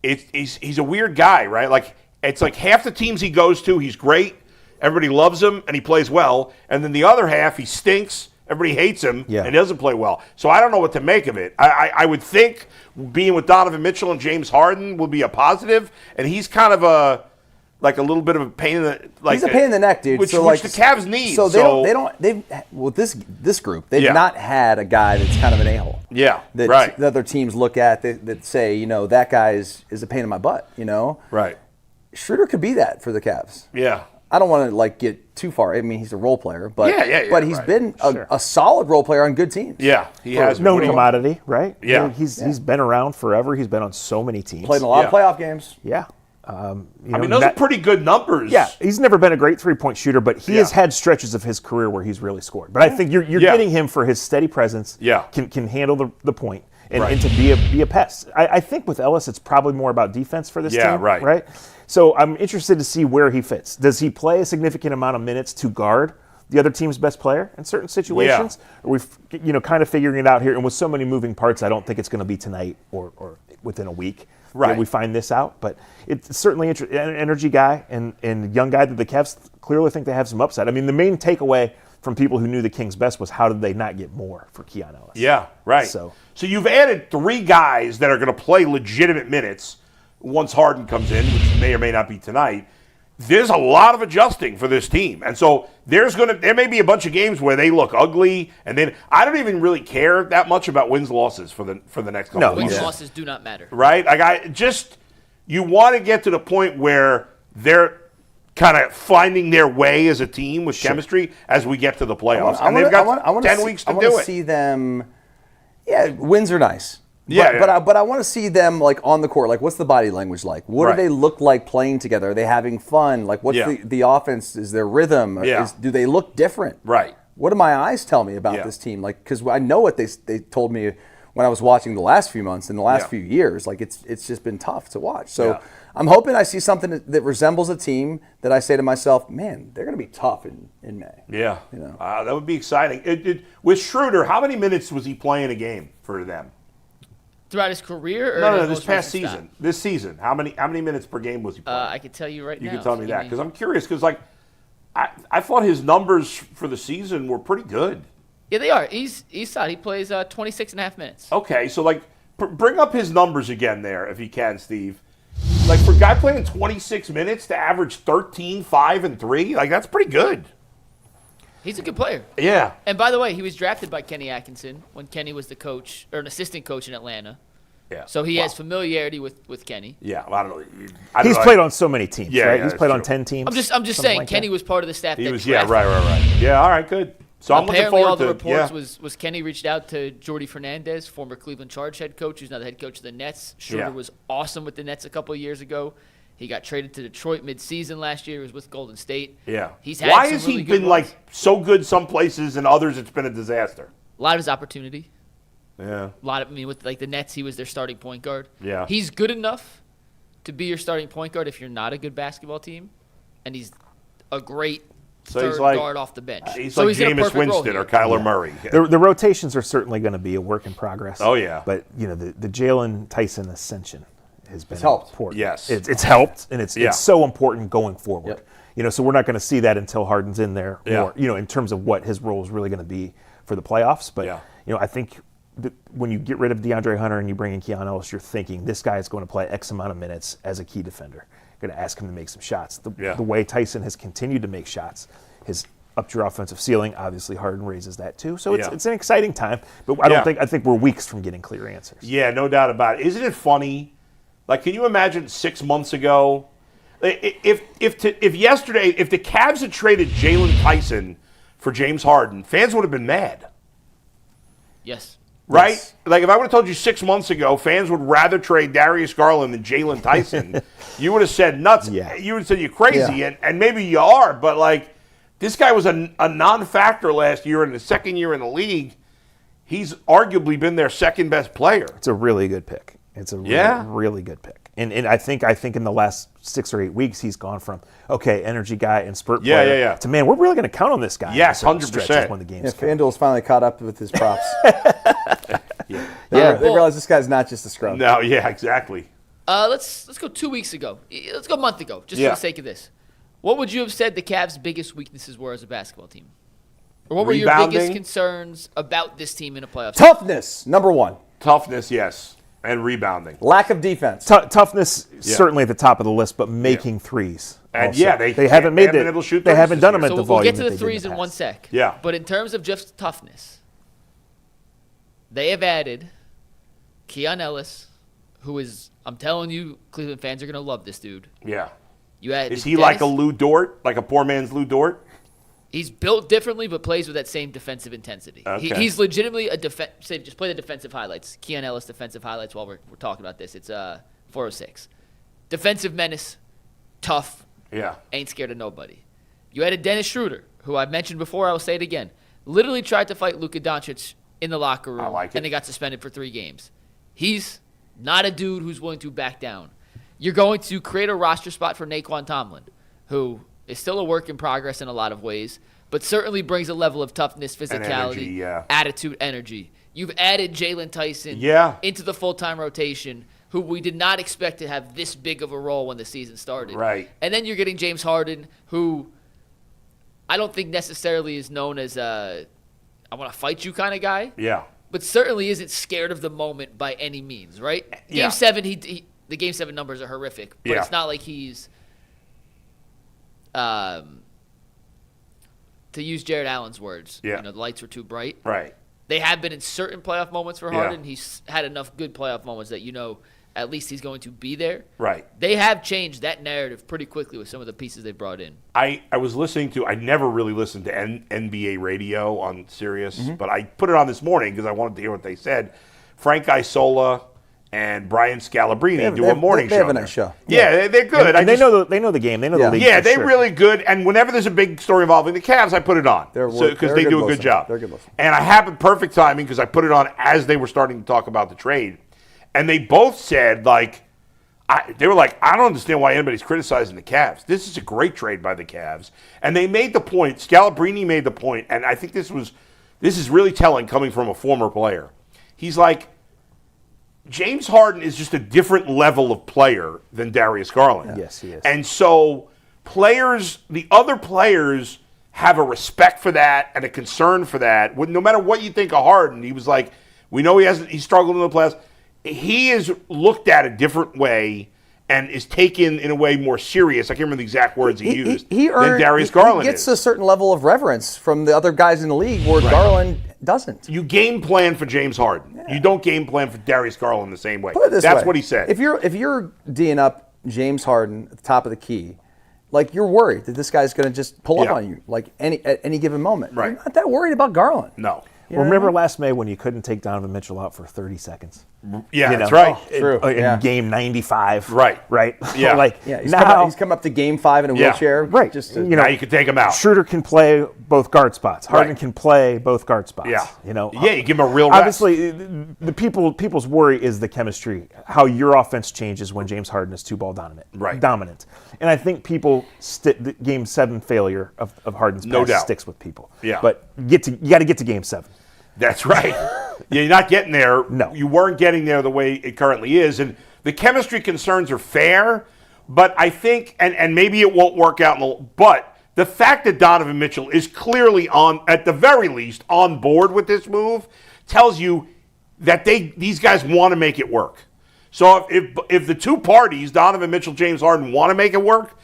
Speaker 2: He's a weird guy, right? Like, it's like half the teams he goes to, he's great. Everybody loves him, and he plays well. And then the other half, he stinks. Everybody hates him,
Speaker 3: Yeah.
Speaker 2: and he doesn't play well. So I don't know what to make of it. I would think being with Donovan Mitchell and James Harden will be a positive, and he's kind of a little bit of a pain in the
Speaker 4: He's a pain in the neck, dude.
Speaker 2: Which
Speaker 4: so
Speaker 2: the Cavs need.
Speaker 4: So this group, they've
Speaker 2: Yeah.
Speaker 4: not had a guy that's kind of an a-hole.
Speaker 2: Yeah,
Speaker 4: that,
Speaker 2: right.
Speaker 4: that other teams look at that say, that guy is a pain in my butt,
Speaker 2: Right.
Speaker 4: Schroeder could be that for the Cavs.
Speaker 2: Yeah.
Speaker 4: I don't want to get too far. I mean, he's a role player, but
Speaker 2: Yeah,
Speaker 4: but he's
Speaker 2: right.
Speaker 4: been a solid role player on good teams.
Speaker 2: Yeah, he has.
Speaker 3: No
Speaker 2: been.
Speaker 3: commodity, right?
Speaker 2: Yeah.
Speaker 3: He's been around forever. He's been on so many teams.
Speaker 4: Played in a lot of
Speaker 2: Yeah.
Speaker 4: playoff games.
Speaker 3: Yeah.
Speaker 2: I mean, those are pretty good numbers.
Speaker 3: Yeah, he's never been a great three-point shooter, but he has
Speaker 2: Yeah.
Speaker 3: had stretches of his career where he's really scored. But I think you're
Speaker 2: Yeah.
Speaker 3: getting him for his steady presence.
Speaker 2: Yeah.
Speaker 3: Can handle the point and,
Speaker 2: Right.
Speaker 3: and to be a pest. I think with Ellis, it's probably more about defense for this
Speaker 2: Yeah,
Speaker 3: team.
Speaker 2: right.
Speaker 3: Right. So I'm interested to see where he fits. Does he play a significant amount of minutes to guard the other team's best player in certain situations? Are we, kind of figuring it out here? And with so many moving parts, I don't think it's going to be tonight or within a week.
Speaker 2: Right.
Speaker 3: That we find this out, but it's certainly an energy guy and young guy that the Cavs clearly think they have some upside. I mean, the main takeaway from people who knew the Kings best was how did they not get more for Keon Ellis?
Speaker 2: Yeah, right.
Speaker 3: So
Speaker 2: you've added 3 guys that are going to play legitimate minutes once Harden comes in, which may or may not be tonight. There's a lot of adjusting for this team. And so there may be a bunch of games where they look ugly, and then I don't even really care that much about wins losses for the next couple of
Speaker 5: Wins
Speaker 2: months.
Speaker 5: and losses do not matter.
Speaker 2: Right? Like you want to get to the point where they're kind of finding their way as a team with chemistry as we get to the playoffs. And they've got 10 weeks to do it.
Speaker 4: I want to see them. Yeah, wins are nice.
Speaker 2: Yeah,
Speaker 4: but I want to see them like on the court. Like, what's the body language like? What
Speaker 2: Right.
Speaker 4: do they look like playing together? Are they having fun? Like, what's
Speaker 2: Yeah.
Speaker 4: the offense? Is their rhythm?
Speaker 2: Yeah.
Speaker 4: Do they look different?
Speaker 2: Right.
Speaker 4: What do my eyes tell me about
Speaker 2: Yeah.
Speaker 4: this team? Like, because I know what they told me when I was watching the last few months and the last
Speaker 2: Yeah.
Speaker 4: few years. Like, it's just been tough to watch. So
Speaker 2: Yeah.
Speaker 4: I'm hoping I see something that resembles a team that I say to myself, man, they're going to be tough in May.
Speaker 2: Yeah. That would be exciting. With Schroeder, how many minutes was he playing a game for them?
Speaker 5: Throughout his career? Or
Speaker 2: No,
Speaker 5: his
Speaker 2: this
Speaker 5: most
Speaker 2: past
Speaker 5: recent
Speaker 2: season. This season, how many minutes per game was he playing?
Speaker 5: I can tell you right now.
Speaker 2: You can tell
Speaker 5: if
Speaker 2: me
Speaker 5: you
Speaker 2: that
Speaker 5: give
Speaker 2: because I'm curious because I thought his numbers for the season were pretty good.
Speaker 5: Yeah, they are. He's solid. He plays 26 and a half minutes.
Speaker 2: Okay, so bring up his numbers again there if you can, Steve. Like for a guy playing 26 minutes to average 13, 5, and 3, like that's pretty good.
Speaker 5: He's a good player.
Speaker 2: Yeah.
Speaker 5: And by the way, he was drafted by Kenny Atkinson when Kenny was the coach or an assistant coach in Atlanta.
Speaker 2: Yeah.
Speaker 5: So he has familiarity with Kenny.
Speaker 2: Yeah, I don't know.
Speaker 3: He's played on so many teams,
Speaker 2: Yeah,
Speaker 3: right?
Speaker 2: yeah,
Speaker 3: He's
Speaker 2: that's
Speaker 3: played on
Speaker 2: true.
Speaker 3: 10 teams.
Speaker 5: I'm just saying
Speaker 3: like
Speaker 5: Kenny
Speaker 3: that.
Speaker 5: was part of the staff
Speaker 2: He
Speaker 5: that
Speaker 2: was,
Speaker 5: drafted
Speaker 2: right. Yeah, all right, good. So I'm looking
Speaker 5: Apparently,
Speaker 2: forward
Speaker 5: all the
Speaker 2: to
Speaker 5: reports
Speaker 2: it.
Speaker 5: was Kenny reached out to Jordy Fernandez, former Cleveland Charge head coach, who's now the head coach of the Nets. Schroder was awesome with the Nets a couple of years ago. He got traded to Detroit mid-season last year. He was with Golden State.
Speaker 2: Yeah.
Speaker 5: He's had
Speaker 2: Why
Speaker 5: some
Speaker 2: has
Speaker 5: really
Speaker 2: he
Speaker 5: good
Speaker 2: been
Speaker 5: runs.
Speaker 2: like so good some places and others it's been a disaster?
Speaker 5: A lot of his opportunity.
Speaker 2: Yeah.
Speaker 5: With like the Nets, he was their starting point guard.
Speaker 2: Yeah.
Speaker 5: He's good enough to be your starting point guard if you're not a good basketball team, and he's a great third guard off the bench.
Speaker 2: He's
Speaker 5: so
Speaker 2: like
Speaker 5: he's in a
Speaker 2: Jameis
Speaker 5: perfect role
Speaker 2: Winston or
Speaker 5: here.
Speaker 2: Kyler Murray.
Speaker 3: The rotations are certainly going to be a work in progress.
Speaker 2: Oh, yeah.
Speaker 3: But, the Jalen Tyson ascension has been
Speaker 4: helped.
Speaker 3: important.
Speaker 2: Yes.
Speaker 3: It's helped, and it's so important going forward.
Speaker 4: Yep.
Speaker 3: So we're not going to see that until Harden's in there
Speaker 2: Yeah.
Speaker 3: more, in terms of what his role is really going to be for the playoffs. But,
Speaker 2: Yeah.
Speaker 3: I think when you get rid of DeAndre Hunter and you bring in Keanu Ellis, you're thinking this guy is going to play X amount of minutes as a key defender. You're going to ask him to make some shots. The way Tyson has continued to make shots, his up to your offensive ceiling, obviously Harden raises that too. So it's an exciting time, but I think we're weeks from getting clear answers.
Speaker 2: Yeah, no doubt about it. Isn't it funny? Like, can you imagine 6 months ago, if yesterday, if the Cavs had traded Jalen Tyson for James Harden, fans would have been mad.
Speaker 5: Yes.
Speaker 2: Right?
Speaker 4: Yes.
Speaker 2: Like, if I would have told you 6 months ago, fans would rather trade Darius Garland than Jalen Tyson, you would have said nuts.
Speaker 3: Yeah.
Speaker 2: You would have said you're crazy,
Speaker 4: Yeah.
Speaker 2: and maybe you are, but, like, this guy was a non-factor last year in the second year in the league. He's arguably been their second best player.
Speaker 3: It's a really good pick. It's a really good pick. And I think in the last 6 or 8 weeks, he's gone from, energy guy and spurt player to, man, we're really going to count on this guy.
Speaker 2: Yes,
Speaker 3: in certain
Speaker 2: 100%.
Speaker 3: stretches when the game's coming.
Speaker 4: FanDuel's finally caught up with his props.
Speaker 2: Yeah.
Speaker 4: They realize this guy's not just a scrub.
Speaker 2: No, yeah, exactly.
Speaker 5: Let's go 2 weeks ago. Let's go a month ago, just for the sake of this. What would you have said the Cavs' biggest weaknesses were as a basketball team? Or what were your
Speaker 2: Rebounding.
Speaker 5: biggest concerns about this team in a playoff?
Speaker 4: Toughness, number one.
Speaker 2: Toughness, yes, and rebounding.
Speaker 4: Lack of defense.
Speaker 3: Toughness certainly at the top of the list, but making threes.
Speaker 2: And
Speaker 3: also.
Speaker 2: they
Speaker 3: haven't made
Speaker 2: been
Speaker 3: it.
Speaker 2: able to shoot
Speaker 3: They
Speaker 2: threes
Speaker 3: haven't
Speaker 2: this
Speaker 3: done
Speaker 2: year.
Speaker 3: them at
Speaker 5: So
Speaker 3: the
Speaker 5: we'll
Speaker 3: volume.
Speaker 5: get to
Speaker 3: that
Speaker 5: the
Speaker 3: they did
Speaker 5: threes in
Speaker 3: the
Speaker 5: one
Speaker 3: past.
Speaker 5: sec.
Speaker 2: Yeah.
Speaker 5: But in terms of just toughness, they have added Keanu Ellis, who is, I'm telling you, Cleveland fans are going to love this dude.
Speaker 2: Yeah.
Speaker 5: You add
Speaker 2: Is he like a Lou Dort, like a poor man's Lou Dort?
Speaker 5: He's built differently, but plays with that same defensive intensity.
Speaker 2: Okay.
Speaker 5: He's legitimately say just play the defensive highlights. Keanu Ellis defensive highlights while we're talking about this. It's 406. Defensive menace, tough,
Speaker 2: Yeah.
Speaker 5: ain't scared of nobody. You added Dennis Schroder, who I've mentioned before, I will say it again. Literally tried to fight Luka Doncic in the locker room,
Speaker 2: I like it.
Speaker 5: and they got suspended for 3 games. He's not a dude who's willing to back down. You're going to create a roster spot for Naquan Tomlin, who is still a work in progress in a lot of ways, but certainly brings a level of toughness, physicality, attitude, energy. You've added Jalen Tyson into the full-time rotation, who we did not expect to have this big of a role when the season started.
Speaker 2: Right.
Speaker 5: And then you're getting James Harden, who I don't think necessarily is known as a I want to fight you kind of guy.
Speaker 2: Yeah.
Speaker 5: But certainly isn't scared of the moment by any means, right?
Speaker 2: Yeah.
Speaker 5: Game 7, the Game 7 numbers are horrific, but it's not like he's to use Jared Allen's words, the lights were too bright.
Speaker 2: Right.
Speaker 5: They have been in certain playoff moments for Harden. He's had enough good playoff moments that at least he's going to be there.
Speaker 2: Right.
Speaker 5: They have changed that narrative pretty quickly with some of the pieces they brought in.
Speaker 2: I was listening to, I never really listened to NBA radio on Sirius, but I put it on this morning because I wanted to hear what they said. Frank Isola and Brian Scalabrine do a morning show.
Speaker 4: They have a nice show.
Speaker 2: Yeah, they're good.
Speaker 3: And they know the game. They know the league.
Speaker 2: Yeah,
Speaker 3: for
Speaker 2: they're
Speaker 3: sure.
Speaker 2: really good. And whenever there's a big story involving the Cavs, I put it on because they do a good job.
Speaker 4: They're good listen.
Speaker 2: And I happened perfect timing because I put it on as they were starting to talk about the trade, and they both said they were like, I don't understand why anybody's criticizing the Cavs. This is a great trade by the Cavs, and they made the point. Scalabrine made the point, and I think this is really telling coming from a former player. He's like, James Harden is just a different level of player than Darius Garland.
Speaker 3: Yes, he is.
Speaker 2: And so the other players have a respect for that and a concern for that. No matter what you think of Harden, he was like, we know he struggled in the playoffs. He is looked at a different way, and is taken in a way more serious. I can't remember the exact words he used.
Speaker 4: Than
Speaker 2: Darius Garland
Speaker 4: He gets
Speaker 2: is.
Speaker 4: a certain level of reverence from the other guys in the league where Garland doesn't.
Speaker 2: You game plan for James Harden. You don't game plan for Darius Garland the same way.
Speaker 4: Put it this
Speaker 2: That's
Speaker 4: way.
Speaker 2: what he said.
Speaker 4: If you're D'ing up James Harden at the top of the key, like you're worried that this guy's going to just pull up on you like at any given moment.
Speaker 2: Right.
Speaker 4: You're not that worried about Garland.
Speaker 2: No.
Speaker 4: You know
Speaker 3: Remember
Speaker 4: what I mean?
Speaker 3: last May when you couldn't take Donovan Mitchell out for 30 seconds?
Speaker 2: Yeah,
Speaker 3: You
Speaker 2: that's
Speaker 3: know,
Speaker 2: right.
Speaker 4: True.
Speaker 3: In game 95.
Speaker 2: Right.
Speaker 3: Right?
Speaker 2: Yeah.
Speaker 3: Like,
Speaker 4: Yeah,
Speaker 3: now,
Speaker 4: he's come up to game 5 in a wheelchair.
Speaker 3: Right.
Speaker 4: Just to,
Speaker 3: You know,
Speaker 2: Now you can take him out.
Speaker 3: Schroder can play both guard spots. Harden
Speaker 2: Right.
Speaker 3: can play both guard spots.
Speaker 2: Yeah.
Speaker 3: You know.
Speaker 2: Yeah, you give him a real rest.
Speaker 3: Obviously, the people's worry is the chemistry, how your offense changes when James Harden is two-ball dominant. And I think the Game 7 failure of Harden's
Speaker 2: No
Speaker 3: pass
Speaker 2: doubt.
Speaker 3: sticks with people.
Speaker 2: Yeah.
Speaker 3: But you got to get to Game 7.
Speaker 2: That's right. You're not getting there.
Speaker 3: No.
Speaker 2: You weren't getting there the way it currently is. And the chemistry concerns are fair, but I think, and maybe it won't work out, but the fact that Donovan Mitchell is clearly at the very least, on board with this move tells you that these guys want to make it work. So if the two parties, Donovan Mitchell, James Harden, want to make it work,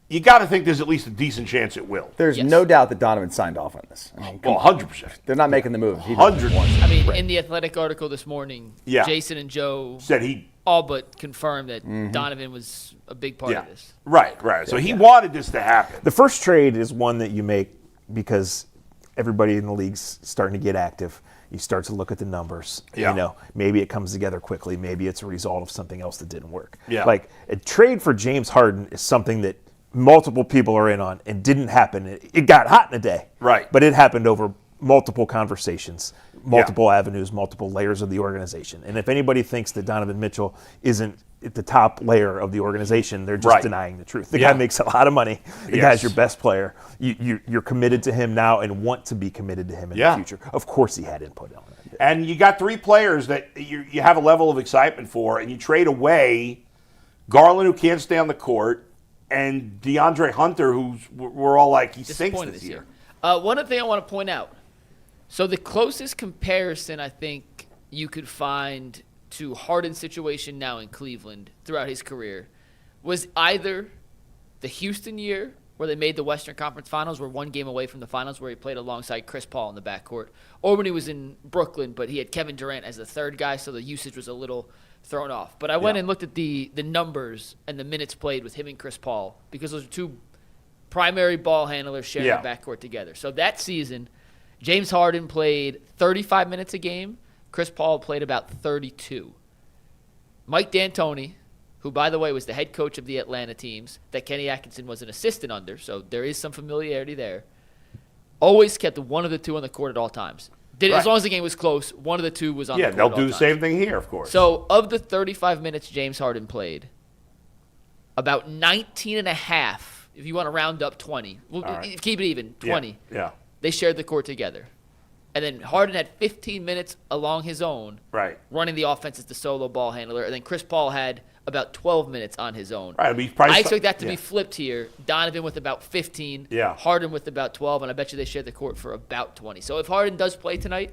Speaker 2: you got to think there's at least a decent chance it will.
Speaker 4: there's no doubt that Donovan signed off on this. I mean, come
Speaker 2: Well,
Speaker 4: on.
Speaker 2: 100%.
Speaker 4: They're not making the move. He doesn't
Speaker 2: 100%.
Speaker 4: want it.
Speaker 5: I mean, in the Athletic article this morning,
Speaker 2: Yeah.
Speaker 5: Jason and Joe
Speaker 2: Said he.
Speaker 5: all but confirmed that Donovan was a big part
Speaker 2: Yeah.
Speaker 5: of this.
Speaker 2: Right. So he wanted this to happen.
Speaker 3: The first trade is one that you make because everybody in the league's starting to get active. You start to look at the numbers.
Speaker 2: Yeah.
Speaker 3: You know, maybe it comes together quickly. Maybe it's a result of something else that didn't work.
Speaker 2: Yeah.
Speaker 3: Like a trade for James Harden is something that multiple people are in on and didn't happen. It got hot in a day.
Speaker 2: Right.
Speaker 3: But it happened over multiple conversations, multiple avenues, multiple layers of the organization. And if anybody thinks that Donovan Mitchell isn't at the top layer of the organization, they're just
Speaker 2: Right.
Speaker 3: denying the truth. The
Speaker 2: Yeah.
Speaker 3: guy makes a lot of money. The
Speaker 2: Yes.
Speaker 3: guy's your best player. You're committed to him now and want to be committed to him in
Speaker 2: Yeah.
Speaker 3: the future. Of course he had input on it.
Speaker 2: And you got three players that you have a level of excitement for, and you trade away Garland, who can't stay on the court, and DeAndre Hunter, we're all like, he stinks
Speaker 5: Disappointed
Speaker 2: this year.
Speaker 5: One other thing I want to point out. So the closest comparison I think you could find to Harden's situation now in Cleveland throughout his career was either the Houston year where they made the Western Conference Finals, were one game away from the finals, where he played alongside Chris Paul in the backcourt, or when he was in Brooklyn, but he had Kevin Durant as the third guy, so the usage was a little thrown off. But I went and looked at the numbers and the minutes played with him and Chris Paul, because those are two primary ball handlers sharing the backcourt together. So that season, James Harden played 35 minutes a game. Chris Paul played about 32. Mike D'Antoni, who, by the way, was the head coach of the Atlanta teams that Kenny Atkinson was an assistant under, so there is some familiarity there, always kept one of the two on the court at all times. As long as the game was close, one of the two was on the court
Speaker 2: Yeah, they'll
Speaker 5: at all
Speaker 2: do the
Speaker 5: times.
Speaker 2: same thing here, of course.
Speaker 5: So of the 35 minutes James Harden played, about 19 and a half, if you want to round up 20, keep it even, 20,
Speaker 2: Yeah.
Speaker 5: they shared the court together. And then Harden had 15 minutes along his own,
Speaker 2: Right.
Speaker 5: running the offense as the solo ball handler. And then Chris Paul had about 12 minutes on his own.
Speaker 2: Right. I mean, probably
Speaker 5: I expect that to be flipped here. Donovan with about 15,
Speaker 2: Yeah.
Speaker 5: Harden with about 12, and I bet you they shared the court for about 20. So if Harden does play tonight,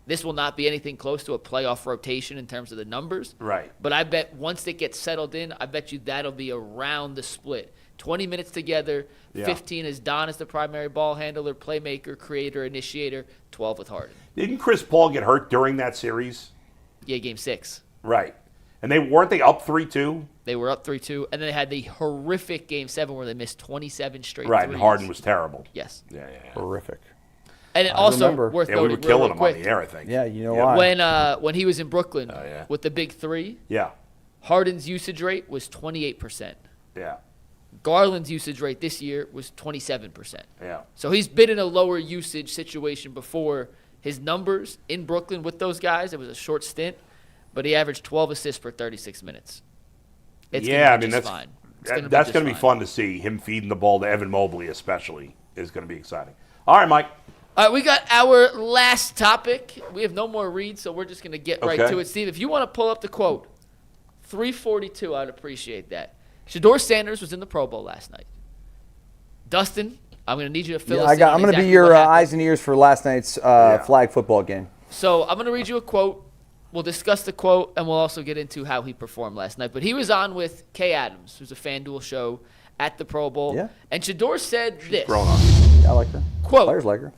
Speaker 5: this will not be anything close to a playoff rotation in terms of the numbers.
Speaker 2: Right.
Speaker 5: But I bet once it gets settled in, I bet you that'll be around the split. 20 minutes together, 15 is Don as the primary ball handler, playmaker, creator, initiator, 12 with Harden.
Speaker 2: Didn't Chris Paul get hurt during that series?
Speaker 5: Yeah, game 6.
Speaker 2: Right. And weren't they up 3-2?
Speaker 5: They were up 3-2, and then they had the horrific game 7 where they missed 27 straight
Speaker 2: Right,
Speaker 5: threes.
Speaker 2: and Harden was terrible.
Speaker 5: Yes.
Speaker 2: Yeah.
Speaker 4: Horrific.
Speaker 5: And it also
Speaker 4: remember.
Speaker 5: worth
Speaker 2: Yeah, we
Speaker 5: noting
Speaker 2: were killing
Speaker 5: real
Speaker 2: him
Speaker 5: quick,
Speaker 2: on the air, I think.
Speaker 4: Yeah, you know why.
Speaker 5: when he was in Brooklyn
Speaker 2: yeah.
Speaker 5: with the big 3,
Speaker 2: Yeah.
Speaker 5: Harden's usage rate was 28%.
Speaker 2: Yeah.
Speaker 5: Garland's usage rate this year was 27%.
Speaker 2: Yeah.
Speaker 5: So he's been in a lower usage situation before. His numbers in Brooklyn with those guys, it was a short stint, but he averaged 12 assists per 36 minutes. It's
Speaker 2: Yeah,
Speaker 5: gonna be
Speaker 2: that's
Speaker 5: just fine.
Speaker 2: that's going to be fun to see. Him feeding the ball to Evan Mobley, especially, is going to be exciting. All right, Mike.
Speaker 5: All right, we got our last topic. We have no more reads, so we're just going to get right
Speaker 2: Okay.
Speaker 5: to it. Steve, if you want to pull up the quote, 342, I'd appreciate that. Shedeur Sanders was in the Pro Bowl last night. Dustin, I'm going to need you to fill us in.
Speaker 4: I'm going to be your eyes and ears for last night's flag football game.
Speaker 5: So I'm going to read you a quote We'll discuss the quote, and we'll also get into how he performed last night. But he was on with Kay Adams, who's a FanDuel show at the Pro Bowl.
Speaker 4: Yeah.
Speaker 5: And Shedeur said this.
Speaker 2: Grown up.
Speaker 4: Yeah, I like her.
Speaker 5: Quote,
Speaker 4: Players like her.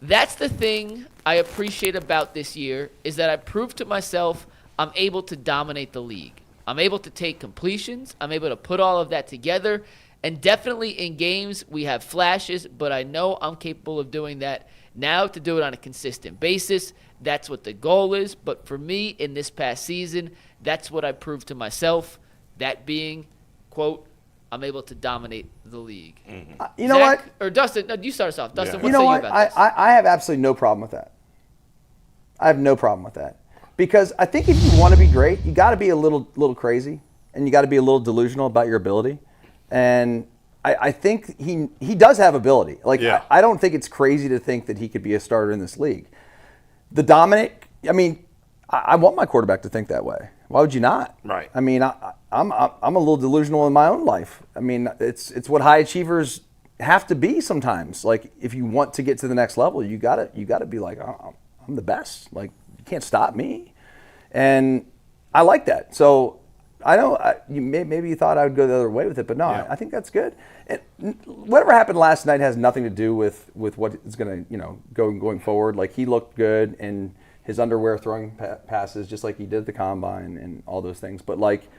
Speaker 5: "That's the thing I appreciate about this year is that I proved to myself I'm able to dominate the league. I'm able to take completions. I'm able to put all of that together. And definitely in games we have flashes, but I know I'm capable of doing that. Now to do it on a consistent basis, that's what the goal is. But for me in this past season, that's what I proved to myself. That being, quote, I'm able to dominate the league."
Speaker 4: You know
Speaker 5: Zach,
Speaker 4: what?
Speaker 5: Or Dustin, no, you start us off. Dustin, what
Speaker 4: You know
Speaker 5: say you
Speaker 4: what?
Speaker 5: about this?
Speaker 4: I have absolutely no problem with that. I have no problem with that. Because I think if you want to be great, you got to be a little crazy, and you got to be a little delusional about your ability. And I think he does have ability. Like, I don't think it's crazy to think that he could be a starter in this league. The dominant, I mean, I want my quarterback to think that way. Why would you not?
Speaker 2: Right.
Speaker 4: I mean, I'm a little delusional in my own life. I mean, it's what high achievers have to be sometimes. Like, if you want to get to the next level, you gotta be like, I'm the best. Like, you can't stop me. And I like that. So I know maybe you thought I would go the other way with it, but no, I think that's good. And whatever happened last night has nothing to do with what is going to going forward. Like, he looked good in his underwear throwing passes, just like he did at the combine and all those things. But like,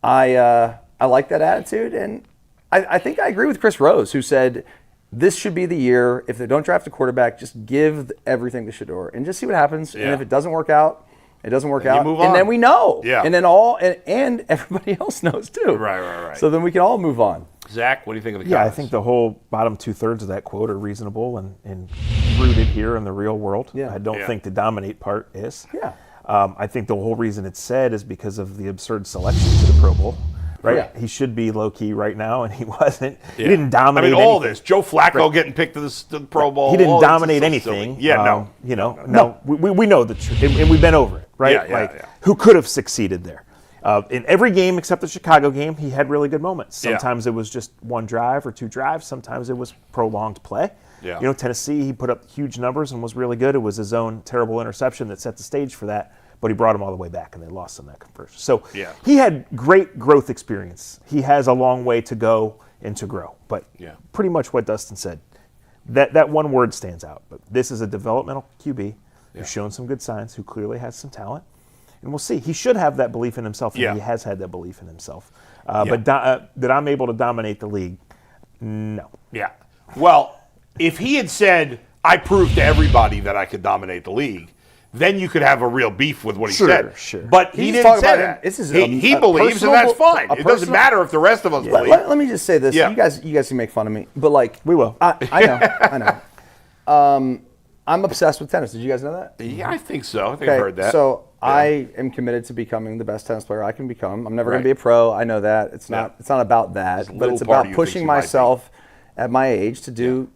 Speaker 4: I like that attitude, and I think I agree with Chris Rose, who said this should be the year. If they don't draft a quarterback, just give everything to Shedeur and just see what happens. And if it doesn't work out, it doesn't work out,
Speaker 2: move
Speaker 4: and
Speaker 2: on.
Speaker 4: then we know.
Speaker 2: Yeah.
Speaker 4: And then and everybody else knows too.
Speaker 2: Right.
Speaker 4: So then we can all move on.
Speaker 2: Zach, what do you think of the
Speaker 3: Yeah, I
Speaker 2: comments?
Speaker 3: think the whole bottom 2/3 of that quote are reasonable and rooted here in the real world.
Speaker 4: Yeah.
Speaker 3: I don't think the dominate part is.
Speaker 4: Yeah.
Speaker 3: I think the whole reason it's said is because of the absurd selection to the Pro Bowl. Right?
Speaker 4: Yeah.
Speaker 3: He should be low-key right now, and he wasn't. He didn't dominate
Speaker 2: all
Speaker 3: anything.
Speaker 2: this. Joe Flacco getting picked to the Pro Bowl.
Speaker 3: He didn't
Speaker 2: all this
Speaker 3: dominate
Speaker 2: is so
Speaker 3: anything.
Speaker 2: silly. Yeah,
Speaker 3: No. We know the truth, and we've been over it, right?
Speaker 2: Yeah.
Speaker 3: Who could have succeeded there? In every game except the Chicago game, he had really good moments.
Speaker 2: Yeah.
Speaker 3: Sometimes it was just one drive or two drives. Sometimes it was prolonged play.
Speaker 2: Yeah.
Speaker 3: Tennessee, he put up huge numbers and was really good. It was his own terrible interception that set the stage for that, but he brought him all the way back, and they lost on that conversion. So he had great growth experience. He has a long way to go and to grow, but pretty much what Dustin said. That one word stands out. But this is a developmental QB who's shown some good signs, who clearly has some talent. And we'll see. He should have that belief in himself, and he has had that belief in himself. But that I'm able to dominate the league, no.
Speaker 2: Yeah. Well, if he had said, I proved to everybody that I could dominate the league, then you could have a real beef with what he said.
Speaker 3: Sure.
Speaker 2: But he
Speaker 4: He's
Speaker 2: didn't
Speaker 4: talking
Speaker 2: say
Speaker 4: about
Speaker 2: that. He believes, and that's fine. It doesn't matter if the rest of us believe.
Speaker 4: Let me just say this.
Speaker 2: Yeah.
Speaker 4: You guys can make fun of me, but like
Speaker 3: We will.
Speaker 4: I know. I'm obsessed with tennis. Did you guys know that?
Speaker 2: Yeah, I think so. I think I've heard that.
Speaker 4: So I am committed to becoming the best tennis player I can become. I'm never going to be a pro. I know that. It's not about that, but it's about pushing myself at my age to do,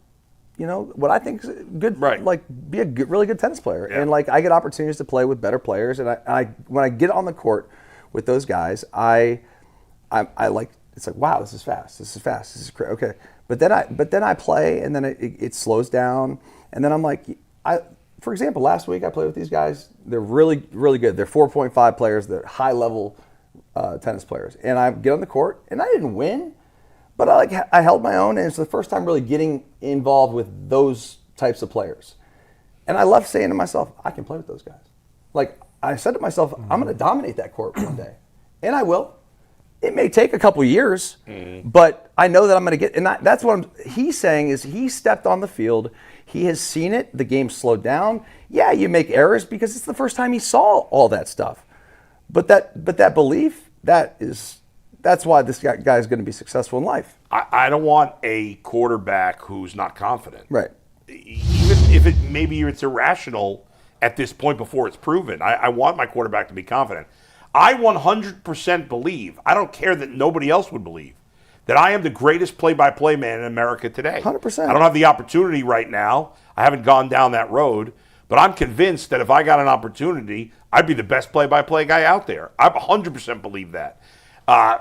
Speaker 4: what I think is good.
Speaker 2: Right.
Speaker 4: Like, be a really good tennis player, and like I get opportunities to play with better players, and I when I get on the court with those guys, I like, it's like, wow, this is fast. This is great. Okay, but then I play, and then it slows down, and then I'm like, for example, last week I played with these guys. They're really, really good. They're 4.5 players. They're high-level tennis players. And I get on the court, and I didn't win, but I held my own, and it's the first time really getting involved with those types of players. And I love saying to myself, I can play with those guys. Like, I said to myself, I'm going to dominate that court one day. And I will. It may take a couple years, but I know that I'm going to get – and that's what he's saying is he stepped on the field. He has seen it. The game slowed down. Yeah, you make errors because it's the first time he saw all that stuff. But that belief, that's why this guy is going to be successful in life.
Speaker 2: I don't want a quarterback who's not confident.
Speaker 4: Right.
Speaker 2: Even if maybe it's irrational at this point before it's proven. I want my quarterback to be confident. I 100% believe, I don't care that nobody else would believe, that I am the greatest play-by-play man in America today.
Speaker 4: 100%.
Speaker 2: I don't have the opportunity right now. I haven't gone down that road. But I'm convinced that if I got an opportunity, I'd be the best play-by-play guy out there. I 100% believe that. Other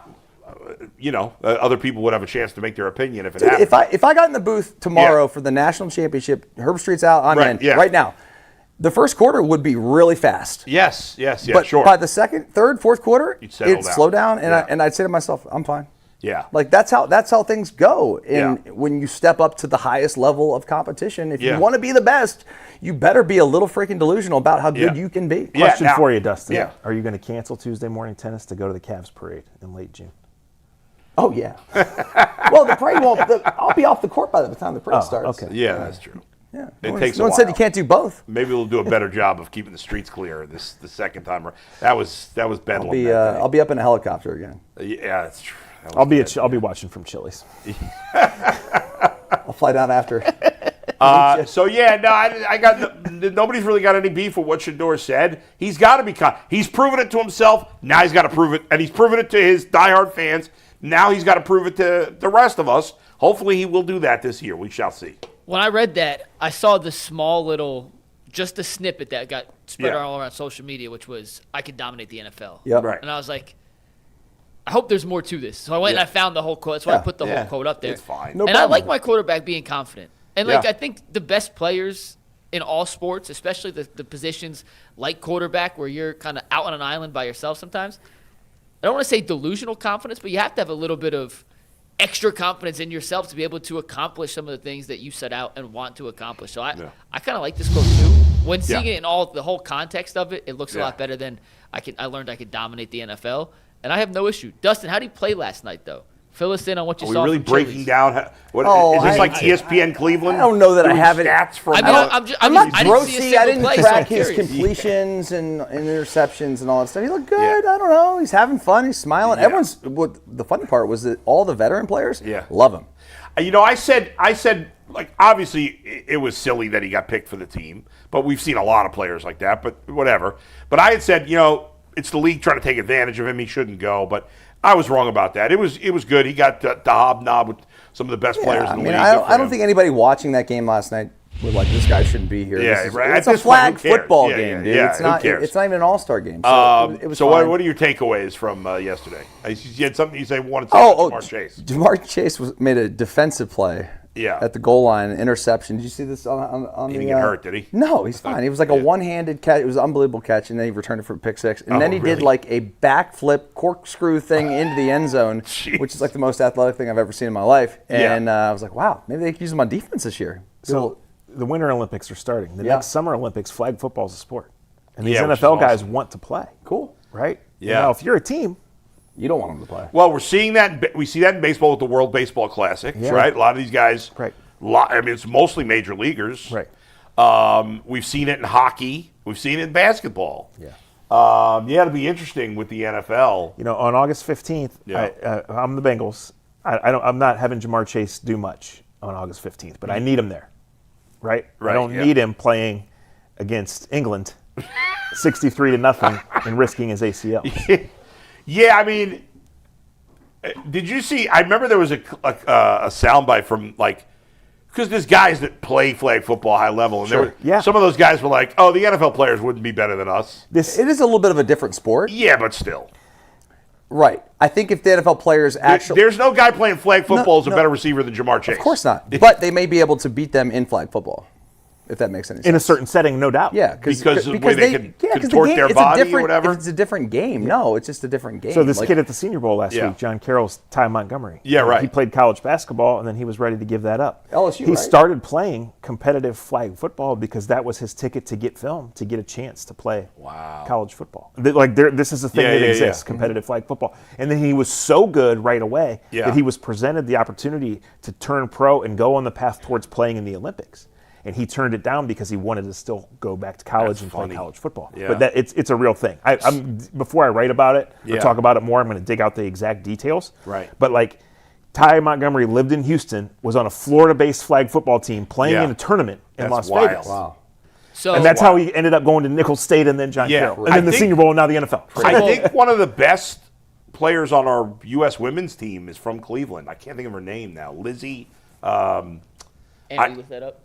Speaker 2: people would have a chance to make their opinion if it happened.
Speaker 4: If I got in the booth tomorrow for the national championship, Herb Street's out, I'm in right now. The first quarter would be really fast.
Speaker 2: Yes,
Speaker 4: But
Speaker 2: sure.
Speaker 4: by the second, third, fourth quarter,
Speaker 2: You'd settle
Speaker 4: it'd
Speaker 2: down.
Speaker 4: slow down, and,
Speaker 2: Yeah.
Speaker 4: I'd say to myself, I'm fine.
Speaker 2: Yeah.
Speaker 4: Like that's how things go. And when you step up to the highest level of competition, if you want to be the best, you better be a little freaking delusional about how good you can be.
Speaker 3: Question
Speaker 2: now-
Speaker 3: for you, Dustin.
Speaker 2: Yeah.
Speaker 3: Are you going to cancel Tuesday morning tennis to go to the Cavs parade in late June?
Speaker 4: Oh yeah. Well, the parade won't. I'll be off the court by the time the parade starts.
Speaker 3: okay.
Speaker 2: Yeah, that's true.
Speaker 4: Yeah.
Speaker 2: It takes a
Speaker 4: no one said you
Speaker 2: while.
Speaker 4: can't do both.
Speaker 2: Maybe we'll do a better job of keeping the streets clear the second time. That was bedlam.
Speaker 4: I'll be
Speaker 2: that day.
Speaker 4: I'll be up in a helicopter again.
Speaker 2: Yeah, that's true. That was
Speaker 3: I'll be watching from Chili's.
Speaker 4: I'll fly down after.
Speaker 2: So yeah, no, I got nobody's really got any beef with what Shedeur said. He's got to be. He's proven it to himself. Now he's got to prove it, and he's proven it to his diehard fans. Now he's got to prove it to the rest of us. Hopefully, he will do that this year. We shall see.
Speaker 5: When I read that, I saw the small little, just a snippet that got spread all around social media, which was, I could dominate the NFL.
Speaker 4: Yep.
Speaker 2: Right.
Speaker 5: And I was like, I hope there's more to this. So I went and I found the whole quote. That's why I put the whole quote up there.
Speaker 2: It's fine.
Speaker 4: No
Speaker 5: and I
Speaker 4: problem.
Speaker 5: like my quarterback being confident. And,
Speaker 2: Yeah.
Speaker 5: I think the best players in all sports, especially the positions like quarterback where you're kind of out on an island by yourself sometimes, I don't want to say delusional confidence, but you have to have a little bit of extra confidence in yourself to be able to accomplish some of the things that you set out and want to accomplish. So I kind of like this quote too. When seeing it in the whole context of it, it looks a lot better than I learned I could dominate the NFL, and I have no issue. Dustin, how did you play last night though? Fill us in on what you
Speaker 2: Are we
Speaker 5: saw.
Speaker 2: really
Speaker 5: from
Speaker 2: breaking
Speaker 5: Chili's.
Speaker 2: down? Is this like ESPN Cleveland?
Speaker 4: I don't know that I
Speaker 2: doing
Speaker 4: have it.
Speaker 2: stats from.
Speaker 5: I mean,
Speaker 4: I'm not
Speaker 5: I didn't see a
Speaker 4: grossy.
Speaker 5: single
Speaker 4: I didn't
Speaker 5: play, so
Speaker 4: track
Speaker 5: I'm
Speaker 4: his
Speaker 5: curious.
Speaker 4: completions and interceptions and all that stuff. He looked good. I don't know. He's having fun. He's smiling.
Speaker 2: Yeah.
Speaker 4: The funny part was that all the veteran players love him.
Speaker 2: You know, I said, like, obviously it was silly that he got picked for the team, but we've seen a lot of players like that, but whatever. But I had said, it's the league trying to take advantage of him. He shouldn't go, but I was wrong about that. It was good. He got to hobnob with some of the best players in the league.
Speaker 4: I don't think anybody watching that game last night was like, this guy shouldn't be here.
Speaker 2: Yeah, right.
Speaker 4: It's
Speaker 2: At
Speaker 4: a
Speaker 2: this point,
Speaker 4: flag
Speaker 2: who cares?
Speaker 4: football
Speaker 2: Yeah,
Speaker 4: game,
Speaker 2: yeah,
Speaker 4: dude.
Speaker 2: yeah,
Speaker 4: It's
Speaker 2: who
Speaker 4: not.
Speaker 2: cares?
Speaker 4: It's not even an all-star game. So it was
Speaker 2: So
Speaker 4: fine.
Speaker 2: what are your takeaways from yesterday? You had something you say wanted to say about Jamar Chase.
Speaker 4: Jamar Chase made a defensive play.
Speaker 2: Yeah.
Speaker 4: At the goal line, an interception. Did you see this on
Speaker 2: He
Speaker 4: the?
Speaker 2: didn't get hurt, did he?
Speaker 4: No, he's fine. It was like a one-handed catch. It was an unbelievable catch, and then he returned it for a pick six. And then he did like a backflip corkscrew thing into the end zone, which is like the most athletic thing I've ever seen in my life. And I was like, wow, maybe they could use him on defense this year.
Speaker 3: So the Winter Olympics are starting. The next Summer Olympics, flag football is a sport. And these
Speaker 2: which is
Speaker 3: NFL guys
Speaker 2: awesome.
Speaker 3: want to play.
Speaker 4: Cool.
Speaker 3: Right?
Speaker 2: Yeah.
Speaker 3: Now, if you're a team,
Speaker 4: You don't want him to play.
Speaker 2: Well, we're seeing that. We see that in baseball with the World Baseball Classic, right? A lot of these guys.
Speaker 3: Right.
Speaker 2: I mean, it's mostly major leaguers.
Speaker 3: Right.
Speaker 2: We've seen it in hockey. We've seen it in basketball.
Speaker 3: Yeah.
Speaker 2: It'll be interesting with the NFL.
Speaker 3: On August 15th, I'm the Bengals. I'm not having Jamar Chase do much on August 15th, but I need him there. Right? I don't need him playing against England 63-0 and risking his ACL.
Speaker 2: Yeah, I mean, did you see? I remember there was a soundbite from because there's guys that play flag football high level, and some of those guys were like, "Oh, the NFL players wouldn't be better than us."
Speaker 4: It is a little bit of a different sport.
Speaker 2: Yeah, but still,
Speaker 4: right? I think if the NFL players actually,
Speaker 2: there's no guy playing flag football as a better receiver than Jamar Chase.
Speaker 4: of course not, but they may be able to beat them in flag football. If that makes any sense.
Speaker 3: In a certain setting, no doubt.
Speaker 2: Yeah, because of the way they can contort their
Speaker 4: it's
Speaker 2: body
Speaker 4: a different,
Speaker 2: or whatever.
Speaker 4: It's a different game. No, it's just a different game.
Speaker 3: So this kid at the Senior Bowl last week, John Carroll's Ty Montgomery.
Speaker 2: Yeah, right.
Speaker 3: He played college basketball, and then he was ready to give that up.
Speaker 4: LSU,
Speaker 3: he
Speaker 4: right?
Speaker 3: started playing competitive flag football because that was his ticket to get film, to get a chance to play college football. This is a thing that exists, competitive flag football. And then he was so good right away that he was presented the opportunity to turn pro and go on the path towards playing in the Olympics. And he turned it down because he wanted to still go back to college and play college football.
Speaker 2: Yeah.
Speaker 3: But it's a real thing. Before I write about it or talk about it more, I'm going to dig out the exact details.
Speaker 2: Right.
Speaker 3: But Ty Montgomery lived in Houston, was on a Florida-based flag football team playing in a tournament in Las Vegas.
Speaker 4: Wow.
Speaker 5: So
Speaker 3: And that's how he ended up going to Nicholls State and then John Carroll. And then the Senior Bowl and now the NFL.
Speaker 2: I think one of the best players on our U.S. women's team is from Cleveland. I can't think of her name now. Lizzie.
Speaker 5: Andrew, look that up.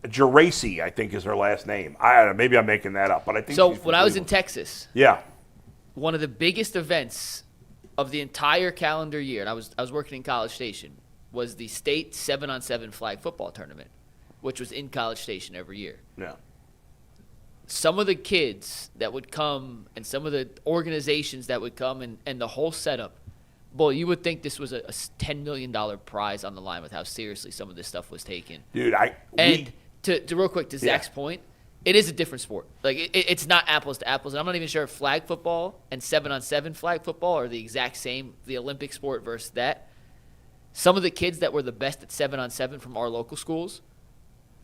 Speaker 2: Geraci, I think, is her last name. I don't know. Maybe I'm making that up, but I think
Speaker 5: So
Speaker 2: she's from
Speaker 5: when I was in
Speaker 2: Cleveland.
Speaker 5: Texas, one of the biggest events of the entire calendar year, and I was working in College Station, was the state 7-on-7 flag football tournament, which was in College Station every year.
Speaker 2: Yeah.
Speaker 5: some of the kids that would come and some of the organizations that would come and the whole setup, boy, you would think this was a $10 million prize on the line with how seriously some of this stuff was taken.
Speaker 2: Dude,
Speaker 5: to real quick, to Zach's point, it is a different sport. Like, it's not apples to apples. And I'm not even sure if flag football and 7-on-7 flag football are the exact same, the Olympic sport versus that. Some of the kids that were the best at 7-on-7 from our local schools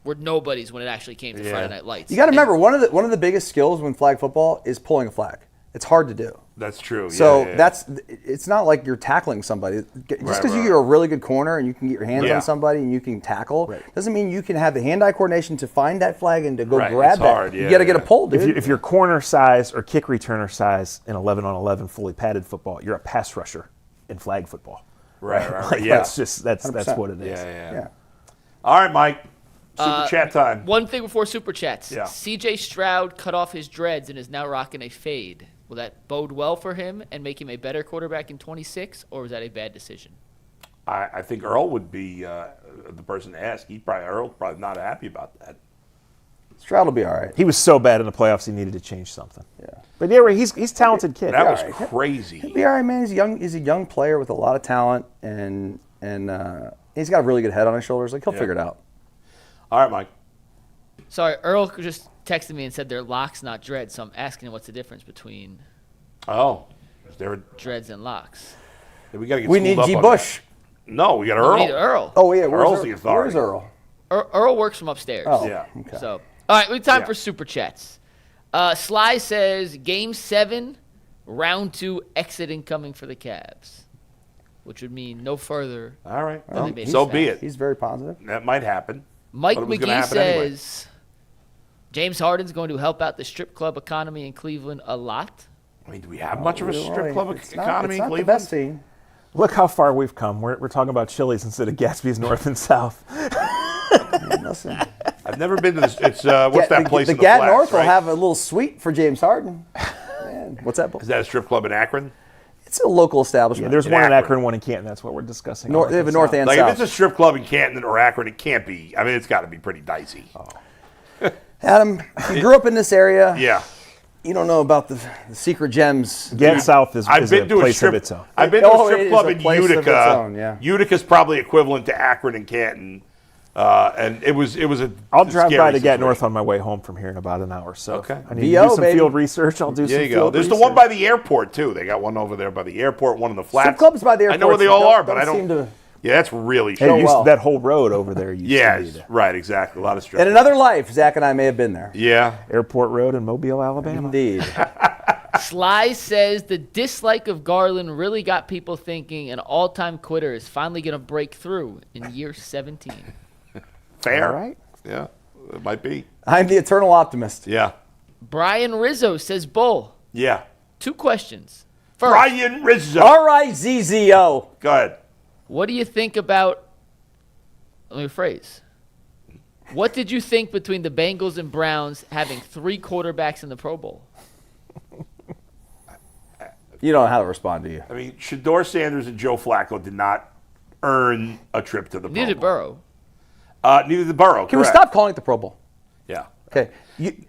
Speaker 5: were nobodies when it actually came to Friday Night Lights.
Speaker 4: You got to remember, one of the biggest skills when flag football is pulling a flag. It's hard to do.
Speaker 2: That's true.
Speaker 4: So it's not like you're tackling somebody. Just because you're a really good corner and you can get your hands on somebody and you can tackle, doesn't mean you can have the hand-eye coordination to find that flag and to go grab that.
Speaker 2: Hard.
Speaker 4: You got to get a pull, dude.
Speaker 3: If you're corner size or kick returner size in 11-on-11 fully padded football, you're a pass rusher in flag football.
Speaker 2: Right.
Speaker 3: That's what it is.
Speaker 4: Yeah.
Speaker 2: All right, Mike. Super chat time.
Speaker 5: One thing before Super Chats.
Speaker 2: Yeah.
Speaker 5: C.J. Stroud cut off his dreads and is now rocking a fade. Will that bode well for him and make him a better quarterback in 26, or was that a bad decision?
Speaker 2: I think Earl would be the person to ask. Earl's probably not happy about that.
Speaker 4: Stroud will be all right.
Speaker 3: He was so bad in the playoffs, he needed to change something.
Speaker 4: Yeah.
Speaker 3: But yeah, he's a talented kid.
Speaker 2: That was crazy.
Speaker 4: He'll be all right, man. He's a young player with a lot of talent, and he's got a really good head on his shoulders. Like, he'll figure it out.
Speaker 2: All right, Mike.
Speaker 5: Sorry, Earl just texted me and said they're locks, not dreads. So I'm asking him what's the difference between dreads and locks.
Speaker 2: We got to get.
Speaker 4: We need G. Bush.
Speaker 2: No, we got Earl.
Speaker 5: We need Earl.
Speaker 4: Oh yeah,
Speaker 2: Earl's the authority.
Speaker 4: Where's Earl?
Speaker 5: Earl works from upstairs.
Speaker 4: Oh,
Speaker 2: Yeah.
Speaker 4: Okay.
Speaker 5: So, all right, we have time for Super Chats. Sly says, Game 7, Round 2, exit incoming for the Cavs, which would mean no further.
Speaker 2: All right.
Speaker 5: Well,
Speaker 2: So be it.
Speaker 4: He's very positive.
Speaker 2: That might happen.
Speaker 5: Mike
Speaker 2: But it was gonna
Speaker 5: McGee
Speaker 2: happen anyway.
Speaker 5: says, James Harden's going to help out the strip club economy in Cleveland a lot.
Speaker 2: I mean, do we have much of a strip club
Speaker 4: It's
Speaker 2: economy
Speaker 4: not
Speaker 2: in
Speaker 4: the
Speaker 2: Cleveland?
Speaker 4: best team.
Speaker 3: Look how far we've come. We're talking about Chili's instead of Gatsby's North and South.
Speaker 4: Listen,
Speaker 2: I've never been to this. It's what's that place
Speaker 4: the
Speaker 2: in the
Speaker 4: Gad
Speaker 2: Flats,
Speaker 4: North will
Speaker 2: right?
Speaker 4: have a little suite for James Harden. Man, what's that?
Speaker 2: Is that a strip club in Akron?
Speaker 4: It's a local establishment.
Speaker 3: There's
Speaker 2: In
Speaker 3: one in
Speaker 2: Akron.
Speaker 3: Akron, one in Canton. That's what we're discussing.
Speaker 4: They have a north and
Speaker 2: Like
Speaker 4: south.
Speaker 2: if it's a strip club in Canton or Akron, it can't be. I mean, it's got to be pretty dicey.
Speaker 4: Adam, if you grew up in this area,
Speaker 2: Yeah.
Speaker 4: you don't know about the secret gems.
Speaker 3: Get South is
Speaker 2: I've
Speaker 3: a
Speaker 2: been to a
Speaker 3: place
Speaker 2: strip.
Speaker 3: of its own.
Speaker 2: I've been to a
Speaker 4: it
Speaker 2: strip
Speaker 4: is
Speaker 2: club
Speaker 4: a
Speaker 2: in
Speaker 4: place of its
Speaker 2: Utica.
Speaker 4: own, yeah.
Speaker 2: Utica's probably equivalent to Akron and Canton, and it was a.
Speaker 3: I'll drive
Speaker 2: scary
Speaker 3: by to Get
Speaker 2: situation.
Speaker 3: North on my way home from here in about an hour. So
Speaker 2: Okay.
Speaker 3: I need to
Speaker 4: VO,
Speaker 3: do some
Speaker 4: baby.
Speaker 3: field research. I'll do some
Speaker 2: There you go.
Speaker 3: field
Speaker 2: There's
Speaker 3: research.
Speaker 2: the one by the airport too. They got one over there by the airport, one in the flats.
Speaker 4: Strip clubs by the airport.
Speaker 2: I know where they all are, but I
Speaker 4: seem
Speaker 2: don't.
Speaker 4: to.
Speaker 2: Yeah, that's really.
Speaker 3: Hey,
Speaker 2: shitty.
Speaker 3: that whole road over there used
Speaker 2: Yeah,
Speaker 3: to be there.
Speaker 2: right, exactly. A lot of strip.
Speaker 4: In another life, Zach and I may have been there.
Speaker 2: Yeah.
Speaker 3: Airport Road in Mobile, Alabama.
Speaker 4: Indeed.
Speaker 5: Sly says the dislike of Garland really got people thinking an all-time quitter is finally going to break through in year 17.
Speaker 2: Fair.
Speaker 3: All right.
Speaker 2: Yeah, it might be.
Speaker 4: I'm the eternal optimist.
Speaker 2: Yeah.
Speaker 5: Brian Rizzo says, Bull,
Speaker 2: Yeah.
Speaker 5: 2 questions. First,
Speaker 2: Brian Rizzo.
Speaker 4: R-I-Z-Z-O.
Speaker 2: Go ahead.
Speaker 5: what do you think about, let me rephrase, what did you think between the Bengals and Browns having 3 quarterbacks in the Pro Bowl?
Speaker 4: You don't know how to respond, do you?
Speaker 2: I mean, Shedeur Sanders and Joe Flacco did not earn a trip to the Pro
Speaker 5: Neither
Speaker 2: Bowl.
Speaker 5: Burrow.
Speaker 2: Neither did Burrow.
Speaker 4: Can we
Speaker 2: correct.
Speaker 4: stop calling it the Pro Bowl?
Speaker 2: Yeah.
Speaker 4: Okay.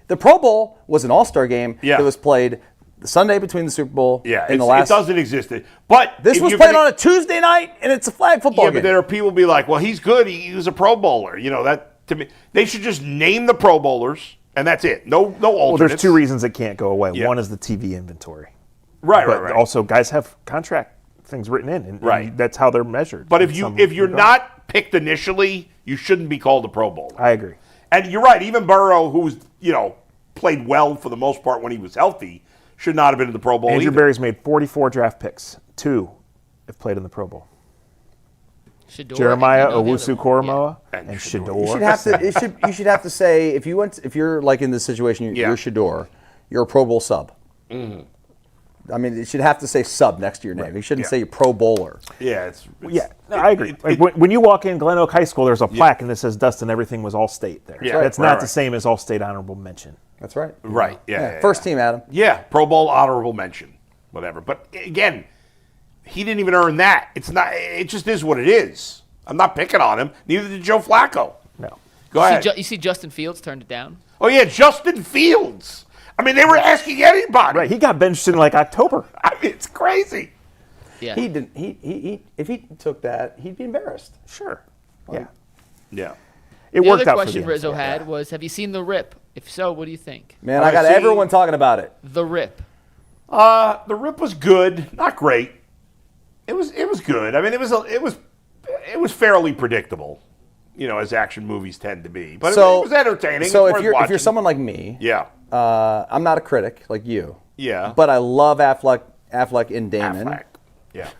Speaker 4: The Pro Bowl was an all-star game
Speaker 2: Yeah.
Speaker 4: that was played the Sunday between the Super Bowl
Speaker 2: Yeah.
Speaker 4: and the
Speaker 2: It
Speaker 4: last.
Speaker 2: doesn't exist. But
Speaker 4: This
Speaker 2: if
Speaker 4: was
Speaker 2: you're
Speaker 4: played
Speaker 2: gonna-
Speaker 4: on a Tuesday night, and it's a flag football
Speaker 2: Yeah,
Speaker 4: game.
Speaker 2: but there are people be like, well, he's good. He was a Pro Bowler. You know, that to me, they should just name the Pro Bowlers, and that's it. No alternates.
Speaker 3: Well, there's 2 reasons it can't go away.
Speaker 2: Yeah.
Speaker 3: One is the TV inventory.
Speaker 2: Right,
Speaker 3: But
Speaker 2: right.
Speaker 3: also, guys have contract things written in, and
Speaker 2: Right.
Speaker 3: that's how they're measured.
Speaker 2: But
Speaker 3: in
Speaker 2: if
Speaker 3: some
Speaker 2: you're
Speaker 3: regard.
Speaker 2: not picked initially, you shouldn't be called a Pro Bowler.
Speaker 3: I agree.
Speaker 2: And you're right. Even Burrow, who was played well for the most part when he was healthy, should not have been in the Pro Bowl
Speaker 3: Andrew
Speaker 2: either.
Speaker 3: Berry's made 44 draft picks. 2 have played in the Pro Bowl.
Speaker 5: Shedeur,
Speaker 3: Jeremiah
Speaker 5: and you know the other
Speaker 3: Owusu
Speaker 5: one.
Speaker 3: Koromoa
Speaker 2: Yeah.
Speaker 3: and
Speaker 2: And
Speaker 3: Shedeur.
Speaker 4: You should have to. You should have to say if you're like in this situation,
Speaker 2: Yeah.
Speaker 4: you're Shedeur, you're a Pro Bowl sub. I mean, it should have to say sub next to your name. You shouldn't
Speaker 2: Yeah.
Speaker 4: say Pro Bowler.
Speaker 2: Yeah, it's
Speaker 3: Yeah, no, I agree. When you walk in Glen Oak High School, there's a plaque and it says Dustin, everything was all state there.
Speaker 2: Yeah,
Speaker 3: That's
Speaker 2: right,
Speaker 3: not
Speaker 2: right.
Speaker 3: the same as all state honorable mention.
Speaker 4: That's right.
Speaker 2: right. Yeah.
Speaker 4: First team, Adam.
Speaker 2: Yeah, Pro Bowl honorable mention, whatever. But again, he didn't even earn that. It's not. It just is what it is. I'm not picking on him. Neither did Joe Flacco.
Speaker 3: No.
Speaker 2: Go ahead.
Speaker 5: You see Justin Fields turned it down?
Speaker 2: Oh, yeah, Justin Fields. I mean, they were asking anybody.
Speaker 3: Right, he got benched in like October.
Speaker 2: I mean, it's crazy.
Speaker 5: Yeah.
Speaker 4: He didn't. He if he took that, he'd be embarrassed.
Speaker 3: Sure. Yeah.
Speaker 2: Yeah.
Speaker 3: It
Speaker 5: The
Speaker 3: worked
Speaker 5: other
Speaker 3: out
Speaker 5: question
Speaker 3: for the
Speaker 5: Rizzo
Speaker 3: NFL.
Speaker 5: had was, have you seen The Rip? If so, what do you think?
Speaker 4: Man, I got everyone talking about it.
Speaker 5: The Rip.
Speaker 2: The Rip was good, not great. It was good. I mean, it was fairly predictable, as action movies tend to be. But it was entertaining.
Speaker 4: So
Speaker 2: It's
Speaker 4: if
Speaker 2: worth
Speaker 4: you're
Speaker 2: watching.
Speaker 4: someone like me,
Speaker 2: Yeah.
Speaker 4: I'm not a critic like you.
Speaker 2: Yeah.
Speaker 4: But I love Affleck and Damon.
Speaker 2: Affleck. Yeah.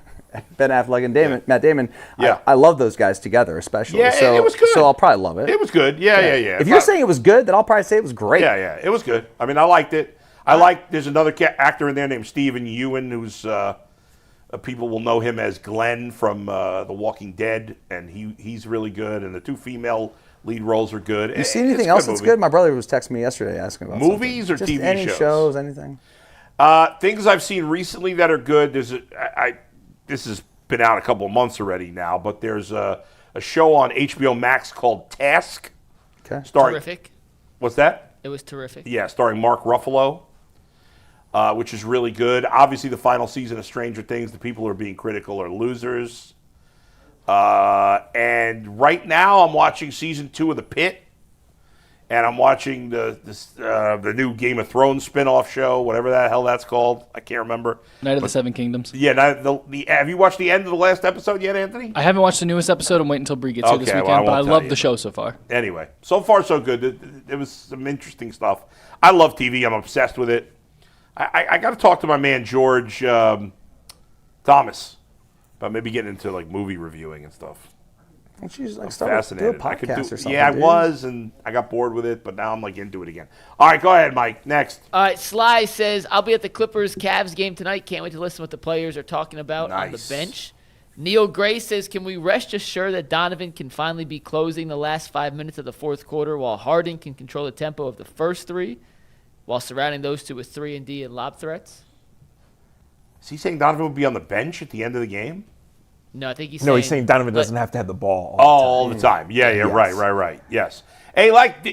Speaker 4: Ben Affleck and Matt Damon.
Speaker 2: Yeah.
Speaker 4: I love those guys together, especially.
Speaker 2: Yeah,
Speaker 4: so,
Speaker 2: it was good.
Speaker 4: So I'll probably love it.
Speaker 2: It was good. Yeah.
Speaker 4: If you're saying it was good, then I'll probably say it was great.
Speaker 2: Yeah, it was good. I mean, I liked it. There's another actor in there named Stephen Ewan, who's people will know him as Glenn from The Walking Dead, and he's really good. And the two female lead roles are good.
Speaker 4: You see anything else that's good? My brother was texting me yesterday asking about
Speaker 2: movies
Speaker 4: something.
Speaker 2: or
Speaker 4: Just
Speaker 2: TV
Speaker 4: any shows, anything.
Speaker 2: Things I've seen recently that are good. This has been out a couple of months already now, but there's a show on HBO Max called Task.
Speaker 4: Okay.
Speaker 5: Terrific.
Speaker 2: What's that?
Speaker 5: It was terrific.
Speaker 2: Yeah, starring Mark Ruffalo, which is really good. Obviously, the final season of Stranger Things, the people who are being critical are losers. And right now, I'm watching season 2 of The Pitt, and I'm watching the new Game of Thrones spinoff show, whatever the hell that's called. I can't remember.
Speaker 7: Night of the Seven Kingdoms.
Speaker 2: Yeah, have you watched the end of the last episode yet, Anthony?
Speaker 7: I haven't watched the newest episode. I'm waiting until Bree gets here this
Speaker 2: Okay,
Speaker 7: weekend,
Speaker 2: well, I
Speaker 7: but I
Speaker 2: won't tell
Speaker 7: love
Speaker 2: you,
Speaker 7: the show so far.
Speaker 2: Anyway, so far so good. It was some interesting stuff. I love TV. I'm obsessed with it. I got to talk to my man George Thomas about maybe getting into like movie reviewing and stuff.
Speaker 4: Why don't you just,
Speaker 2: I'm
Speaker 4: do a
Speaker 2: fascinated.
Speaker 4: podcast or something?
Speaker 2: Yeah, I
Speaker 4: dude?
Speaker 2: was, and I got bored with it, but now I'm like into it again. All right, go ahead, Mike. Next.
Speaker 5: All right, Sly says, I'll be at the Clippers-Cavs game tonight. Can't wait to listen to what the players are talking about on the
Speaker 2: Nice.
Speaker 5: bench. Neil Gray says, can we rest assured that Donovan can finally be closing the last 5 minutes of the fourth quarter while Harden can control the tempo of the first three while surrounding those two with 3-and-D and lob threats?
Speaker 2: Is he saying Donovan would be on the bench at the end of the game?
Speaker 5: No, I think he's
Speaker 3: No, he's saying Donovan doesn't have to have the ball.
Speaker 2: All the time. Yeah, right. Yes. Hey,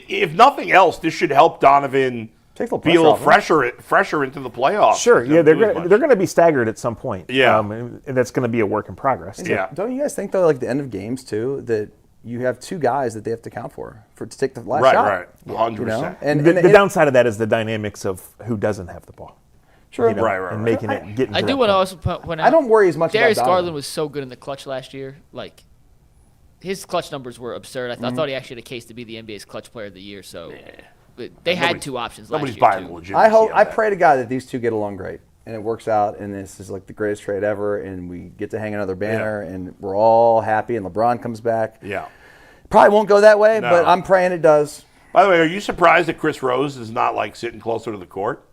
Speaker 2: if nothing else, this should help Donovan
Speaker 4: Take a little
Speaker 2: be a little
Speaker 4: pressure off
Speaker 2: fresher into the playoffs.
Speaker 3: Sure, yeah,
Speaker 2: Doesn't do as much.
Speaker 3: they're going to be staggered at some point.
Speaker 2: Yeah.
Speaker 3: And that's going to be a work in progress. Too.
Speaker 2: Yeah.
Speaker 4: Don't you guys think though, like the end of games too, that you have two guys that they have to count for to take the last shot?
Speaker 2: Right.
Speaker 4: You
Speaker 2: 100%.
Speaker 4: know? And
Speaker 3: The downside of that is the dynamics of who doesn't have the ball.
Speaker 4: Sure.
Speaker 2: Right.
Speaker 3: And making it get.
Speaker 5: I do want to also point out.
Speaker 4: I don't worry as much
Speaker 5: Darius
Speaker 4: about Donovan.
Speaker 5: Garland was so good in the clutch last year. Like, his clutch numbers were absurd. I thought he actually had a case to be the NBA's clutch player of the year. So, but they had two options last
Speaker 2: Nobody's
Speaker 5: year,
Speaker 2: buying
Speaker 5: too.
Speaker 2: the legitimacy.
Speaker 4: I pray to God that these two get along great and it works out and this is like the greatest trade ever and we get to hang another banner and we're all happy and LeBron comes back.
Speaker 2: Yeah.
Speaker 4: Probably won't go that way,
Speaker 2: No.
Speaker 4: but I'm praying it does.
Speaker 2: By the way, are you surprised that Chris Rose is not like sitting closer to the court?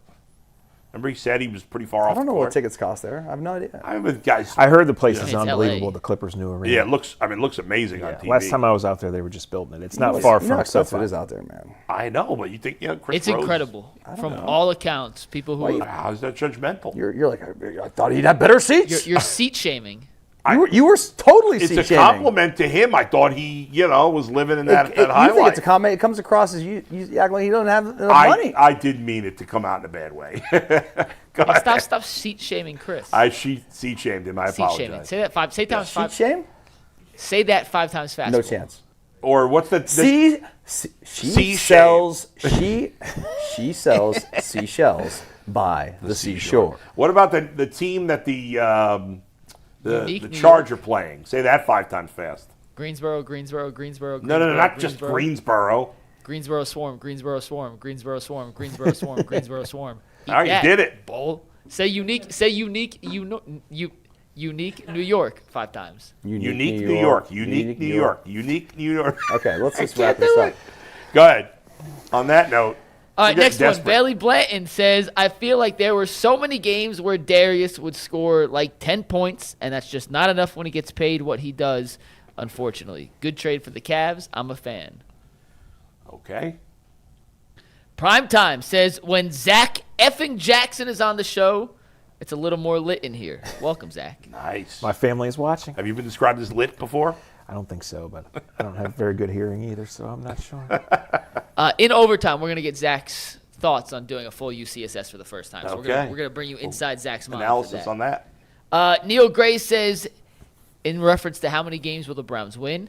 Speaker 2: Remember he said he was pretty far off
Speaker 4: I don't know
Speaker 2: the
Speaker 4: what
Speaker 2: court.
Speaker 4: tickets cost there. I have no idea.
Speaker 2: I mean, guys.
Speaker 3: I heard the place is
Speaker 5: It's
Speaker 3: unbelievable.
Speaker 5: LA.
Speaker 3: The Clippers' new arena.
Speaker 2: Yeah, it looks amazing on TV.
Speaker 3: Last time I was out there, they were just building it. It's not
Speaker 4: You know
Speaker 3: far
Speaker 4: how
Speaker 3: from
Speaker 4: expensive
Speaker 3: SoFi.
Speaker 4: it is out there, man.
Speaker 2: I know, but you think Chris
Speaker 5: It's
Speaker 2: Rose,
Speaker 5: incredible. From all accounts, people who
Speaker 2: How is that judgmental?
Speaker 4: You're like, I thought he'd have better seats.
Speaker 5: you're seat shaming.
Speaker 4: You were totally
Speaker 2: It's
Speaker 4: seat
Speaker 2: a
Speaker 4: shaming.
Speaker 2: compliment to him. I thought he, was living in that
Speaker 4: You
Speaker 2: high
Speaker 4: think
Speaker 2: life.
Speaker 4: it's a comment? It comes across as you act like you don't have enough money.
Speaker 2: I didn't mean it to come out in a bad way. Go ahead.
Speaker 5: Stop seat shaming Chris.
Speaker 2: I seat shamed him. I
Speaker 5: Seat
Speaker 2: apologize.
Speaker 5: shaming. Say that five. Say times
Speaker 4: Seat
Speaker 5: five.
Speaker 4: shame?
Speaker 5: Say that 5 times faster.
Speaker 4: No chance.
Speaker 2: Or what's the
Speaker 4: She sells seashells by the seashore.
Speaker 2: What about the team that the
Speaker 5: Unique New
Speaker 2: Charge are playing? Say that 5 times fast.
Speaker 5: Greensboro.
Speaker 2: No, not just Greensboro.
Speaker 5: Greensboro Swarm. Greensboro Swarm. Greensboro Swarm. Greensboro Swarm. Greensboro Swarm.
Speaker 2: All right, you did it.
Speaker 5: Bull. Say unique. Unique New York 5 times.
Speaker 2: Unique New York. Unique New York. Unique New York.
Speaker 4: Okay, let's just wrap this up.
Speaker 2: Go ahead. On that note.
Speaker 5: All right,
Speaker 2: we're
Speaker 5: next
Speaker 2: getting
Speaker 5: one.
Speaker 2: desperate.
Speaker 5: Bailey Blanton says, I feel like there were so many games where Darius would score like 10 points, and that's just not enough when he gets paid what he does, unfortunately. Good trade for the Cavs. I'm a fan.
Speaker 2: Okay.
Speaker 5: Primetime says, when Zach effing Jackson is on the show, it's a little more lit in here. Welcome, Zach.
Speaker 2: Nice.
Speaker 3: My family is watching.
Speaker 2: Have you been described as lit before?
Speaker 3: I don't think so, but I don't have very good hearing either, so I'm not sure.
Speaker 5: In overtime, we're going to get Zach's thoughts on doing a full UCSS for the first time. So
Speaker 2: Okay.
Speaker 5: we're going to bring you inside Zach's mind.
Speaker 2: Analysis on that.
Speaker 5: Neil Gray says, in reference to how many games will the Browns win,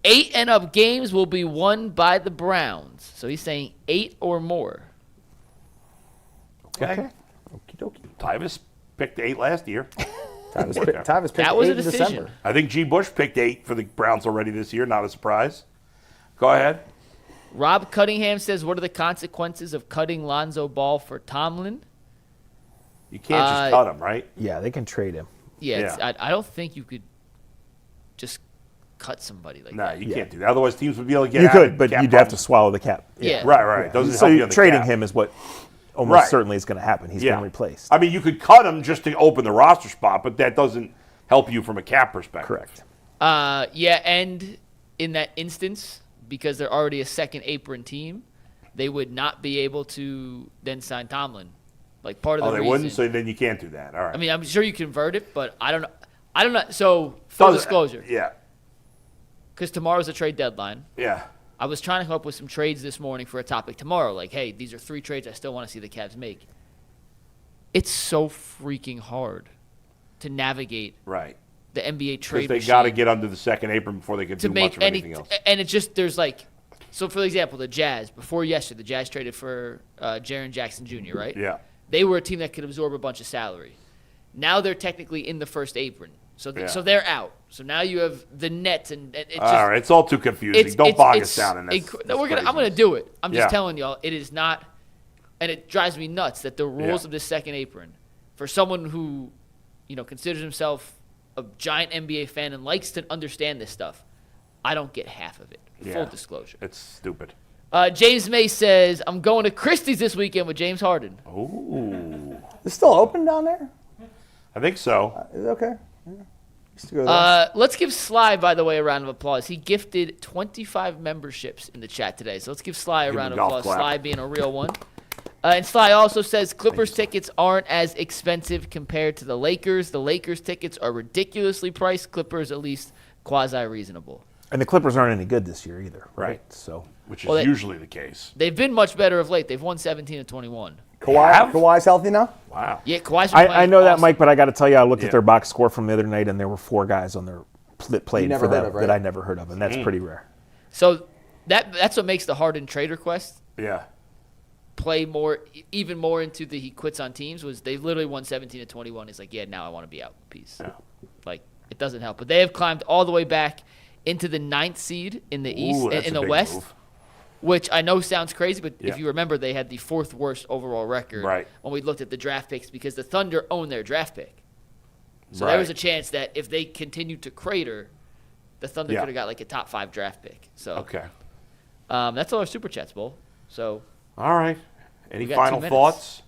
Speaker 5: 8 and up games will be won by the Browns. So he's saying 8 or more.
Speaker 2: Okay.
Speaker 4: Okie dokie.
Speaker 2: Tyvus picked 8 last year.
Speaker 4: Tyvus picked
Speaker 5: That was
Speaker 4: 8
Speaker 5: a
Speaker 4: in
Speaker 5: decision.
Speaker 4: December.
Speaker 2: I think G. Bush picked 8 for the Browns already this year. Not a surprise. Go ahead.
Speaker 5: Rob Cunningham says, what are the consequences of cutting Lonzo Ball for Tomlin?
Speaker 2: You can't just cut him, right?
Speaker 3: Yeah, they can trade him.
Speaker 5: Yeah, I don't think you could just cut somebody like
Speaker 2: No,
Speaker 5: that.
Speaker 2: you can't do that. Otherwise, teams would be able to get
Speaker 3: You
Speaker 2: out
Speaker 3: could,
Speaker 2: of
Speaker 3: but
Speaker 2: cap
Speaker 3: you'd have to
Speaker 2: problems.
Speaker 3: swallow the cap.
Speaker 5: Yeah.
Speaker 2: Right. Doesn't
Speaker 3: So
Speaker 2: help you on the
Speaker 3: trading
Speaker 2: cap.
Speaker 3: him is what almost
Speaker 2: Right.
Speaker 3: certainly is going to happen. He's been replaced.
Speaker 2: I mean, you could cut him just to open the roster spot, but that doesn't help you from a cap perspective.
Speaker 3: Correct.
Speaker 5: Yeah, and in that instance, because they're already a second apron team, they would not be able to then sign Tomlin. Like part of the
Speaker 2: They
Speaker 5: reason.
Speaker 2: wouldn't, so then you can't do that. All right.
Speaker 5: I mean, I'm sure you convert it, but I don't know. So full disclosure,
Speaker 2: Yeah.
Speaker 5: because tomorrow's a trade deadline.
Speaker 2: Yeah.
Speaker 5: I was trying to come up with some trades this morning for a topic tomorrow. Like, hey, these are 3 trades I still want to see the Cavs make. It's so freaking hard to navigate
Speaker 2: Right.
Speaker 5: the NBA trade
Speaker 2: Because they got to get under the second apron before they can
Speaker 5: to
Speaker 2: do
Speaker 5: make
Speaker 2: much of anything else.
Speaker 5: And it's just there's like, so for example, the Jazz before yesterday, the Jazz traded for Jaren Jackson Jr. Right?
Speaker 2: Yeah.
Speaker 5: They were a team that could absorb a bunch of salary. Now they're technically in the first apron, so
Speaker 2: Yeah.
Speaker 5: they're out. So now you have the Nets, and it's just,
Speaker 2: All right. It's all too confusing. Don't bog us down in this.
Speaker 5: No, I'm
Speaker 2: craziness.
Speaker 5: gonna do it. I'm just
Speaker 2: Yeah.
Speaker 5: telling y'all, it is not, and it drives me nuts that the rules
Speaker 2: Yeah.
Speaker 5: of this second apron, for someone who, considers himself a giant NBA fan and likes to understand this stuff, I don't get half of it.
Speaker 2: Yeah.
Speaker 5: Full disclosure.
Speaker 2: It's stupid.
Speaker 5: James May says, I'm going to Christie's this weekend with James Harden.
Speaker 2: Ooh.
Speaker 4: It's still open down there?
Speaker 2: I think so.
Speaker 4: Okay. Yeah. Used to go there.
Speaker 5: Let's give Sly, by the way, a round of applause. He gifted 25 memberships in the chat today. So let's give Sly a
Speaker 2: Give him
Speaker 5: round
Speaker 2: a
Speaker 5: of
Speaker 2: golf
Speaker 5: applause.
Speaker 2: clap.
Speaker 5: Sly being a real one. And Sly also says Clippers tickets aren't as expensive compared to the Lakers. The Lakers tickets are ridiculously priced. Clippers at least quasi-reasonable.
Speaker 3: And the Clippers aren't any good this year either.
Speaker 2: Right.
Speaker 3: So
Speaker 2: Which is usually the case.
Speaker 5: They've been much better of late. They've won 17 and 21.
Speaker 4: Kawhi's healthy now?
Speaker 2: Wow.
Speaker 5: Yeah, Kawhi's been
Speaker 3: I know
Speaker 5: playing
Speaker 3: that,
Speaker 5: awesome.
Speaker 3: Mike, but I got to tell you, I looked
Speaker 2: Yeah.
Speaker 3: at their box score from the other night, and there were 4 guys on there that played
Speaker 4: never
Speaker 3: for them
Speaker 4: heard of, right?
Speaker 3: that I never heard of, and that's pretty rare.
Speaker 5: So that's what makes the Harden trade request
Speaker 2: Yeah.
Speaker 5: play more, even more into the he quits on teams. Was they literally won 17 to 21? He's like, yeah, now I want to be out. Peace.
Speaker 2: Yeah.
Speaker 5: Like it doesn't help, but they have climbed all the way back into the 9th seed in the East,
Speaker 2: Ooh, that's
Speaker 5: in
Speaker 2: a
Speaker 5: the
Speaker 2: big
Speaker 5: West,
Speaker 2: move.
Speaker 5: which I know sounds crazy, but
Speaker 2: Yeah.
Speaker 5: if you remember, they had the 4th worst overall record
Speaker 2: Right.
Speaker 5: when we looked at the draft picks because the Thunder owned their draft pick. So there was a
Speaker 2: Right.
Speaker 5: chance that if they continued to crater, the Thunder
Speaker 2: Yeah.
Speaker 5: could have got like a top 5 draft pick. So
Speaker 2: Okay.
Speaker 5: that's all our Super Chats, Bull. So,
Speaker 2: All right. Any
Speaker 5: We got 2
Speaker 2: final
Speaker 5: minutes.
Speaker 2: thoughts?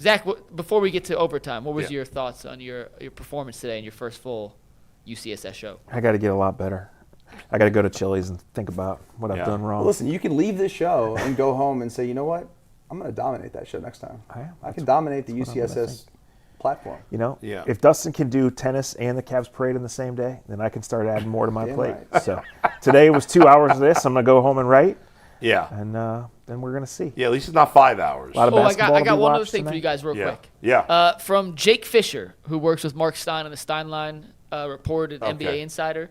Speaker 5: Zach, before we get to overtime, what was
Speaker 2: Yeah.
Speaker 5: your thoughts on your performance today in your first full UCSS show?
Speaker 3: I got to get a lot better. I got to go to Chili's and think about what
Speaker 2: Yeah.
Speaker 3: I've done wrong.
Speaker 4: Well, listen, you can leave this show and go home and say, you know what? I'm going to dominate that show next time. I can dominate the
Speaker 3: what I'm gonna
Speaker 4: UCSS platform.
Speaker 3: You know,
Speaker 2: Yeah.
Speaker 3: if Dustin can do tennis and the Cavs parade in the same day, then I can start adding more to my
Speaker 4: Damn
Speaker 3: plate.
Speaker 4: right.
Speaker 3: So today was 2 hours of this. I'm going to go home and write,
Speaker 2: Yeah.
Speaker 3: and then we're going to see.
Speaker 2: Yeah, at least it's not 5 hours.
Speaker 3: A lot of
Speaker 5: Oh, I
Speaker 3: basketball to
Speaker 5: got
Speaker 3: be
Speaker 5: one other
Speaker 3: watched
Speaker 5: thing for
Speaker 3: tonight.
Speaker 5: you guys real
Speaker 2: Yeah.
Speaker 5: quick.
Speaker 2: Yeah.
Speaker 5: From Jake Fisher, who works with Mark Stein on the Steinline Report at NBA
Speaker 2: Okay.
Speaker 5: Insider.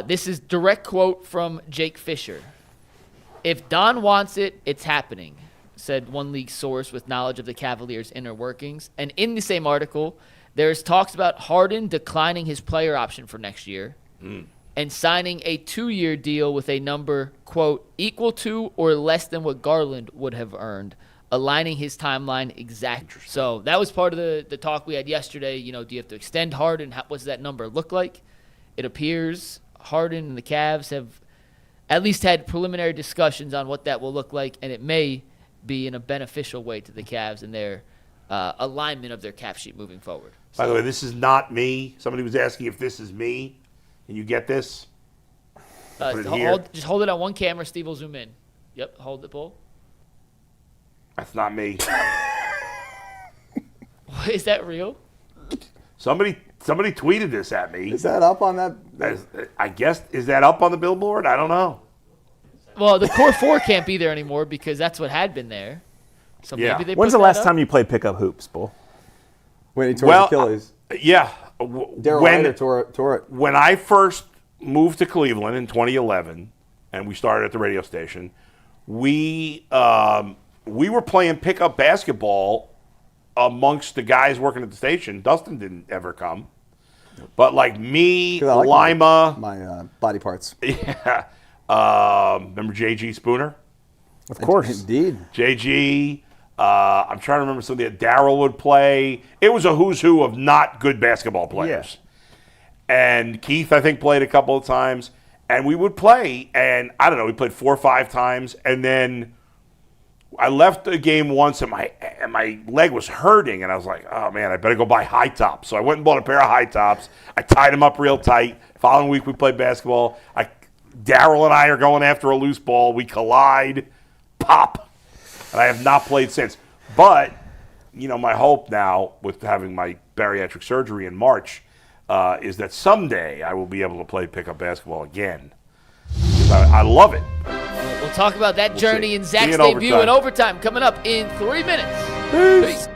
Speaker 5: This is direct quote from Jake Fisher. If Don wants it, it's happening, said one league source with knowledge of the Cavaliers' inner workings. And in the same article, there's talks about Harden declining his player option for next year and signing a 2-year deal with a number, quote, equal to or less than what Garland would have earned, aligning his timeline exactly. So that was part of the talk we had yesterday. You know, do you have to extend Harden? What does that number look like? It appears Harden and the Cavs have at least had preliminary discussions on what that will look like, and it may be in a beneficial way to the Cavs and their alignment of their cap sheet moving forward.
Speaker 2: By the way, this is not me. Somebody was asking if this is me. Can you get this? Put it here.
Speaker 5: Just hold it on one camera. Steve will zoom in. Yep, hold it, Bull.
Speaker 2: That's not me.
Speaker 5: Is that real?
Speaker 2: Somebody tweeted this at me.
Speaker 4: Is that up on that?
Speaker 2: I guess, is that up on the billboard? I don't know.
Speaker 5: Well, the core four can't be there anymore because that's what had been there. So
Speaker 2: Yeah.
Speaker 5: maybe they
Speaker 3: When's
Speaker 5: put
Speaker 3: the last
Speaker 5: that
Speaker 3: time you played pickup hoops, Bull?
Speaker 4: When he tore his Achilles.
Speaker 2: Yeah.
Speaker 4: Daryl Ryder tore it.
Speaker 2: When I first moved to Cleveland in 2011, and we started at the radio station, we were playing pickup basketball amongst the guys working at the station. Dustin didn't ever come. But like me,
Speaker 4: 'Cause I like
Speaker 2: Lima,
Speaker 4: my body parts.
Speaker 2: yeah. Remember J.G. Spooner?
Speaker 3: Of course.
Speaker 4: Indeed.
Speaker 2: J.G. I'm trying to remember something that Darryl would play. It was a who's who of not good basketball players. And Keith, I think, played a couple of times. And we would play, and I don't know, we played 4 or 5 times. And then I left the game once, and my leg was hurting. And I was like, oh, man, I better go buy high tops. So I went and bought a pair of high tops. I tied them up real tight. Following week, we played basketball. Darryl and I are going after a loose ball. We collide, pop. And I have not played since. But, my hope now with having my bariatric surgery in March is that someday I will be able to play pickup basketball again. I love it.
Speaker 5: We'll talk about that journey in Zach's
Speaker 2: in
Speaker 5: debut
Speaker 2: overtime.
Speaker 5: and overtime coming up in 3 minutes. Peace.